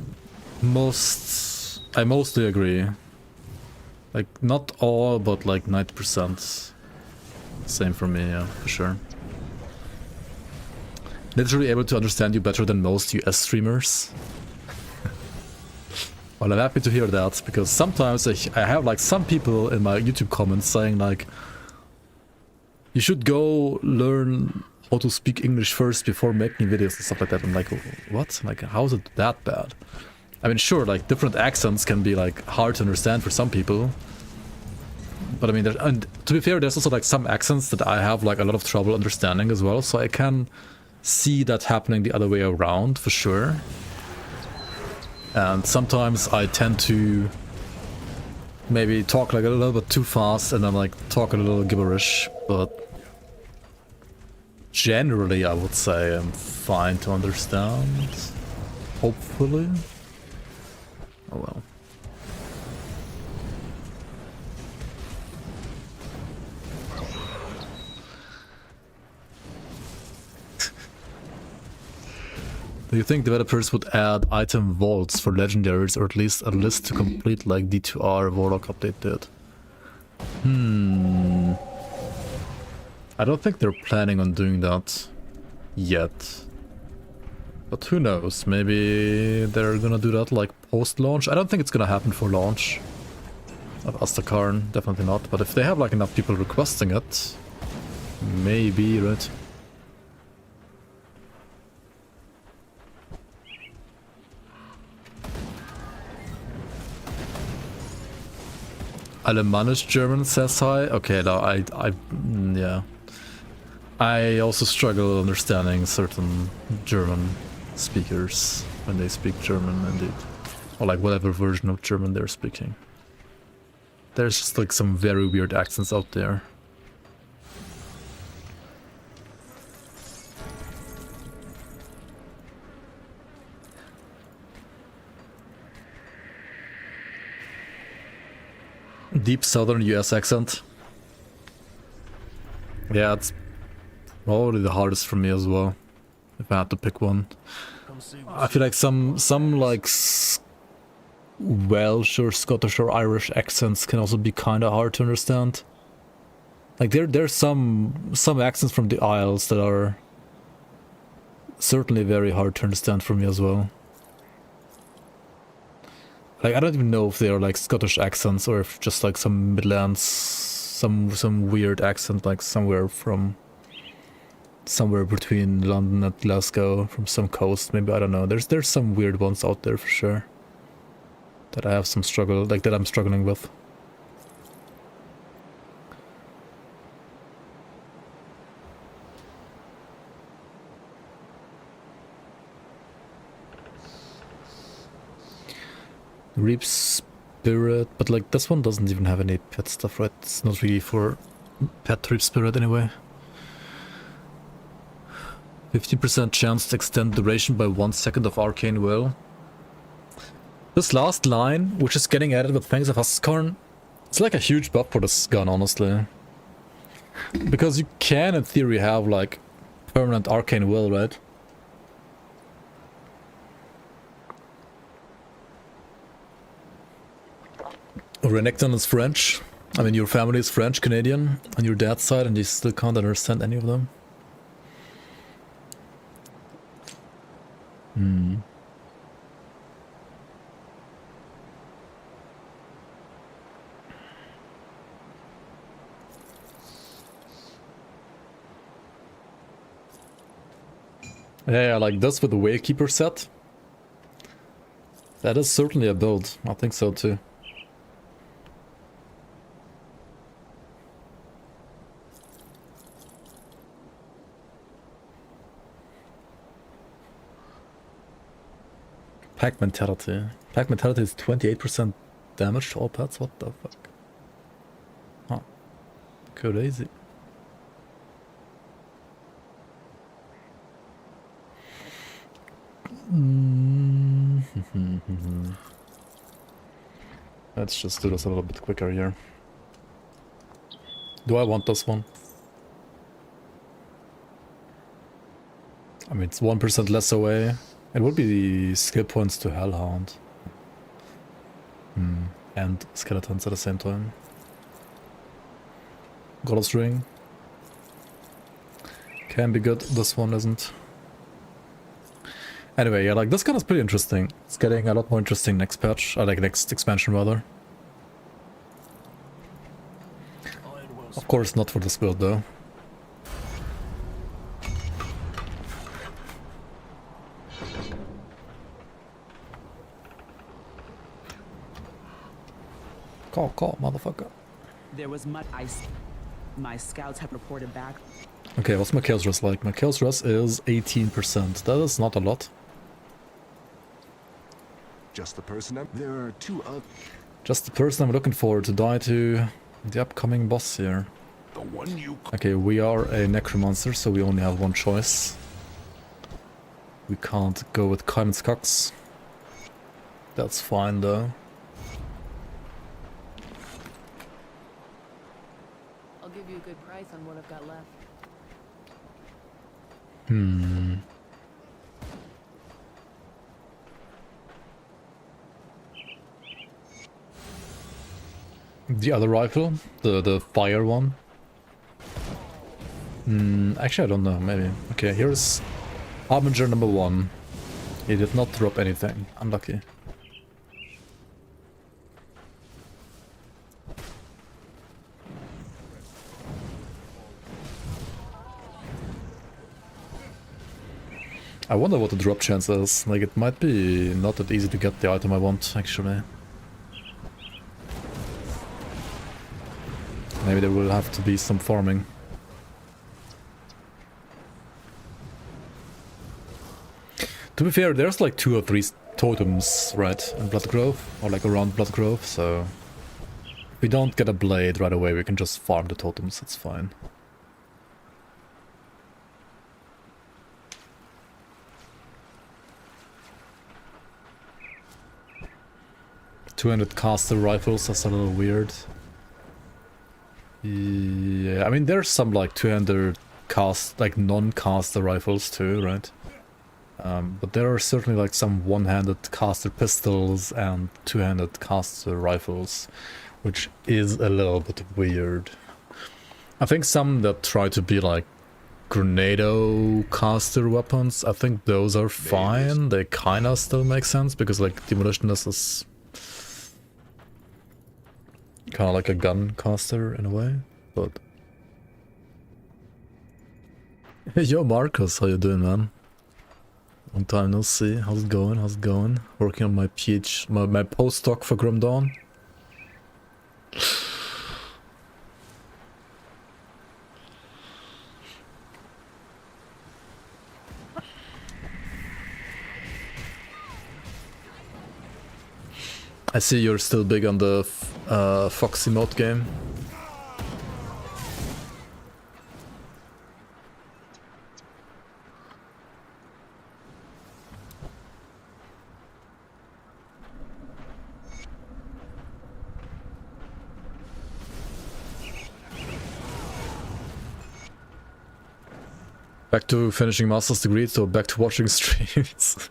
I mostly agree. Like, not all, but like 90%. Same for me, yeah, for sure. Literally able to understand you better than most US streamers. Well, I'm happy to hear that, because sometimes I have like some people in my YouTube comments saying like, you should go learn how to speak English first before making videos and stuff like that. I'm like, what? Like, how is it that bad? I mean, sure, like, different accents can be, like, hard to understand for some people. But I mean, and to be fair, there's also, like, some accents that I have, like, a lot of trouble understanding as well. So I can see that happening the other way around, for sure. And sometimes I tend to maybe talk like a little bit too fast and then like talk a little gibberish, but generally I would say I'm fine to understand, hopefully. Oh well. Do you think developers would add item vaults for legendaries, or at least a list to complete like D2R Warlock update did? I don't think they're planning on doing that yet. But who knows, maybe they're gonna do that like post-launch. I don't think it's gonna happen for launch of Asterkarn, definitely not. But if they have like enough people requesting it, maybe, right? Alemannisch German says hi. Okay, no, yeah. I also struggle understanding certain German speakers when they speak German, indeed. Or like whatever version of German they're speaking. There's just like some very weird accents out there. Deep southern US accent. Yeah, it's probably the hardest for me as well, if I had to pick one. Come see I feel like some like Welsh or Scottish or Irish accents can also be kind of hard to understand. Like there's some accents from the Isles that are certainly very hard to understand for me as well. Like I don't even know if they are like Scottish accents or if just like some Midlands, some weird accent like somewhere between London and Glasgow, from some coast, maybe, I don't know. There's some weird ones out there for sure that I have some struggle, like that I'm struggling with. Reap Spirit, but like this one doesn't even have any pet stuff, right? It's not really for pet Reap Spirit anyway. 50% chance to extend duration by 1 second of Arcane Will. This last line, which is getting added with Fangs of Asterkarn, it's like a huge buff for this gun, honestly. Because you can, in theory, have like permanent Arcane Will, right? Renekton is French. I mean, your family is French, Canadian, on your dad's side, and you still can't understand any of them. Yeah, like this with the Wakekeeper set. That is certainly a build. I think so too. Pack Mentality. Pack Mentality is 28% damage to all pets? What the fuck? Huh. Crazy. Let's just do this a little bit quicker here. Do I want this one? I mean, it's 1% less away. It would be skill points to Hellhound. And skeletons at the same time. Goddess Ring. Can be good, this one isn't. Anyway, yeah, like this gun is pretty interesting. It's getting a lot more interesting next patch, or like next expansion rather. Of course not for this build though. Call, motherfucker. There was much ice. My scouts have reported back. Okay, what's my kills rest like? My kills rest is 18%. That is not a lot. Just the person. There are two other. Just the person I'm looking for to die to the upcoming boss here. The one you. Okay, we are a necromancer, so we only have one choice. We can't go with Kaiman's Cox. That's fine though. I'll give you a good price on what I've got left. The other rifle, the fire one. Actually, I don't know, maybe. Okay, here's Harbinger number 1. He did not drop anything. Unlucky. I wonder what the drop chance is. Like, it might be not that easy to get the item I want, actually. Maybe there will have to be some farming. To be fair, there's like 2 or 3 totems, right, in Bloodgrove, or like around Bloodgrove, so... If we don't get a blade right away, we can just farm the totems, it's fine. 200 caster rifles, that's a little weird. Yeah, I mean there's some like 200 like non-caster rifles too, right? But there are certainly like some one-handed caster pistols and two-handed caster rifles, which is a little bit weird. I think some that try to be like grenado caster weapons, I think those are fine. They kinda still make sense because like demolitionist is kinda like a gun caster in a way, but... Hey, yo Marcus, how you doing, man? Long time no see. How's it going? How's it going? Working on my my postdoc for Grim Dawn. I see you're still big on the Foxy mode game. Back to finishing master's degree, so back to watching streams.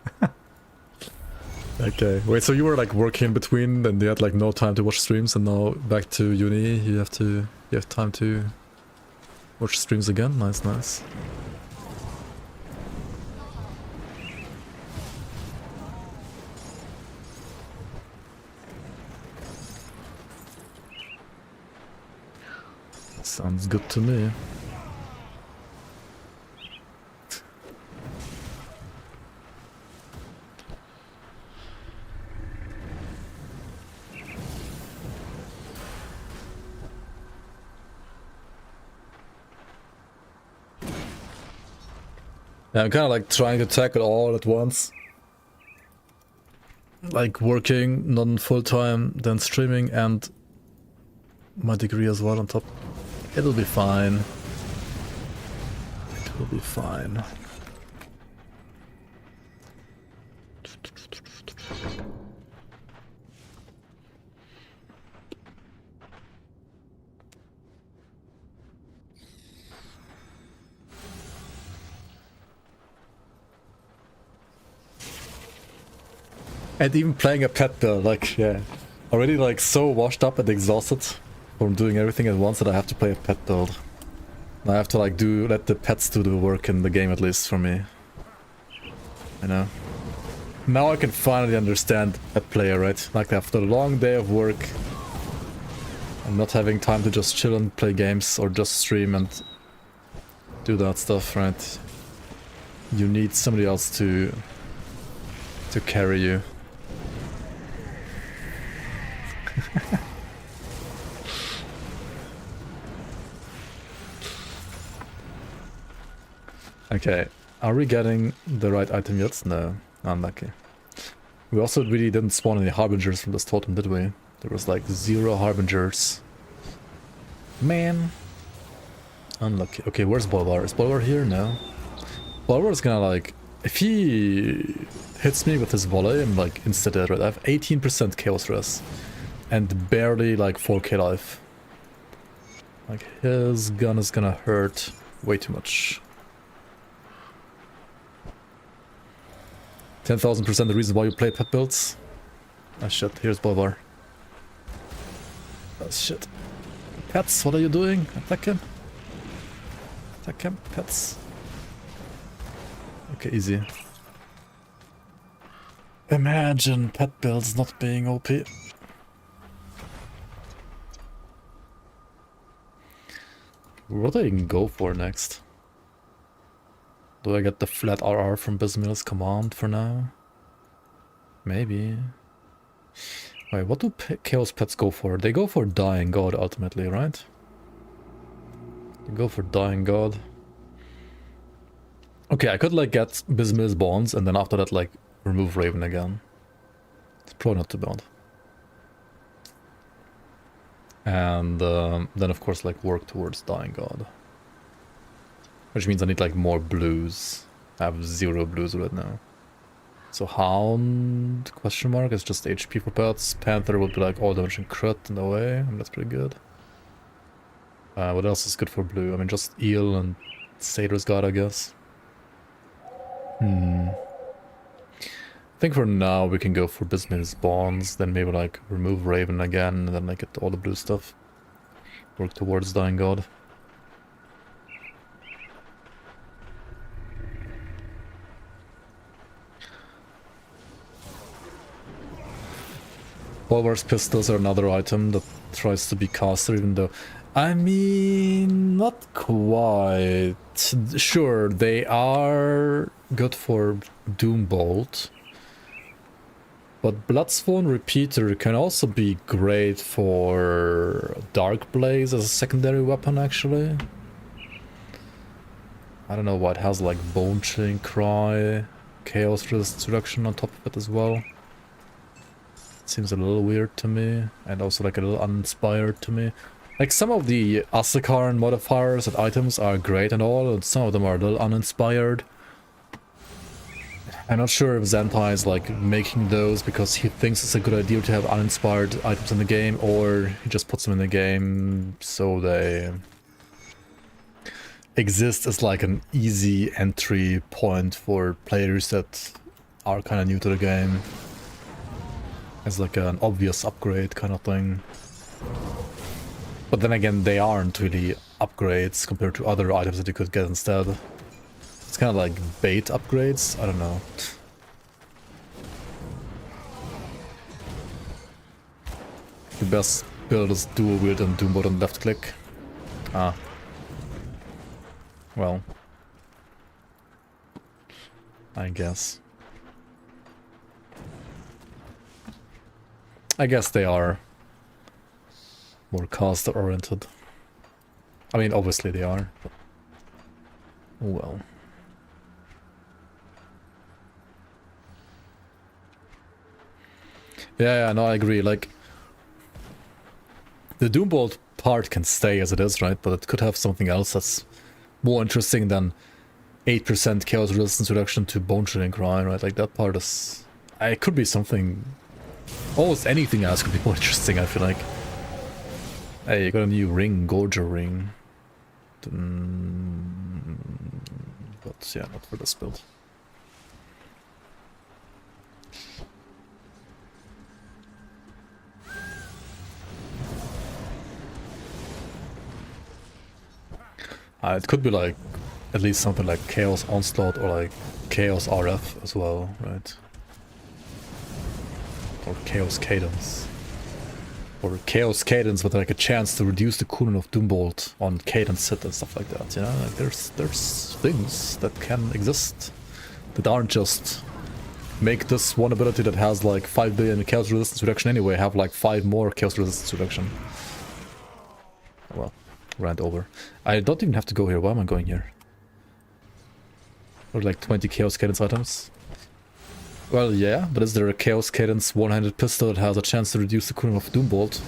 Okay, wait, so you were like working in between and you had like no time to watch streams, and now back to uni you have time to watch streams again? Nice, nice. Sounds good to me. Yeah, I'm kind of like trying to tackle all at once. Like working, not full-time, then streaming and my degree as well on top. It'll be fine. It will be fine. And even playing a pet build, like, yeah. Already like so washed up and exhausted from doing everything at once that I have to play a pet build. I have to like let the pets do the work in the game, at least for me. You know? Now I can finally understand pet player, right? Like after a long day of work, I'm not having time to just chill and play games or just stream and do that stuff, right? You need somebody else to carry you. Okay, are we getting the right item yet? No, unlucky. We also really didn't spawn any harbingers from this totem, did we? There was like 0 harbingers. Man. Unlucky. Okay, where's Bolvar? Is Bolvar here? No. Bolvar is gonna like... If he hits me with his volley, I'm like insta-dead, right? I have 18% chaos res. And barely like 4k life. Like his gun is gonna hurt way too much. 10,000% the reason why you play pet builds. Ah shit, here's Bolvar. Oh shit. Pets, what are you doing? Attack him. Attack him, pets. Okay, easy. Imagine pet builds not being OP. What do I even go for next? Do I get the flat RR from Bismill's command for now? Maybe. Wait, what do Chaos Pets go for? They go for Dying God ultimately, right? They go for Dying God. Okay, I could like get Bismill's Bonds and then after that like remove Raven again. It's probably not too bad. And then of course like work towards Dying God. Which means I need like more blues. I have 0 blues right now. So Hound, question mark, is just HP for pets. Panther would be like all damage and crit in a way, and that's pretty good. What else is good for blue? I mean just Eel and Satyr's God, I guess. I think for now we can go for Bismill's Bonds, then maybe like remove Raven again, and then like get all the blue stuff. Work towards Dying God. Bulwark's pistols are another item that tries to be caster, even though... I mean, not quite. Sure, they are good for Doombolt. But Bloodsworn Repeater can also be great for Dark Blaze as a secondary weapon, actually. I don't know why it has like Bone Chilling Cry, Chaos Resist Reduction on top of it as well. Seems a little weird to me, and also like a little uninspired to me. Like some of the Asterkarn modifiers and items are great and all, and some of them are a little uninspired. I'm not sure if Zentai is like making those because he thinks it's a good idea to have uninspired items in the game, or he just puts them in the game so they exist as like an easy entry point for players that are kind of new to the game. As like an obvious upgrade kind of thing. But then again, they aren't really upgrades compared to other items that you could get instead. It's kind of like bait upgrades, I don't know. The best build is dual wield and doom button left click. Ah. Well. I guess. I guess they are more caster oriented. I mean, obviously they are. But oh well. Yeah, no, I agree. Like, the Doombolt part can stay as it is, right? But it could have something else that's more interesting than 8% chaos resistance reduction to Bone Chilling Cry, right? Like, that part is... it could be something... Almost anything else could be more interesting, I feel like. Hey, you got a new ring, Gorger ring. But yeah, not for this build. It could be like, at least something like Chaos Onslaught or like Chaos RF as well, right? Or Chaos Cadence. Or Chaos Cadence with like a chance to reduce the cooldown of Doombolt on Cadence hit and stuff like that, you know? Like there's things that can exist that aren't just make this one ability that has like 5 billion Chaos Resistance reduction anyway have like 5 more Chaos Resistance reduction. Well, rant over. I don't even have to go here, why am I going here? Or like 20 Chaos Cadence items. Well, yeah, but is there a Chaos Cadence one-handed pistol that has a chance to reduce the cooldown of Doombolt?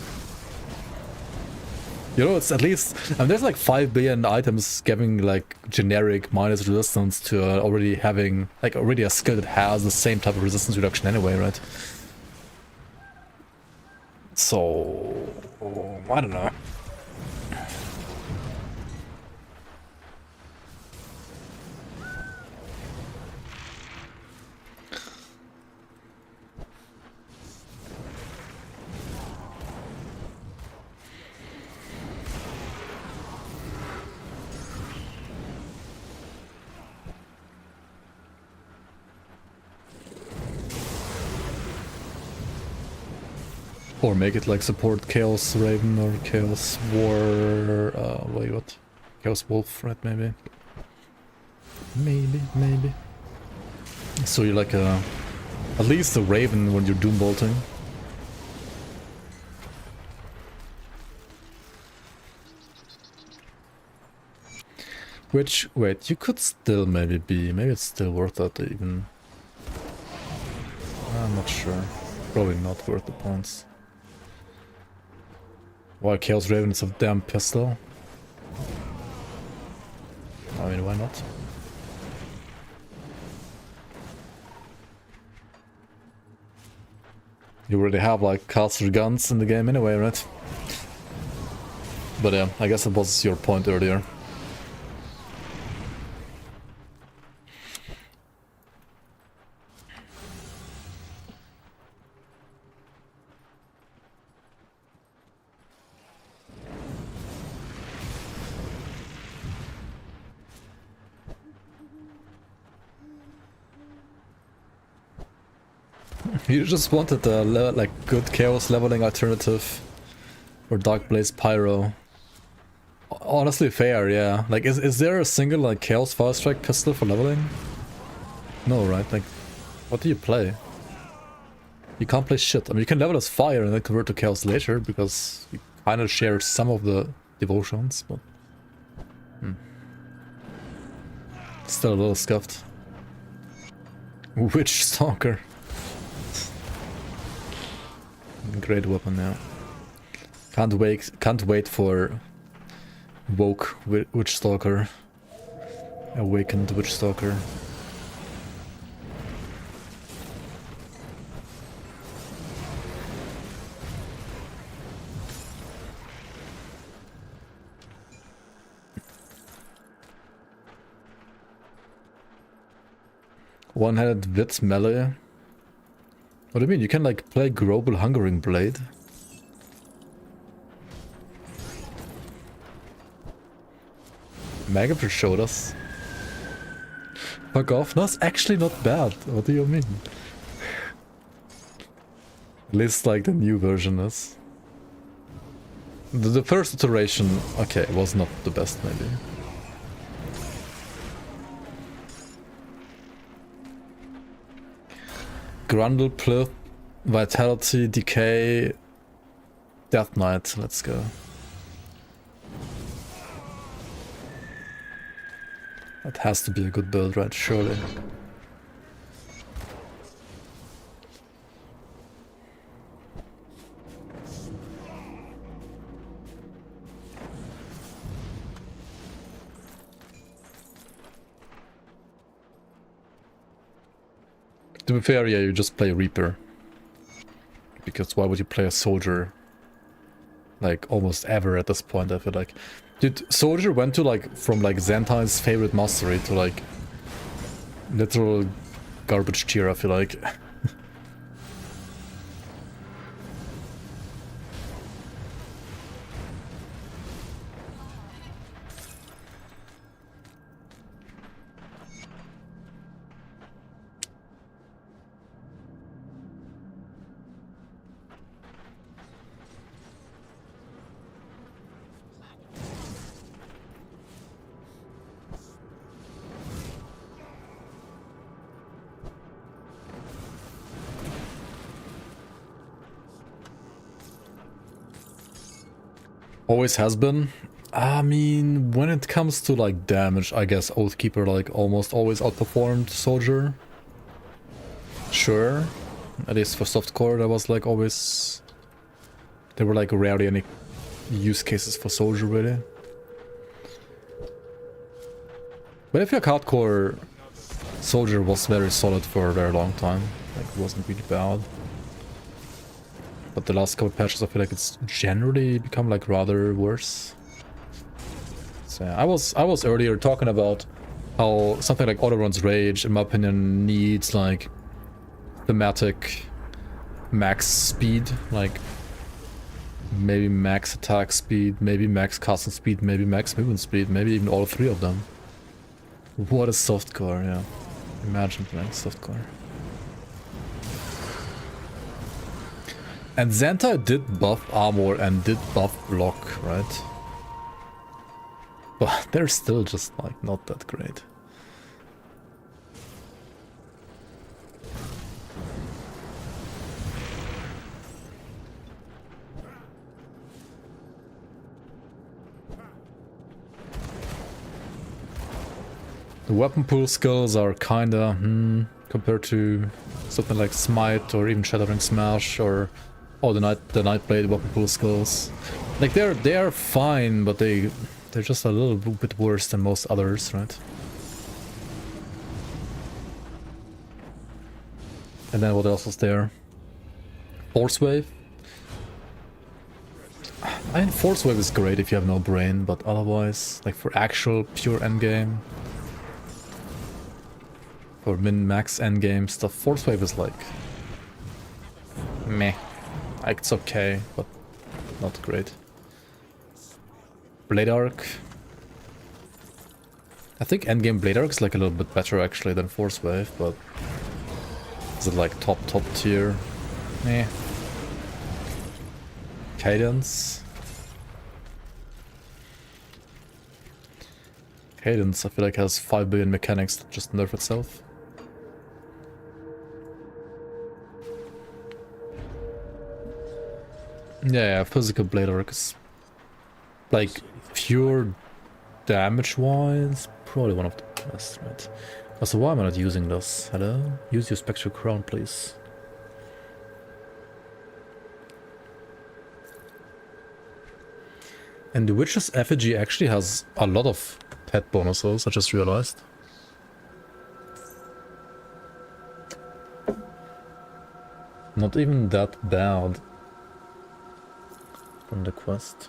You know, it's at least... I mean, there's like 5 billion items giving like generic minus resistance to already having... Like already a skill that has the same type of resistance reduction anyway, right? So... I don't know. Or make it like support Chaos Raven or Chaos War... wait, what? Chaos Wolf, right, maybe? Maybe. So you're like a... At least a Raven when you're Doom Bolting. Which, wait, you could still maybe be... Maybe it's still worth that even... I'm not sure. Probably not worth the points. Why Chaos Raven is a damn pistol? I mean, why not? You already have like caster guns in the game anyway, right? But yeah, I guess that was your point earlier. You just wanted a like good chaos leveling alternative for Dark Blaze Pyro. Honestly, fair, yeah. Like, is there a single like chaos fire strike pistol for leveling? No, right? Like, what do you play? You can't play shit. I mean, you can level as fire and then convert to chaos later because you kind of share some of the devotions, but still a little scuffed. Witch Stalker. Great weapon now. Can't wait for Woke Witch Stalker. Awakened Witch Stalker. One-handed Witz melee. What do you mean? You can like play Global Hungering Blade? Magapur showed us. Fuck off. No, it's actually not bad. What do you mean? At least like the new version is. The first iteration, okay, was not the best maybe. Grundle, Plith, Vitality, Decay, Death Knight, let's go. That has to be a good build, right? Surely. To be fair, yeah, you just play Reaper. Because why would you play a Soldier? Like, almost ever at this point, I feel like. Dude, Soldier went to, like, from, like, Zentai's favorite mastery to, like, literal garbage tier, I feel like. Always has been. I mean, when it comes to like damage, I guess Oathkeeper like almost always outperformed Soldier. Sure. At least for softcore, there was like always... There were like rarely any use cases for Soldier really. But if you're hardcore, Soldier was very solid for a very long time. Like, it wasn't really bad. But the last couple patches, I feel like it's generally become like rather worse. So yeah, I was earlier talking about how something like Autoron's Rage, in my opinion, needs like thematic max speed, like maybe max attack speed, maybe max casting speed, maybe max movement speed, maybe even all three of them. What a softcore, yeah. Imagine playing softcore. And Xanta did buff armor and did buff block, right? But they're still just like not that great. The weapon pool skills are kinda compared to something like Smite or even Shattering Smash or the Nightblade weapon pool skills. Like they are fine, but they're just a little bit worse than most others, right? And then what else was there? Force Wave. I mean, Force Wave is great if you have no brain, but otherwise, like for actual pure endgame, or min-max endgame stuff, Force Wave is like meh. Like, it's okay, but not great. Blade Arc. I think endgame Blade Arc is like a little bit better actually than Force Wave, but is it like top tier? Meh. Cadence. Cadence, I feel like has 5 billion mechanics that just nerf itself. Yeah, physical Blade Arc is like pure damage wise, probably one of the best, right? Also, why am I not using this? Hello? Use your Spectral Crown, please. And the Witch's Effigy actually has a lot of pet bonuses, I just realized. Not even that bad from the quest.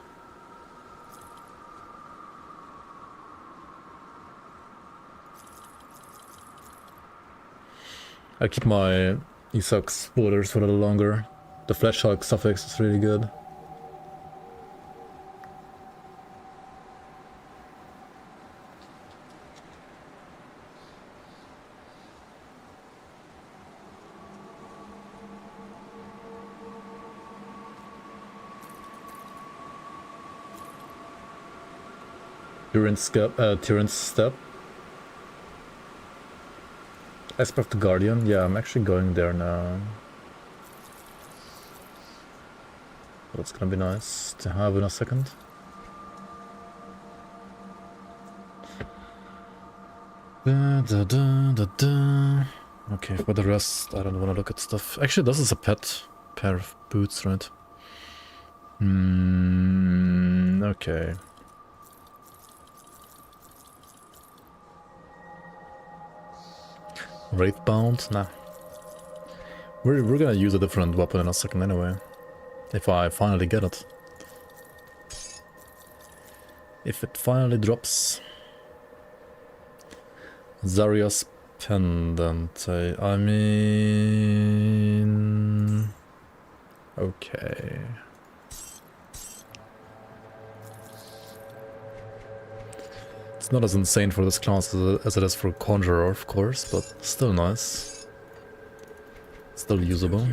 I keep my Isaac spoilers for a little longer. The Fletch Hulk suffix is really good. Tyrant's Step. Aspect the Guardian. Yeah, I'm actually going there now. That's gonna be nice to have in a second. Okay, for the rest, I don't want to look at stuff. Actually, this is a pet pair of boots, right? Okay. Wraithbound? Nah. We're gonna use a different weapon in a second anyway. If I finally get it. If it finally drops. Zarya's Pendant. I mean... Okay. It's not as insane for this class as it is for Conjurer, of course, but still nice. Still usable.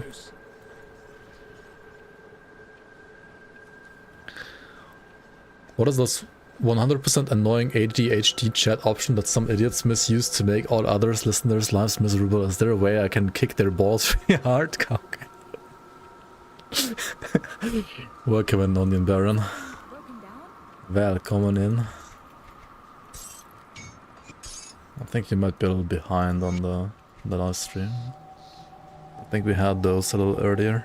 What is this 100% annoying ADHD chat option that some idiots misuse to make all others listeners' lives miserable? Is there a way I can kick their balls really hard? Okay. Welcome in, Onion Baron. Welcome in. I think you might be a little behind on the live stream. I think we had those a little earlier.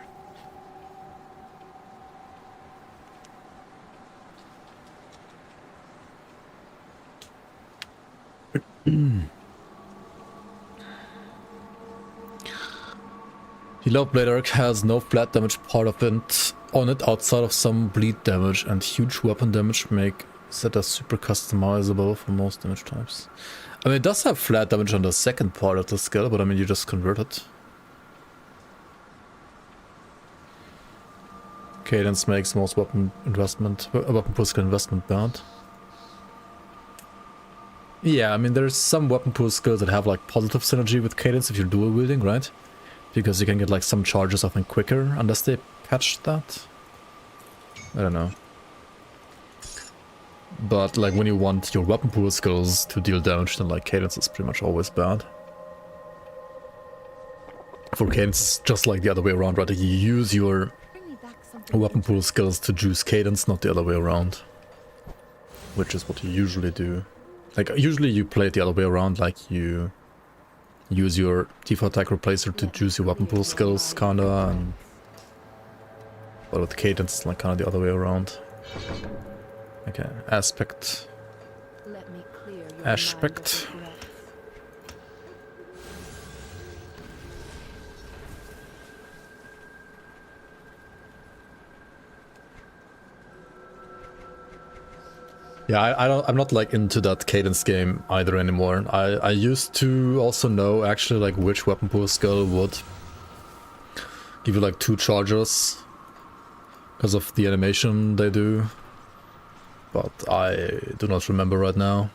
Heal Blade Arc has no flat damage part of it on it outside of some bleed damage, and huge weapon damage make Zeta super customizable for most damage types. I mean, it does have flat damage on the second part of the skill, but I mean, you just convert it. Cadence makes most weapon pool skill investment bad. Yeah, I mean, there's some weapon pool skills that have like positive synergy with Cadence if you're dual wielding, right? Because you can get like some charges, I think, quicker, unless they catch that. I don't know. But like when you want your weapon pool skills to deal damage, then like cadence is pretty much always bad. For cadence, it's just like the other way around, right? You use your weapon pool skills to juice cadence, not the other way around. Which is what you usually do. Like, usually you play it the other way around, like you use your default attack replacer to juice your weapon pool skills, kinda, and... But with cadence, it's like kinda the other way around. Okay, aspect. Let me clear your mind of Aspect. regret. Yeah, I'm not like into that cadence game either anymore. I used to also know actually like which weapon pool skill would give you like 2 charges because of the animation they do, but I do not remember right now.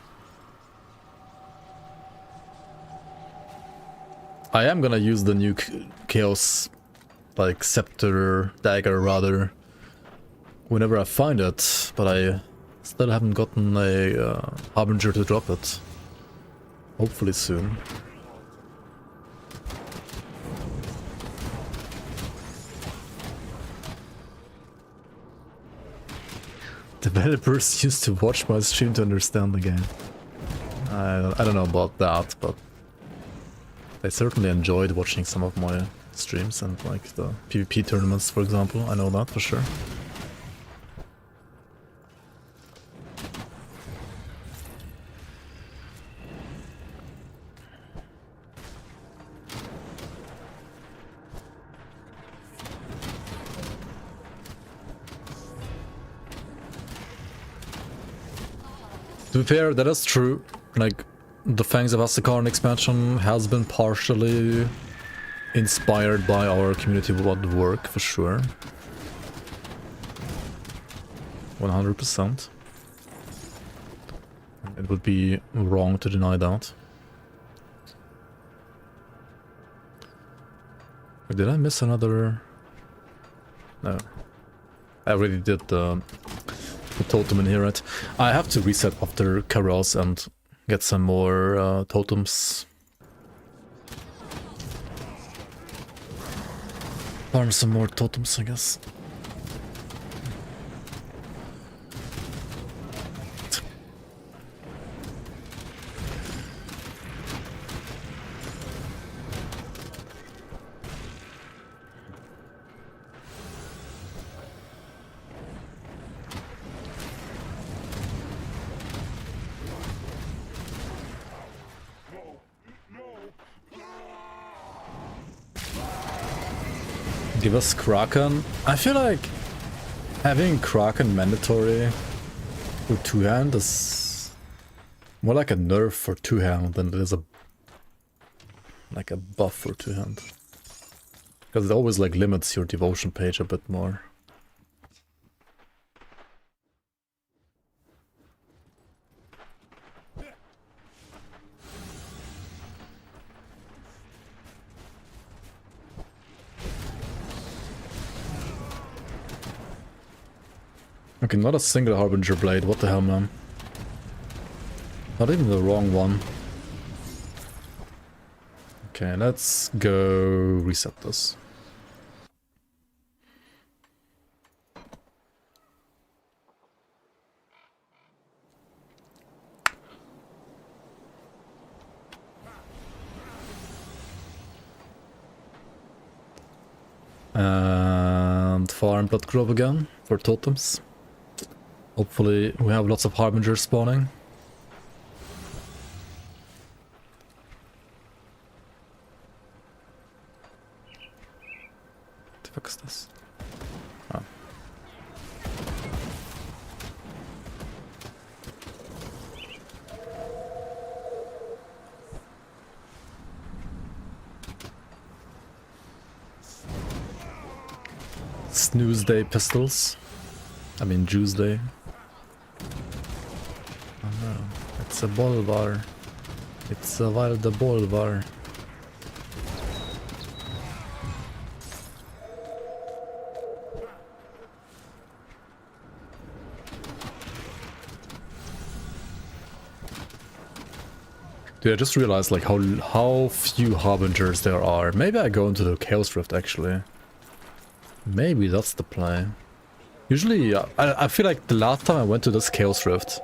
I am gonna use the new Chaos like scepter dagger rather whenever I find it, but I still haven't gotten a Harbinger to drop it. Hopefully soon. Developers used to watch my stream to understand the game. I don't know about that, but they certainly enjoyed watching some of my streams and like the PvP tournaments, for example. I know that for sure. To be fair, that is true. Like, the Fangs of Asterkarn expansion has been partially inspired by our community WOD work, for sure. 100%. It would be wrong to deny that. Did I miss another? No. I already did the totem in here, right? I have to reset after carols and get some more totems. Farm some more totems, I guess. Give us Kraken. I feel like having Kraken mandatory for 2-hand is more like a nerf for 2-hand than it is a buff for 2-hand. Because it always like limits your devotion page a bit more. Okay, not a single Harbinger blade, what the hell, man. Not even the wrong one. Okay, let's go reset this. And farm Blood Grove again for totems. Hopefully we have lots of Harbingers spawning. What the fuck is this? Oh. Snooze Day pistols. I mean Juice Day. Oh no, it's a Bolvar. It's a wild Bolvar. Dude, I just realized like how few harbingers there are. Maybe I go into the Chaos Rift actually. Maybe that's the play. Usually, I feel like the last time I went to this Chaos Rift,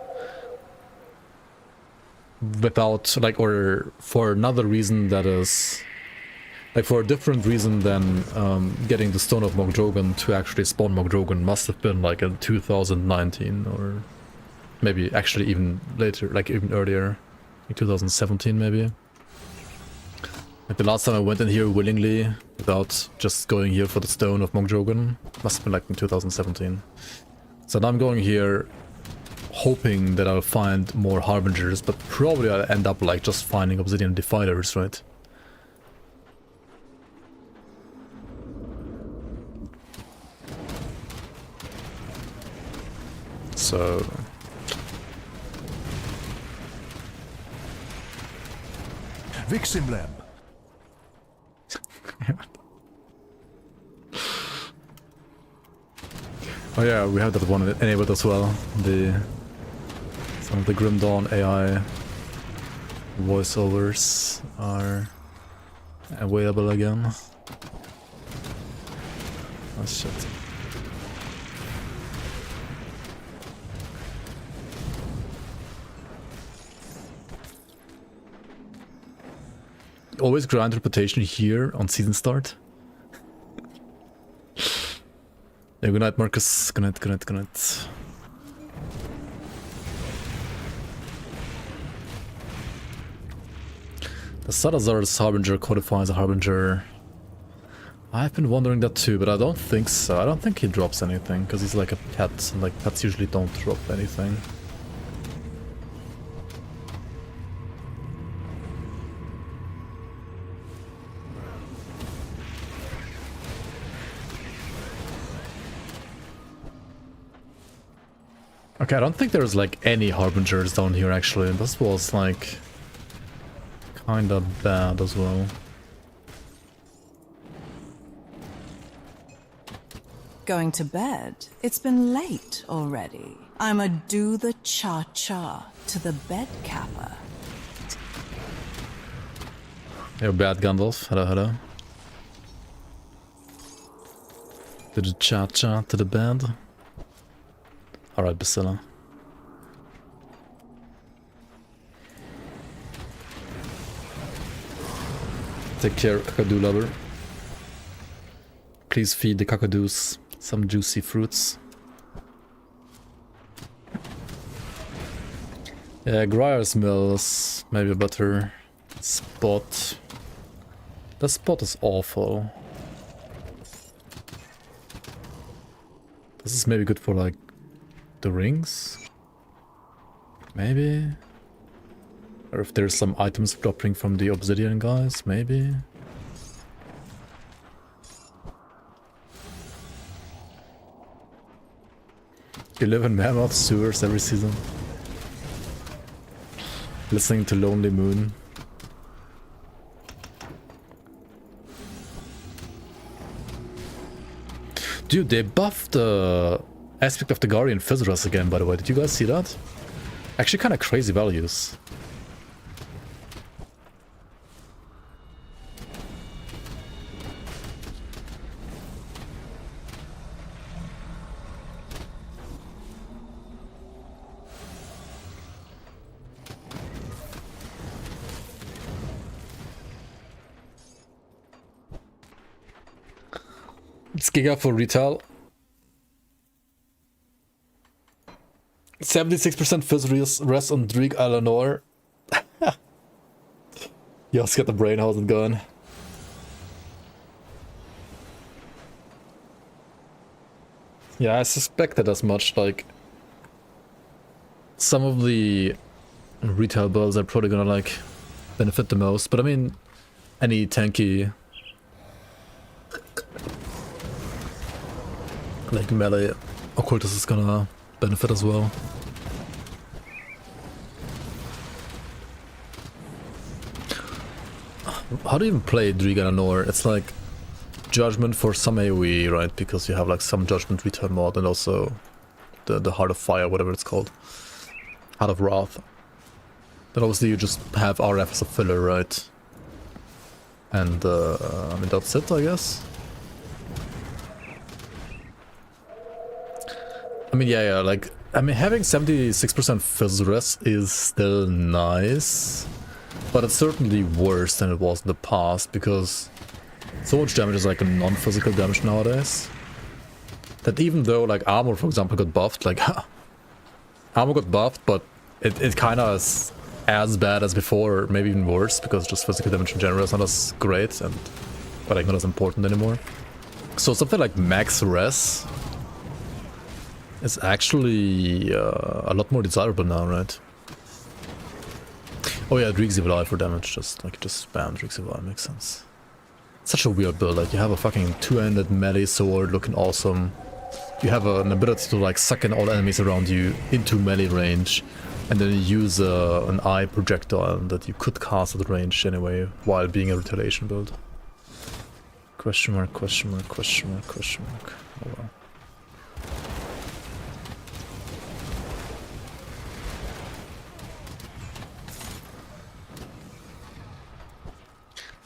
without like, or for another reason that is, like for a different reason than getting the Stone of Mogdrogan to actually spawn Mogdrogan, must have been like in 2019 or maybe actually even later, like even earlier, like 2017 maybe. Like the last time I went in here willingly, without just going here for the Stone of Mogdrogan, must have been like in 2017. So now I'm going here hoping that I'll find more Harbingers, but probably I'll end up like just finding Obsidian Defilers, right? So... Viximlem. Oh yeah, we have that one enabled as well. Some of the Grim Dawn AI voiceovers are available again. Oh shit. Always grind reputation here on season start. Yeah, good night, Marcus. Good night, good night, good night. The Salazar's Harbinger codifies a Harbinger. I've been wondering that too, but I don't think so. I don't think he drops anything, because he's like a pet, and like pets usually don't drop anything. Okay, I don't think there's like any Harbingers down here actually. This was like kinda bad as well. Going to bed? It's been late already. I'ma do the cha-cha to the bed capper. You're bad, Gandalf. Hello, hello. Did the cha-cha to the bed? Alright, Basilla. Take care, Kakadu lover. Please feed the Kakadoos some juicy fruits. Yeah, Grier's Mill is maybe a better spot. The spot is awful. This is maybe good for like the rings? Maybe? Or if there's some items dropping from the obsidian guys, maybe? You live in Mammoth sewers every season. Listening to Lonely Moon. Dude, they buffed the aspect of the Guardian Fizras again, by the way. Did you guys see that? Actually kind of crazy values. It's Giga for retail. 76% fizz rest on Dreek Eleanor. Just get the brain, how's it going? Yeah, I suspected as much, like some of the retail builds are probably gonna like benefit the most, but I mean any tanky like melee occultist is gonna benefit as well. How do you even play Driganor? It's like Judgment for some AoE, right? Because you have like some Judgment return mod and also the Heart of Fire, whatever it's called. Heart of Wrath. then obviously you just have RF as a filler, right? And I mean, that's it, I guess. I mean, yeah, like, I mean, having 76% fizz res is still nice, but it's certainly worse than it was in the past, because so much damage is like a non-physical damage nowadays, that even though, like, armor, for example, got buffed, like, armor got buffed, but it kind of is as bad as before, or maybe even worse, because just physical damage in general is not as great, and, but like, not as important anymore. So something like max res is actually a lot more desirable now, right? Oh yeah, Drixivai for damage, just spam Drixivai, makes sense. Such a weird build, like you have a fucking two-handed melee sword looking awesome. You have an ability to like suck in all enemies around you into melee range, and then you use an eye projectile that you could cast at range anyway, while being a retaliation build. Question mark, question mark, question mark, question mark. Oh well.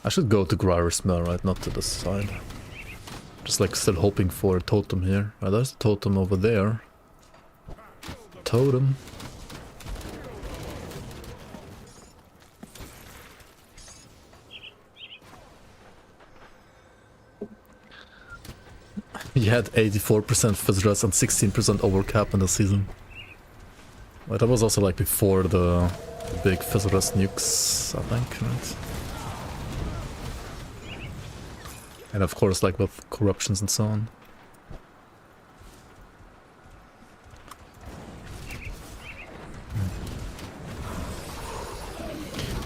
I should go to Gryer's Mill, right? Not to this side. Just like still hoping for a totem here. Oh, there's a totem over there. Totem. You had 84% fizz res and 16% overcap in the season. Well, that was also like before the big fizz res nukes, I think, right? And of course, like with corruptions and so on.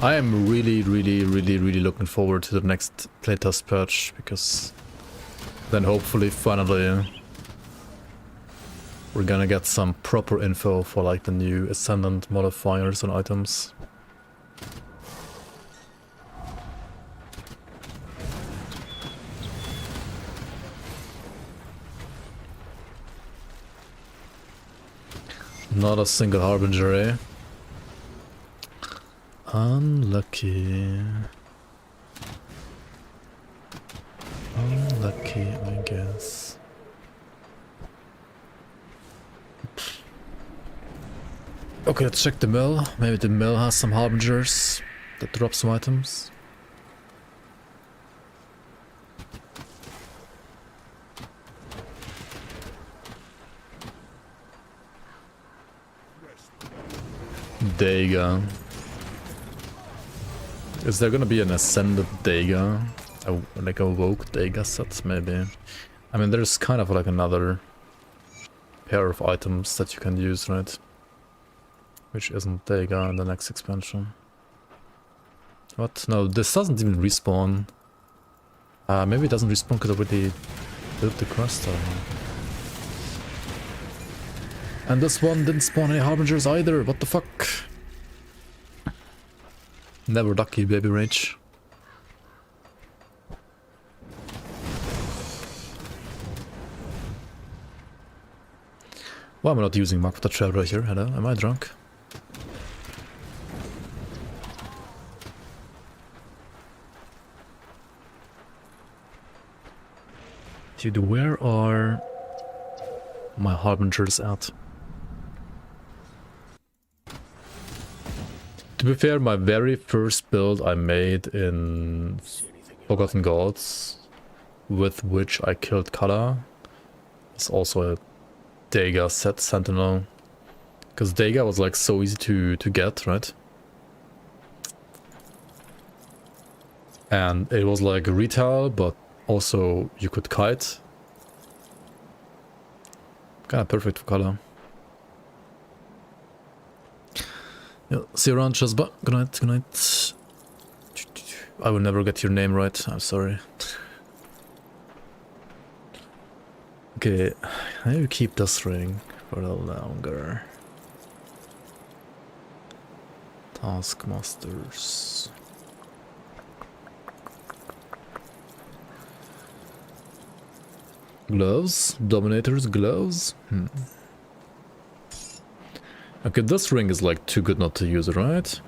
I am really looking forward to the next playtest patch, because then hopefully finally we're gonna get some proper info for like the new Ascendant modifiers and items. Not a single Harbinger, eh? Unlucky. Unlucky, I guess. Okay, let's check the mill. Maybe the mill has some Harbingers that drop some items. Dagger. Is there gonna be an Ascended Dagger? Like a Woke Dagger set, maybe? I mean, there's kind of like another pair of items that you can use, right? Which isn't Dagger in the next expansion. What? No, this doesn't even respawn. Maybe it doesn't respawn because I already built the quest. And this one didn't spawn any Harbingers either, what the fuck? Never lucky, baby rage. Why am I not using Mark of the Traveler here? Hello, am I drunk? Dude, where are my Harbingers at? To be fair, my very first build I made in Forgotten Gods, with which I killed Kala, is also a Dagger set Sentinel. Because Dagger was like so easy to get, right? And it was like retail, but also you could kite. Kinda perfect for Kala. Yeah, see you around, Chesba. Good night, good night. I will never get your name right, I'm sorry. Okay, I will keep this ring for a little longer. Taskmasters. Gloves? Dominator's gloves? Okay, this ring is like too good not to use, right?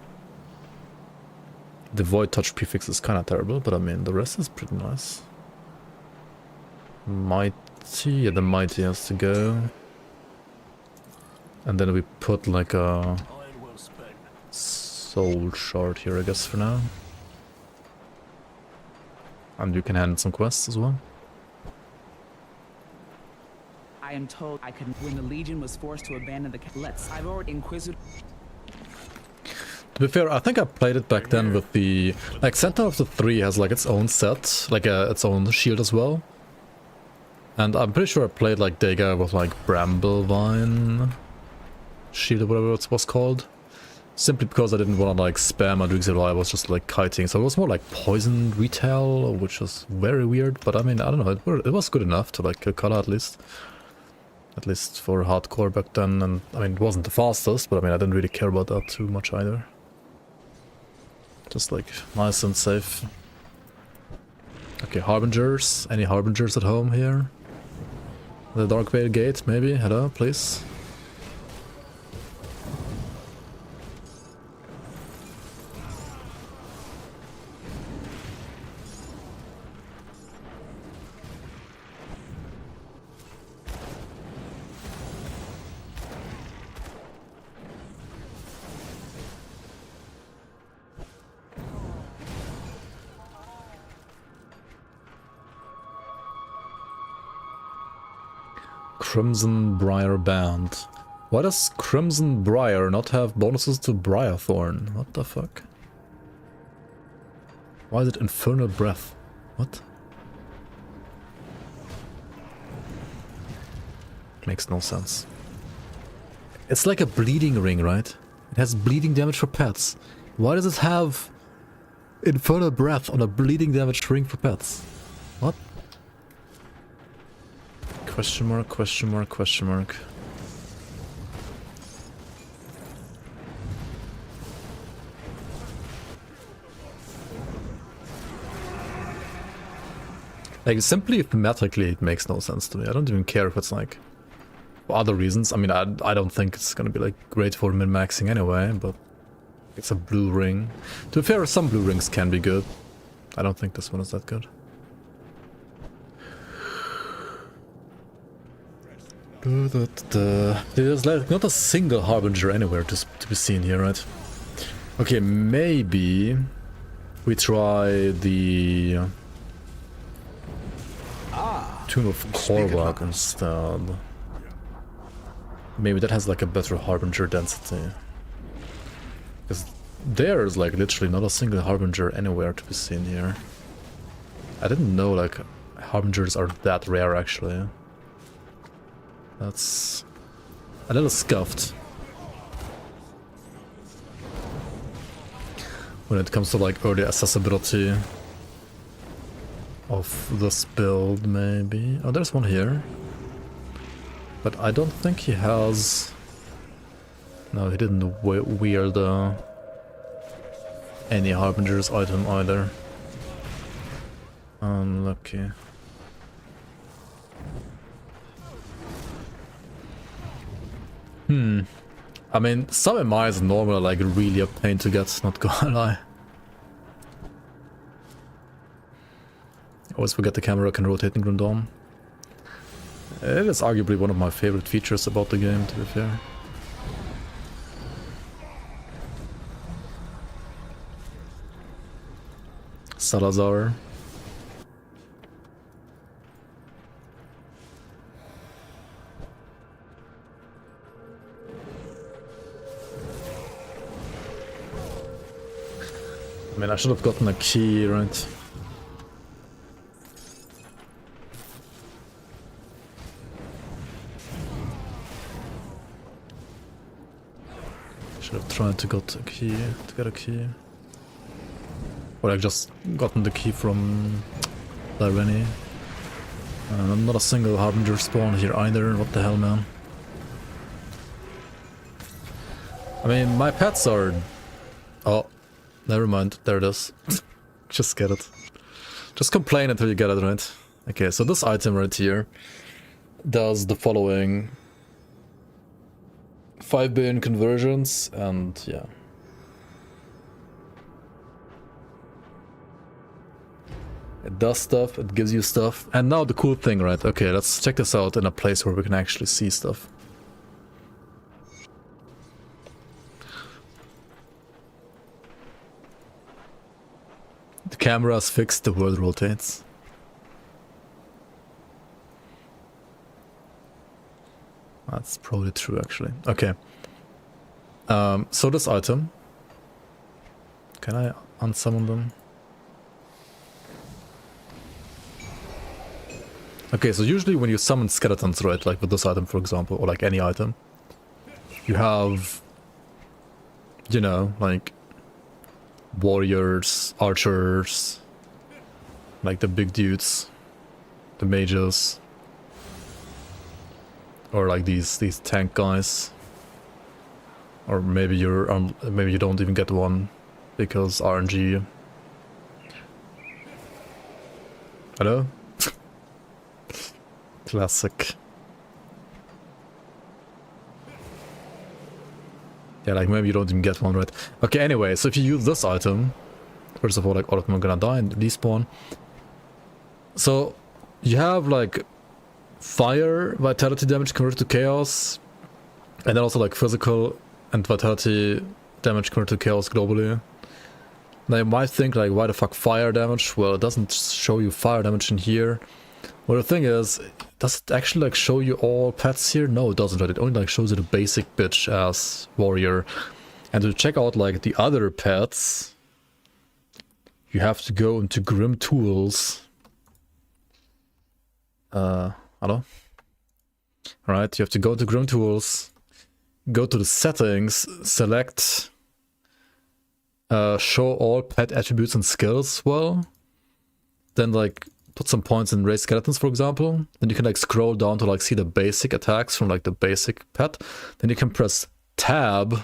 The void touch prefix is kind of terrible, but I mean the rest is pretty nice. Mighty, yeah, the mighty has to go. And then we put like a Iron well spent. soul shard here, I guess, for now. And you can hand some quests as well. I am told I can. When the Legion was forced to abandon the. I've already Inquisitor. To be fair, I think I played it back then with the... Like, Sentinel of the 3 has like its own set, like its own shield as well. And I'm pretty sure I played like Dega with like Bramblevine shield or whatever it was called. Simply because I didn't want to like spam my drinks at all, I was just like kiting. So it was more like poison retail, which was very weird. But I mean, I don't know, it was good enough to like kill color at least. At least for hardcore back then. And I mean, it wasn't the fastest, but I mean, I didn't really care about that too much either. Just like nice and safe. Okay, Harbingers. Any Harbingers at home here? The Darkveil Gate, maybe? Hello, please? Crimson Briar Band. Why does Crimson Briar not have bonuses to Briarthorn? What the fuck? Why is it Infernal Breath? What? Makes no sense. It's like a bleeding ring, right? It has bleeding damage for pets. Why does it have Infernal Breath on a bleeding damage ring for pets? What? Question mark, question mark, question mark. Like, simply thematically, it makes no sense to me. I don't even care if it's like for other reasons. I mean, I don't think it's gonna be like great for min-maxing anyway, but it's a blue ring. To be fair, some blue rings can be good. I don't think this one is that good. There's like not a single Harbinger anywhere to be seen here, right? Okay, maybe we try the Tomb of Korvac instead. Maybe that has like a better Harbinger density. Because there's like literally not a single Harbinger anywhere to be seen here. I didn't know like Harbingers are that rare actually. That's a little scuffed when it comes to like early accessibility of this build, maybe. Oh, there's one here. But I don't think he has... No, he didn't wear the... any Harbinger's item either. Unlucky. I mean, some MIs normally are like really a pain to get, not gonna lie. Always forget the camera can rotate in Grandom. It is arguably one of my favorite features about the game, to be fair. Salazar. I mean, I should have gotten a key, right? Should have tried to get a key. Or I've just gotten the key from Lareni. Not a single Harbinger spawn here either, what the hell, man. I mean, my pets are... Oh. Never mind, there it is. Just get it. Just complain until you get it, right? Okay, so this item right here does the following: 5 billion conversions, and yeah. It does stuff, it gives you stuff. And now the cool thing, right? Okay, let's check this out in a place where we can actually see stuff. The camera is fixed, the world rotates. That's probably true, actually. Okay. So this item. Can I unsummon them? Okay, so usually when you summon skeletons, right, like with this item, for example, or like any item, you have, you know, like warriors, archers, like the big dudes, the mages, or like these tank guys, or maybe maybe you don't even get one because RNG. Hello? Classic. Yeah, like maybe you don't even get one, right? Okay, anyway, so if you use this item, first of all, like all of them are gonna die and despawn. So you have like fire vitality damage converted to chaos, and then also like physical and vitality damage converted to chaos globally. Now you might think like, why the fuck fire damage? Well, it doesn't show you fire damage in here. Well, the thing is, does it actually like show you all pets here? No, it doesn't, right? It only like shows you the basic bitch ass warrior. And to check out like the other pets, you have to go into Grim Tools. Hello? Alright, you have to go to Grim Tools, go to the settings, select show all pet attributes and skills. Well, then like put some points in raise skeletons, for example. Then you can like scroll down to like see the basic attacks from like the basic pet. Then you can press tab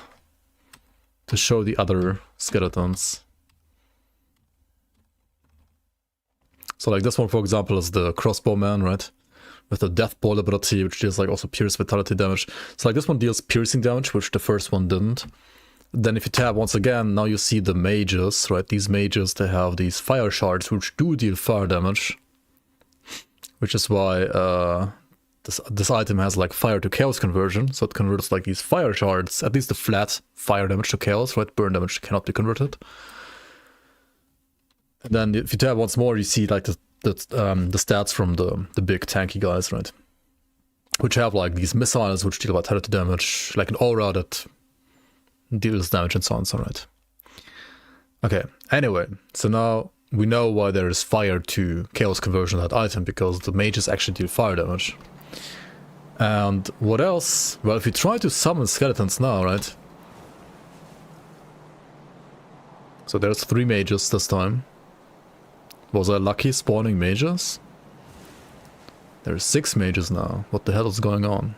to show the other skeletons. So like this one, for example, is the crossbowman, right? With the death ball ability, which deals like also pierce vitality damage. So like this one deals piercing damage, which the first one didn't. Then if you tab once again, now you see the mages, right? These mages, they have these fire shards, which do deal fire damage. Which is why this item has like fire to chaos conversion. So it converts like these fire shards, at least the flat fire damage to chaos, right? Burn damage cannot be converted. And then if you tab once more, you see like the stats from the big tanky guys, right? Which have like these missiles which deal vitality damage, like an aura that deals damage and so on, so right. Okay, anyway, so now we know why there is fire to chaos conversion of that item, because the mages actually deal fire damage. And what else? Well, if you try to summon skeletons now, right? So there's 3 mages this time. Was I lucky spawning mages? There's 6 mages now. What the hell is going on?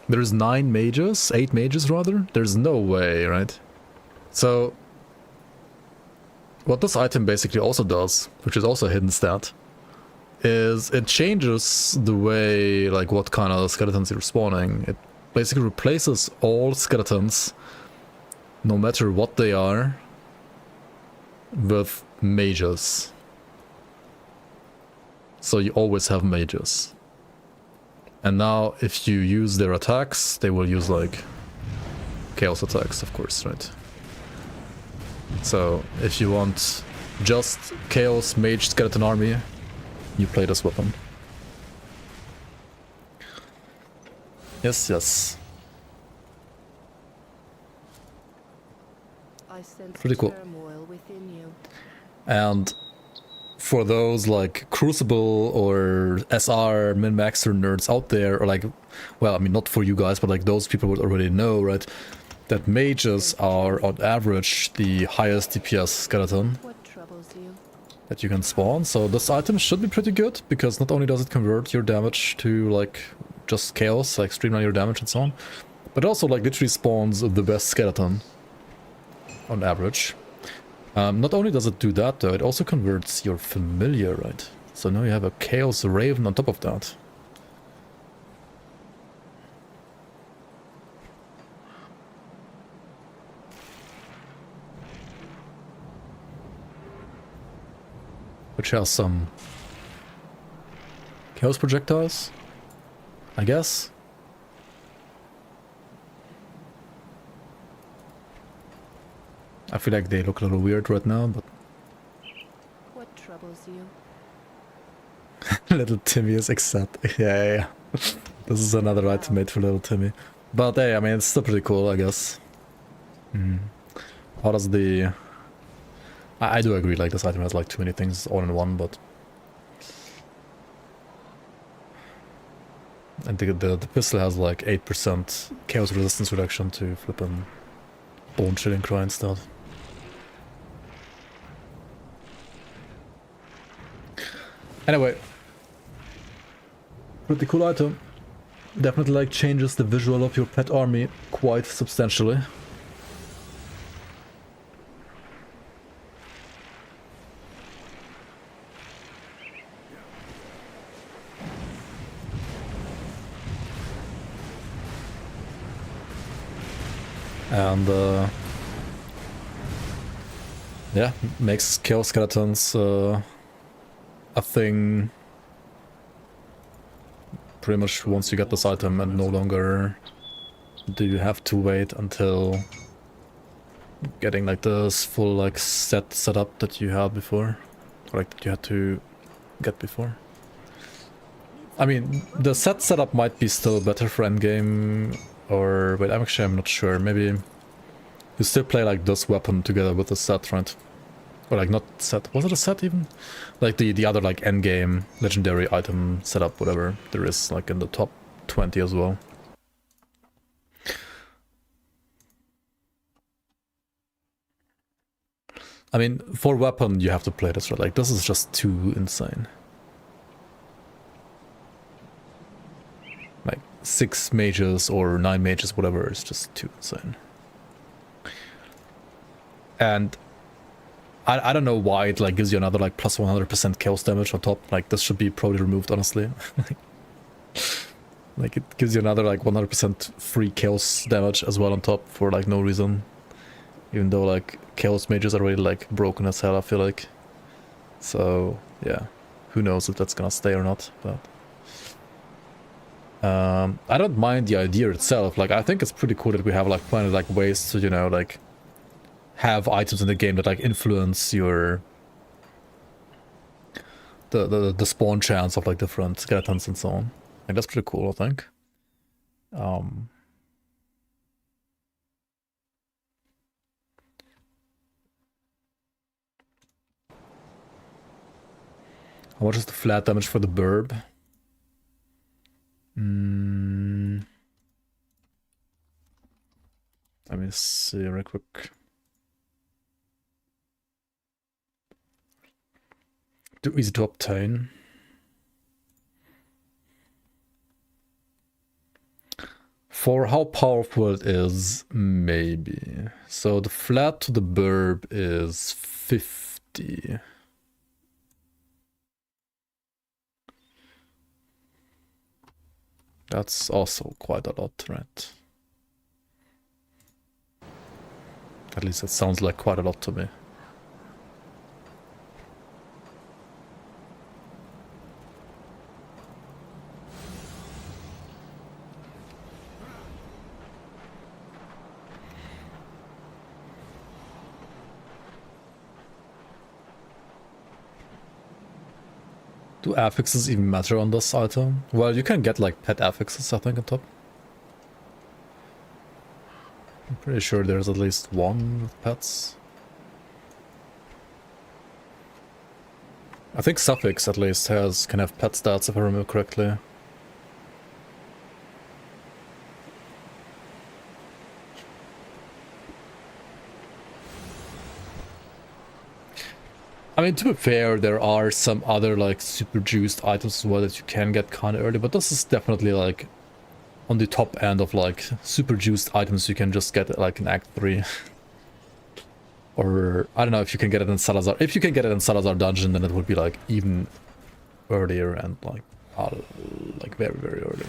There's 9 mages? 8 mages rather? There's no way, right? So what this item basically also does, which is also a hidden stat, is it changes the way, like what kind of skeletons you're spawning. It basically replaces all skeletons, no matter what they are, with mages. So you always have mages. And now if you use their attacks, they will use like chaos attacks, of course, right? So if you want just chaos mage skeleton army, you play this weapon. Yes, yes. I sense Pretty cool. turmoil within you. And for those like Crucible or SR min-maxer nerds out there, or like, well, I mean, not for you guys, but like those people would already know, right? That mages are on average the highest DPS skeleton What troubles you? that you can spawn. So this item should be pretty good, because not only does it convert your damage to like just chaos, like streamline your damage and so on, but also like literally spawns the best skeleton on average. Not only does it do that though, it also converts your familiar, right? So now you have a Chaos Raven on top of that. which has some chaos projectiles, I guess. I feel like they look a little weird right now, but What troubles you? little Timmy is accept. Yeah. This is another item made for little Timmy. But hey, I mean, it's still pretty cool, I guess. How does the... I do agree, like, this item has like too many things all in one, but... And the pistol has like 8% chaos resistance reduction to flippin' bone chilling cry instead. Anyway. Pretty cool item. Definitely like changes the visual of your pet army quite substantially. And yeah, makes chaos skeletons a thing pretty much once you get this item, and no longer do you have to wait until getting like this full like set up that you had before, or like that you had to get before. I mean, the setup might be still better for endgame, or wait, I'm not sure. Maybe you still play like this weapon together with the set, right? Or like not set, was it a set even? Like the other like endgame legendary item setup, whatever there is like in the top 20 as well. I mean, for weapon you have to play this, right? Like this is just too insane. Like 6 mages or 9 mages, whatever, is just too insane. And I don't know why it like gives you another like plus 100% chaos damage on top. Like this should be probably removed, honestly. Like it gives you another like 100% free chaos damage as well on top for like no reason. Even though like chaos mages are really like broken as hell, I feel like. So yeah, who knows if that's gonna stay or not, but I don't mind the idea itself. Like I think it's pretty cool that we have like plenty like ways to, you know, like have items in the game that like influence your the spawn chance of like different skeletons and so on. Like that's pretty cool, I think. How much is the flat damage for the burb? Let me see real quick. Too easy to obtain. For how powerful it is, maybe. So the flat to the burb is 50. That's also quite a lot, right? At least it sounds like quite a lot to me. Do affixes even matter on this item? Well, you can get like pet affixes, I think, on top. I'm pretty sure there's at least one with pets. I think suffix at least can have pet stats if I remember correctly. I mean, to be fair, there are some other like super juiced items as well that you can get kind of early, but this is definitely like on the top end of like super juiced items you can just get like in Act 3. Or I don't know if you can get it in Salazar. If you can get it in Salazar Dungeon, then it would be like even earlier and like very, very early.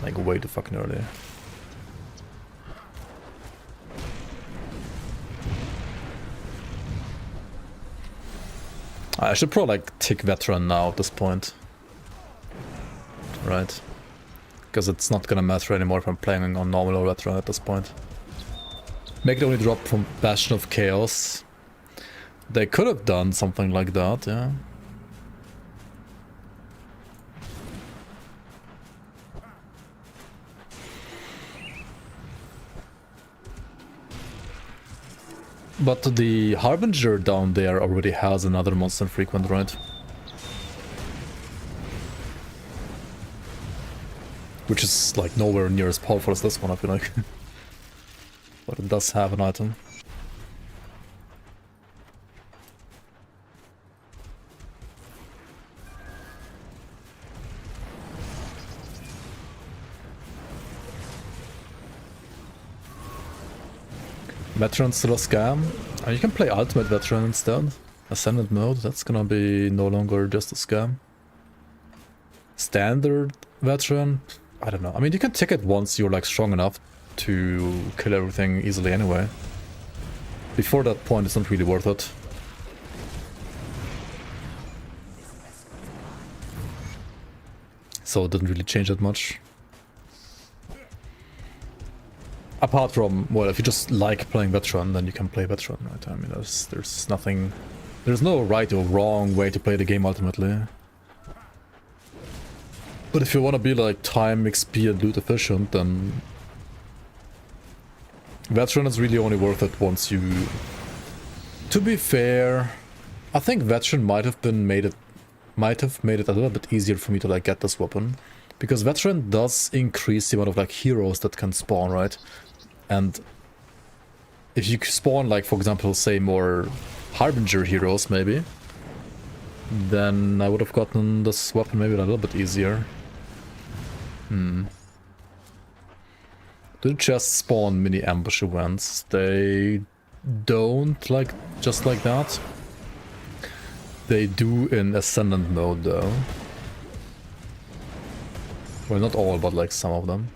Like way too fucking early. I should probably like tick veteran now at this point. Right. Because it's not gonna matter anymore if I'm playing on normal or veteran at this point. Make it only drop from Bastion of Chaos. They could have done something like that, yeah. But the Harbinger down there already has another monster frequent, right? Which is like nowhere near as powerful as this one, I feel like. But it does have an item. Veteran still a scam. You can play Ultimate Veteran instead. Ascendant mode, that's gonna be no longer just a scam. Standard Veteran, I don't know. I mean, you can tick it once you're like strong enough to kill everything easily anyway. Before that point, it's not really worth it. So it didn't really change that much. Apart from, well, if you just like playing Veteran, then you can play Veteran, right? I mean, there's nothing... There's no right or wrong way to play the game ultimately. But if you want to be like time, XP and loot efficient, then... Veteran is really only worth it once you... To be fair, I think Veteran might have made it a little bit easier for me to like get this weapon. Because Veteran does increase the amount of like heroes that can spawn, right? And if you spawn like, for example, say more Harbinger heroes maybe, then I would have gotten this weapon maybe a little bit easier. Do the chests spawn mini ambush events? They don't, like, just like that. They do in Ascendant mode though. Well, not all, but like some of them.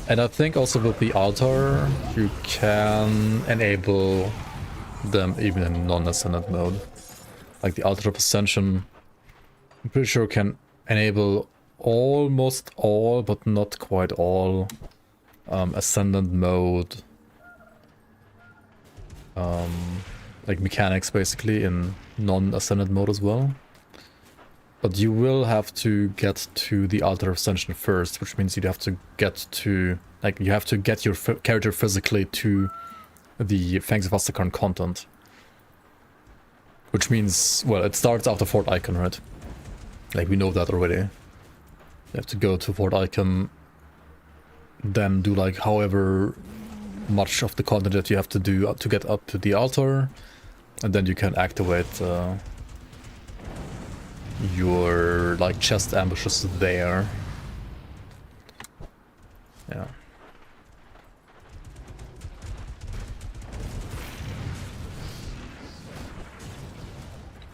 And I think also with the altar, you can enable them even in non-Ascendant mode. Like the Altar of Ascension, I'm pretty sure can enable almost all, but not quite all, Ascendant mode, like mechanics basically in non-Ascendant mode as well. But you will have to get to the Altar of Ascension first, which means you'd have to get to, like, you have to get your character physically to the Fangs of Asterkarn content. Which means, well, it starts after Fort Icon, right? Like, we know that already. You have to go to Fort Icon, then do, like, however much of the content that you have to do to get up to the altar, and then you can activate your like chest ambushes there. Yeah.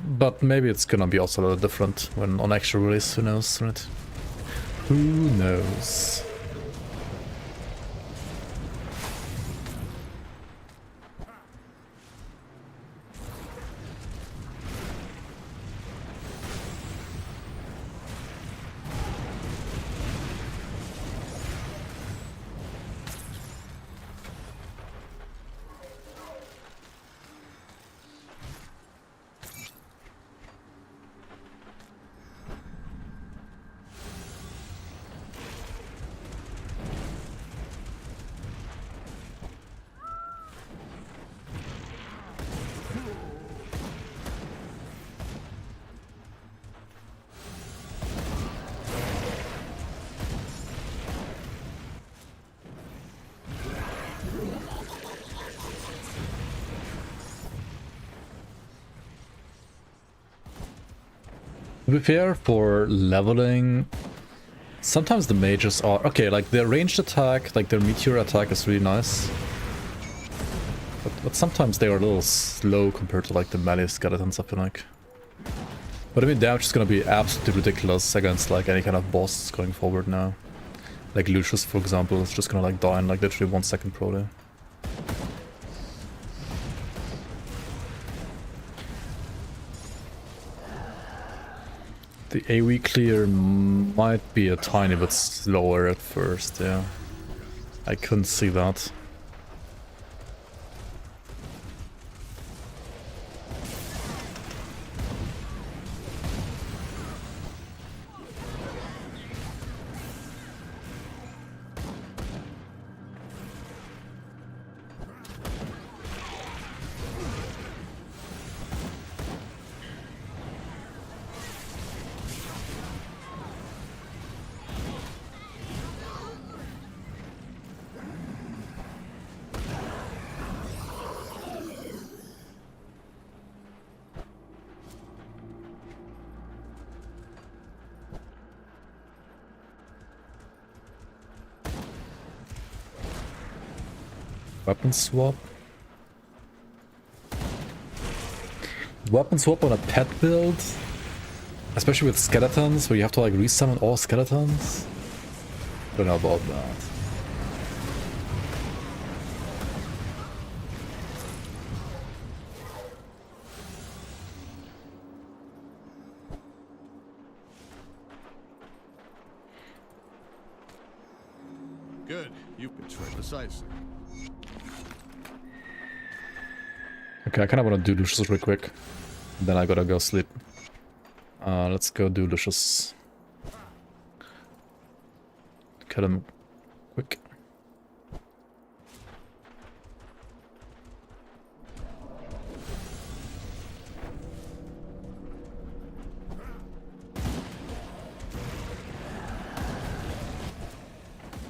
But maybe it's gonna be also a little different when on actual release, who knows, right? Who knows? To be fair, for leveling, sometimes the mages are... Okay, like their ranged attack, like their meteor attack is really nice. But sometimes they are a little slow compared to like the melee skeletons, I feel like. But I mean, damage is gonna be absolutely ridiculous against like any kind of boss going forward now. Like Lucius, for example, is just gonna like die in like literally 1 second probably. The AoE clear might be a tiny bit slower at first, yeah. I couldn't see that. Weapon swap. Weapon swap on a pet build? Especially with skeletons, where you have to like resummon all skeletons? Don't know about that. Good. You've been decisive. Okay, I kind of want to do Lucius real quick. Then I gotta go sleep. Let's go do Lucius. Cut him quick.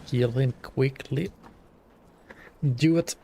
Heal him quickly. Do it.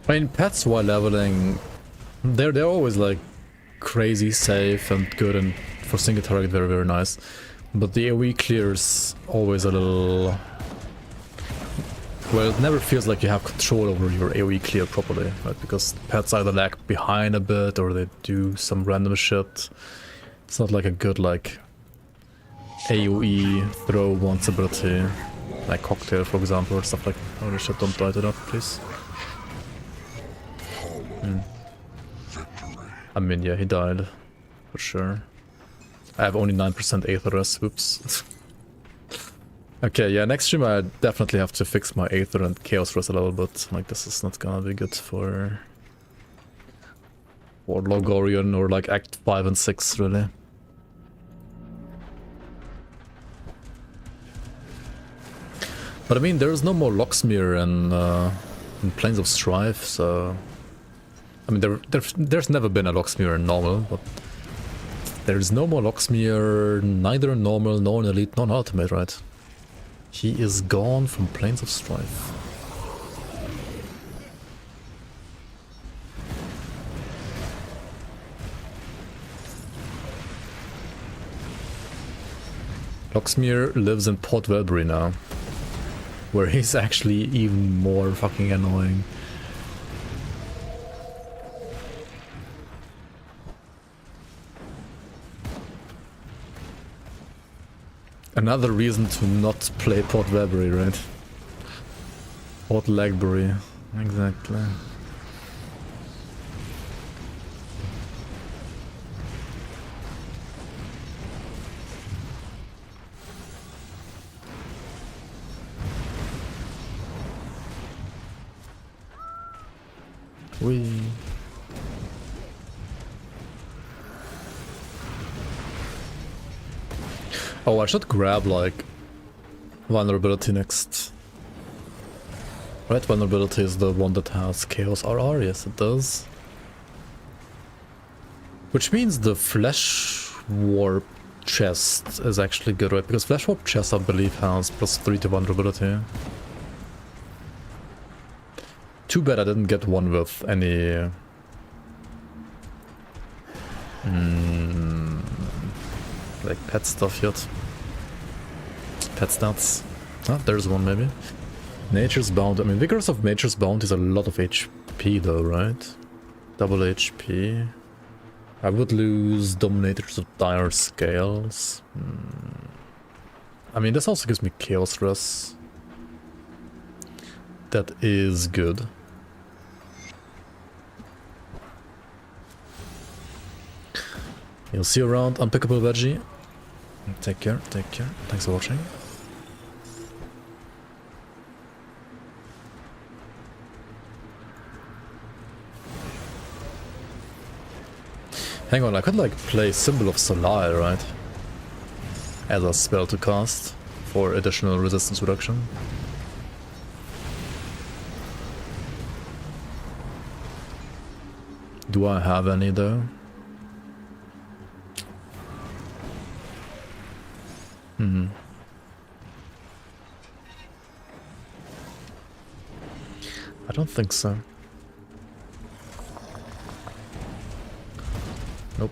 I mean, pets while leveling, they're always like crazy safe and good, and for single target very, very nice. But the AoE clears always a little... Well, it never feels like you have control over your AoE clear properly, right? Because pets either lag behind a bit or they do some random shit. It's not like a good like AoE throw once ability, like Cocktail for example or stuff like that. Holy shit, don't light it up, please. I mean, yeah, he died, for sure. I have only 9% Aether Res, oops. Okay, yeah, next stream I definitely have to fix my Aether and Chaos Res a little bit. Like, this is not gonna be good for Logorian or like Act 5 and 6, really. But I mean, there's no more Locksmere in Plains of Strife, so... I mean, there's never been a Locksmere in normal, but there's no more Locksmere, neither in normal, nor in elite, nor in ultimate, right? He is gone from Plains of Strife. Locksmere lives in Port Velbury now, where he's actually even more fucking annoying. Another reason to not play Port Velbury, right? Port Legbury, exactly. Whee. Oh, I should grab, like, vulnerability next. Right, vulnerability is the one that has Chaos RR, yes it does. Which means the flesh warp chest is actually good, right? Because flesh warp chest, I believe, has +3 to vulnerability. Too bad I didn't get one with any... like pet stuff yet. Pet stats. Ah, there's one maybe. Nature's Bound. I mean, Vigorous of Nature's Bound is a lot of HP though, right? Double HP. I would lose Dominators of Dire Scales. I mean, this also gives me Chaos Stress. That is good. You'll see you around, Unpickable Veggie. Take care, take care. Thanks for watching. Hang on, I could like play Symbol of Solar, right? As a spell to cast for additional resistance reduction. Do I have any though? I don't think so. Nope.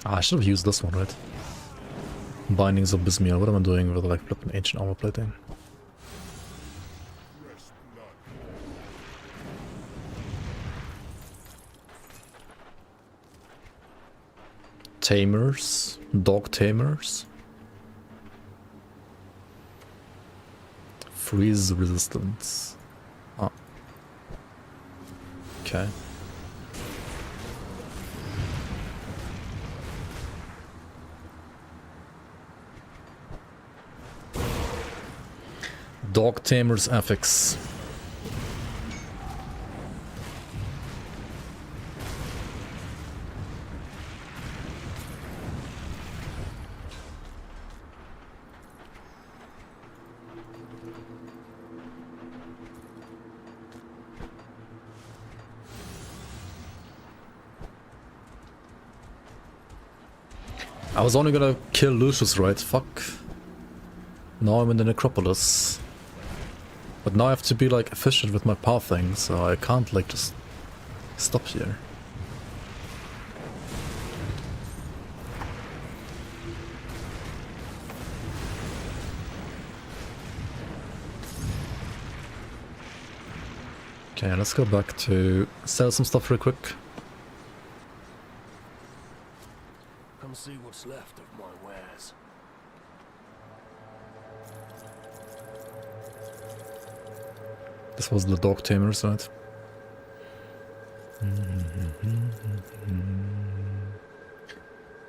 Ah, I should have used this one, right? Bindings of Bismuth. What am I doing with like flipping ancient armor plating? Tamers, dog tamers. Freeze resistance. Ah. Okay. Dog tamers affix. I was only gonna kill Lucius, right? Fuck. Now I'm in the necropolis. But now I have to be like efficient with my pathing, so I can't like just stop here. Okay, let's go back to sell some stuff real quick. Come see what's left of my wares. This was the dog tamers, right?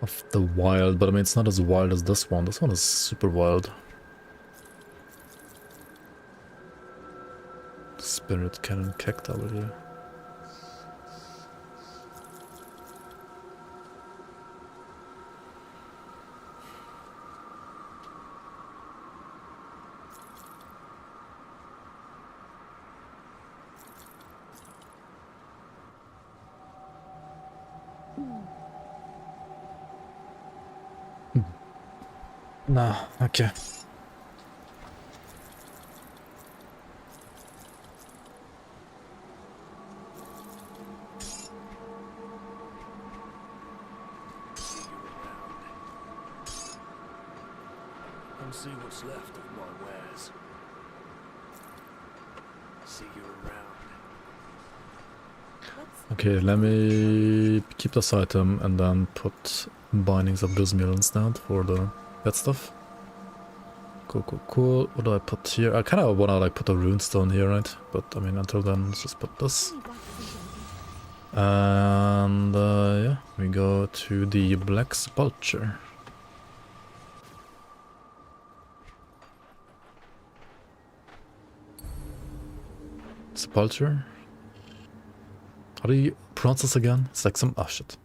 Of the wild, but I mean it's not as wild as this one. This one is super wild. Spirit Cannon Cacti over here. No, okay. Come see what's left of my wares. See you around. Okay, let me keep this item and then put Bindings of Bismuth instead for the bad stuff. Cool, cool, cool. What do I put here? I kind of want to like put a runestone here, right? But I mean, until then, let's just put this. And yeah, we go to the Black Sepulchre. Sepulchre? How do you pronounce this again? It's like some... oh shit.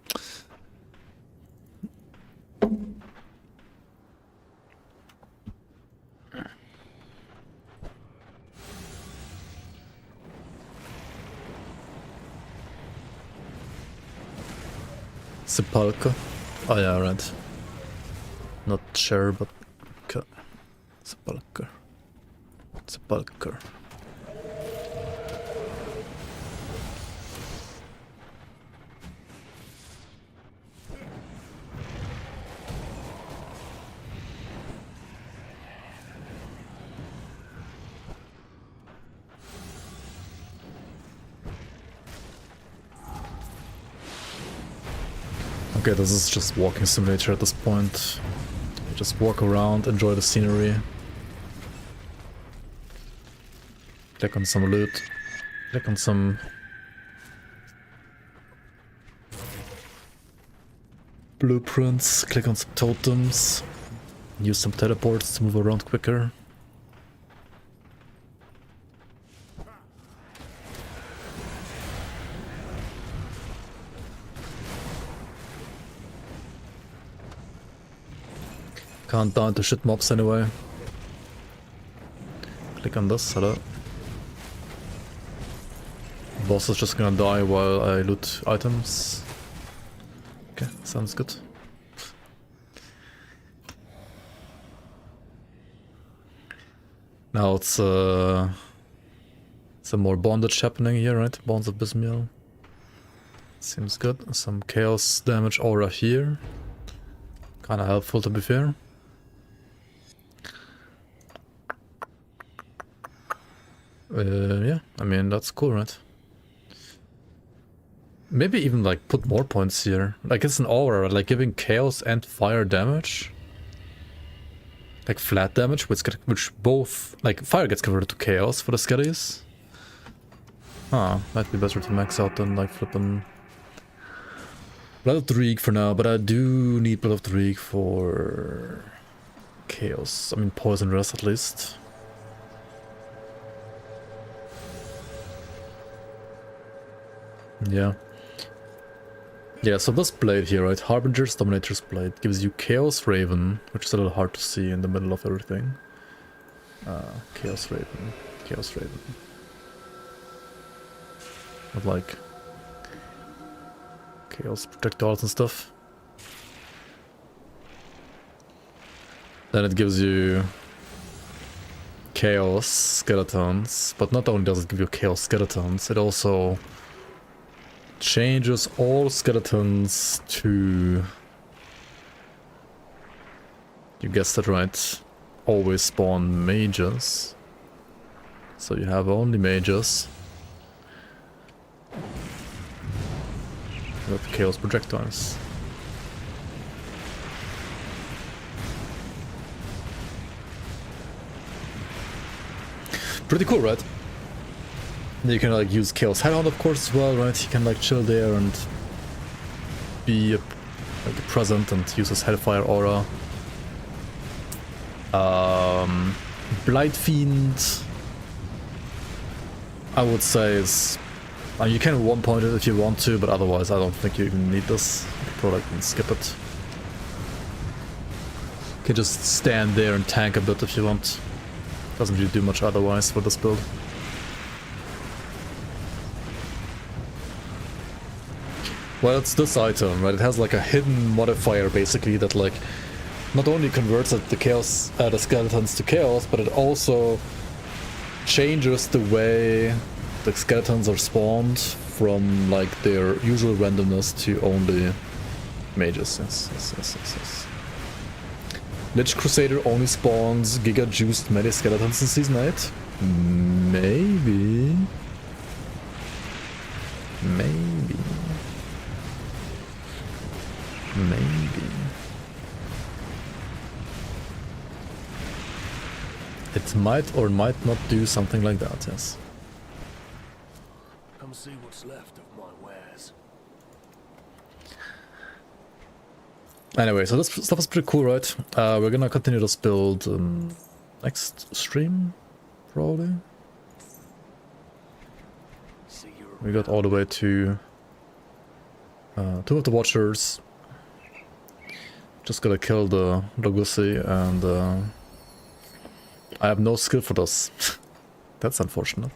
Sepulchre. Oh yeah, right. Not sure, but okay. Sepulchre. Sepulchre. Okay, this is just walking simulator at this point. You just walk around, enjoy the scenery. Click on some loot. Click on some blueprints. Click on some totems. Use some teleports to move around quicker. Can't die to shit mobs anyway. Click on this, hello. Boss is just gonna die while I loot items. Okay, sounds good. Now it's some more bondage happening here, right? Bonds of Bismiel. Seems good. Some chaos damage aura here. Kinda helpful to be fair. Yeah, I mean, that's cool, right? Maybe even, like, put more points here. Like, it's an aura, like, giving chaos and fire damage. Like, flat damage, which both... Like, fire gets converted to chaos for the Skellies. Ah, might be better to max out than, like, flipping... Blood of the Reek for now, but I do need Blood of the Reek for... chaos. I mean, poison rest at least. Yeah. Yeah, so this blade here, right? Harbinger's Dominator's Blade gives you Chaos Raven, which is a little hard to see in the middle of everything. Chaos Raven. Chaos Raven. With like Chaos projectiles and stuff. Then it gives you Chaos Skeletons, but not only does it give you Chaos Skeletons, it also changes all skeletons to, you guessed it right, always spawn mages. So you have only mages with chaos projectiles. Pretty cool, right? You can like use Chaos Headhound of course as well, right? You can like chill there and be like present and use his Hellfire aura. Blight Fiend, I would say is... you can one-point it if you want to, but otherwise I don't think you even need this. You can probably like, skip it. You can just stand there and tank a bit if you want. Doesn't really do much otherwise for this build. Well, it's this item, right? It has like a hidden modifier basically that like not only converts the chaos, the skeletons to chaos, but it also changes the way the skeletons are spawned from like their usual randomness to only mages. Yes. Lich Crusader only spawns Giga Juiced melee skeletons in Season 8? Maybe. Maybe. It might or might not do something like that, yes. Come see what's left of my wares. Anyway, so this stuff is pretty cool, right? We're gonna continue this build next stream, probably. We got all the way to Tomb of the Watchers. Just gotta kill the Gussie, and I have no skill for this. That's unfortunate.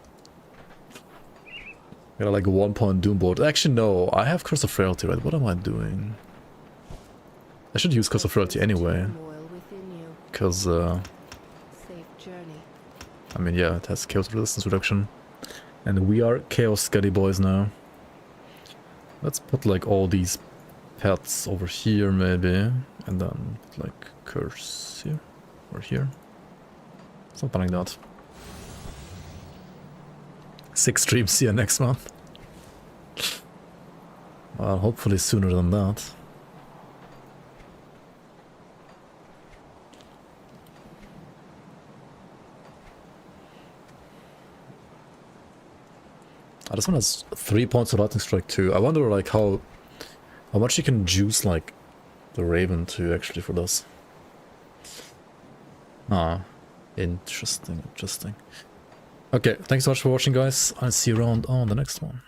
Got like a 1-point Doom board. Actually, no, I have Curse of Frailty, right? What am I doing? I should use Curse of Frailty anyway. Because, Safe journey. I mean, yeah, it has Chaos Resistance Reduction. And we are Chaos Skelly boys now. Let's put like all these pets over here maybe. And then put, like Curse here. Or here. Something like that. 6 streams here next month. Well, hopefully sooner than that. This one has 3 points of Lightning Strike too. I wonder like how much you can juice like the Raven to actually for this. Ah, interesting, interesting. Okay, thanks so much for watching, guys. I'll see you around on the next one.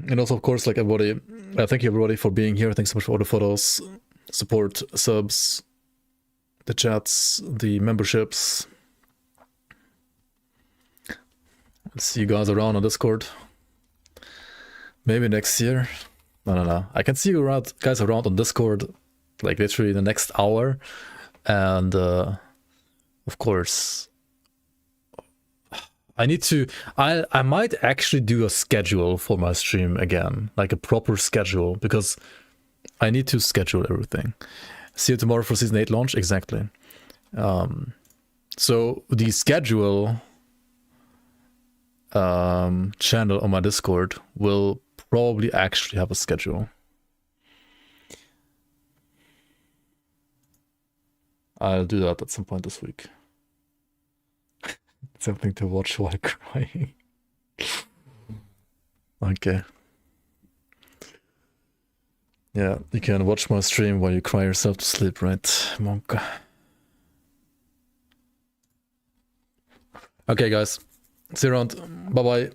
And also, of course, like everybody, thank you everybody for being here. Thanks so much for all the photos, support, subs, the chats, the memberships. I'll see you guys around on Discord. Maybe next year. No. I can see you around, guys around on Discord, like literally the next hour. And of course, I need to. I might actually do a schedule for my stream again, like a proper schedule, because I need to schedule everything. See you tomorrow for Season 8 launch, exactly. So the schedule channel on my Discord will probably actually have a schedule. I'll do that at some point this week. Something to watch while crying. Okay. Yeah, you can watch my stream while you cry yourself to sleep, right, Monka? Okay, guys. See you around. Bye-bye.